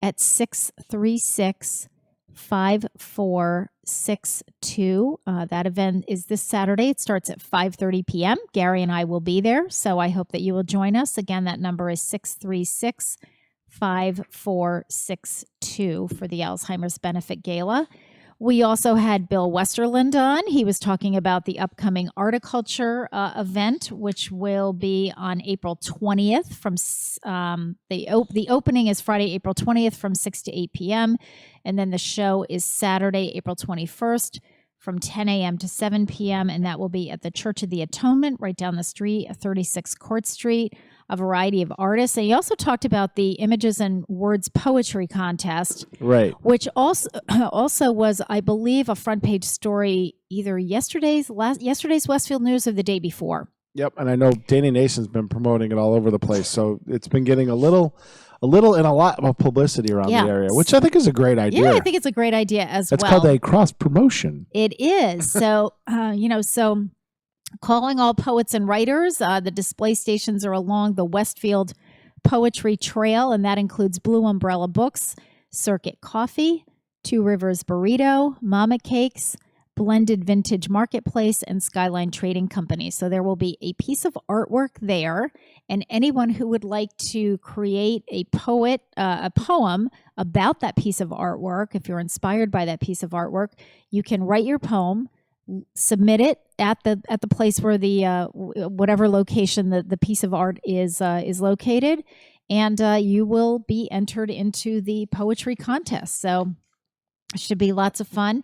S1: at 636-5462. That event is this Saturday. It starts at 5:30 p.m. Gary and I will be there, so I hope that you will join us. Again, that number is 636-5462 for the Alzheimer's Benefit Gala. We also had Bill Westerland on. He was talking about the upcoming Articulture event, which will be on April 20th. From the opening is Friday, April 20th from 6 to 8 p.m. And then the show is Saturday, April 21st from 10 a.m. to 7 p.m. And that will be at the Church of the Atonement right down the street, 36 Court Street. A variety of artists. And he also talked about the Images and Words Poetry Contest,
S2: right?
S1: Which also was, I believe, a front page story either yesterday's Westfield News or the day before.
S2: Yep, and I know Danny Nason's been promoting it all over the place, so it's been getting a little and a lot of publicity around the area, which I think is a great idea.
S1: Yeah, I think it's a great idea as well.
S2: It's called a cross promotion.
S1: It is. So, so. Calling all poets and writers. The display stations are along the Westfield Poetry Trail, and that includes Blue Umbrella Books, Circuit Coffee, Two Rivers Burrito, Mama Cakes, Blended Vintage Marketplace, and Skyline Trading Company. So there will be a piece of artwork there, and anyone who would like to create a poem about that piece of artwork, if you're inspired by that piece of artwork, you can write your poem, submit it at the place where the whatever location the piece of art is located, and you will be entered into the poetry contest. So it should be lots of fun.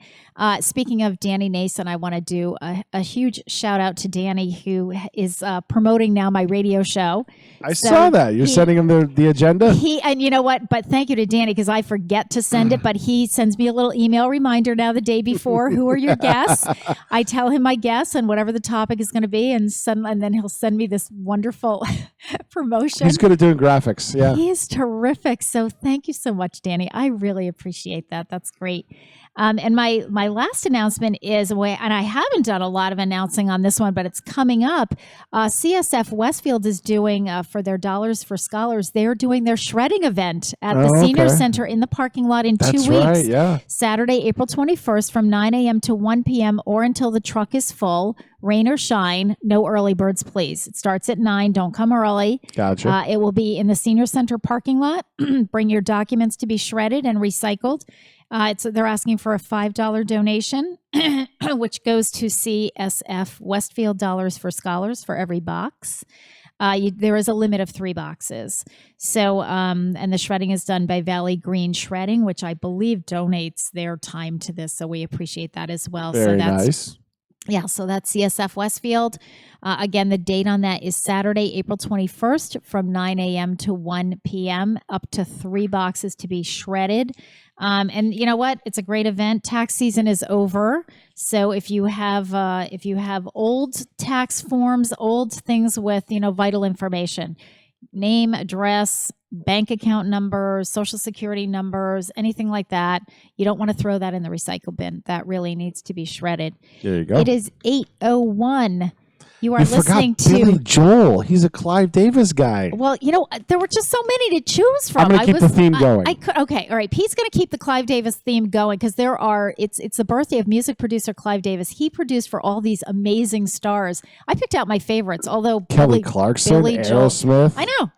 S1: Speaking of Danny Nason, I want to do a huge shout out to Danny, who is promoting now my radio show.
S2: I saw that. You're sending him the agenda?
S1: And you know what? But thank you to Danny, because I forget to send it, but he sends me a little email reminder now the day before. Who are your guests? I tell him my guests and whatever the topic is going to be, and then he'll send me this wonderful promotion.
S2: He's good at doing graphics. Yeah.
S1: He is terrific. So thank you so much, Danny. I really appreciate that. That's great. great. And my last announcement is and I haven't done a lot of announcing on this one, but it's coming up. CSF Westfield is doing for their Dollars for Scholars. They're doing their shredding event at the Senior Center in the parking lot in 2 weeks.
S2: Right, yeah.
S1: Saturday, April 21st from 9 a.m. to 1 p.m. or until the truck is full. Rain or shine, no early birds, please. It starts at 9. Don't come early.
S2: Gotcha.
S1: It will be in the Senior Center parking lot. Bring your documents to be shredded and recycled. They're asking for a $5 donation, which goes to CSF Westfield Dollars for Scholars for every box. There is a limit of 3 boxes. So, and the shredding is done by Valley Green Shredding, which I believe donates their time to this. So we appreciate that as well.
S2: Very nice.
S1: Yeah, so that's CSF Westfield. Again, the date on that is Saturday, April 21st from 9 a.m. to 1 p.m. Up to 3 boxes to be shredded. And you know what? It's a great event. Tax season is over. So if you have old tax forms, old things with, vital information, name, address, bank account numbers, social security numbers, anything like that, you don't want to throw that in the recycle bin. That really needs to be shredded.
S2: There you go.
S1: It is 8:01. You are
S2: You
S1: listening
S2: forgot
S1: to
S2: Billy Joel. He's a Clive Davis guy.
S1: Well, there were just so many to choose from.
S2: I'm going to keep the theme going.
S1: Okay, all right. Pete's going to keep the Clive Davis theme going because it's the birthday of music producer Clive Davis. He produced for all these amazing stars. I picked out my favorites, although
S2: Kelly Clarkson,
S1: Billy Joel.
S2: Aerosmith.
S1: I know.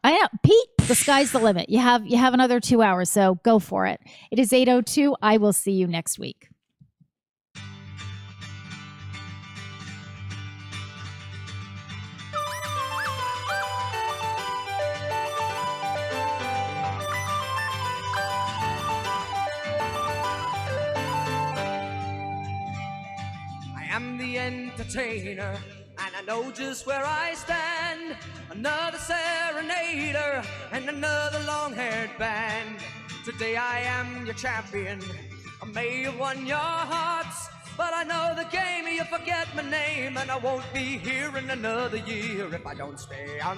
S1: Pete, the sky's the limit. You have another 2 hours, so go for it. It is 8:02. I will see you next week.
S8: I'm the entertainer, and I know just where I stand. Another serenader and another long-haired band. Today I am your champion. I may have won your hearts, but I know the game. You forget my name, and I won't be here in another year if I don't stay on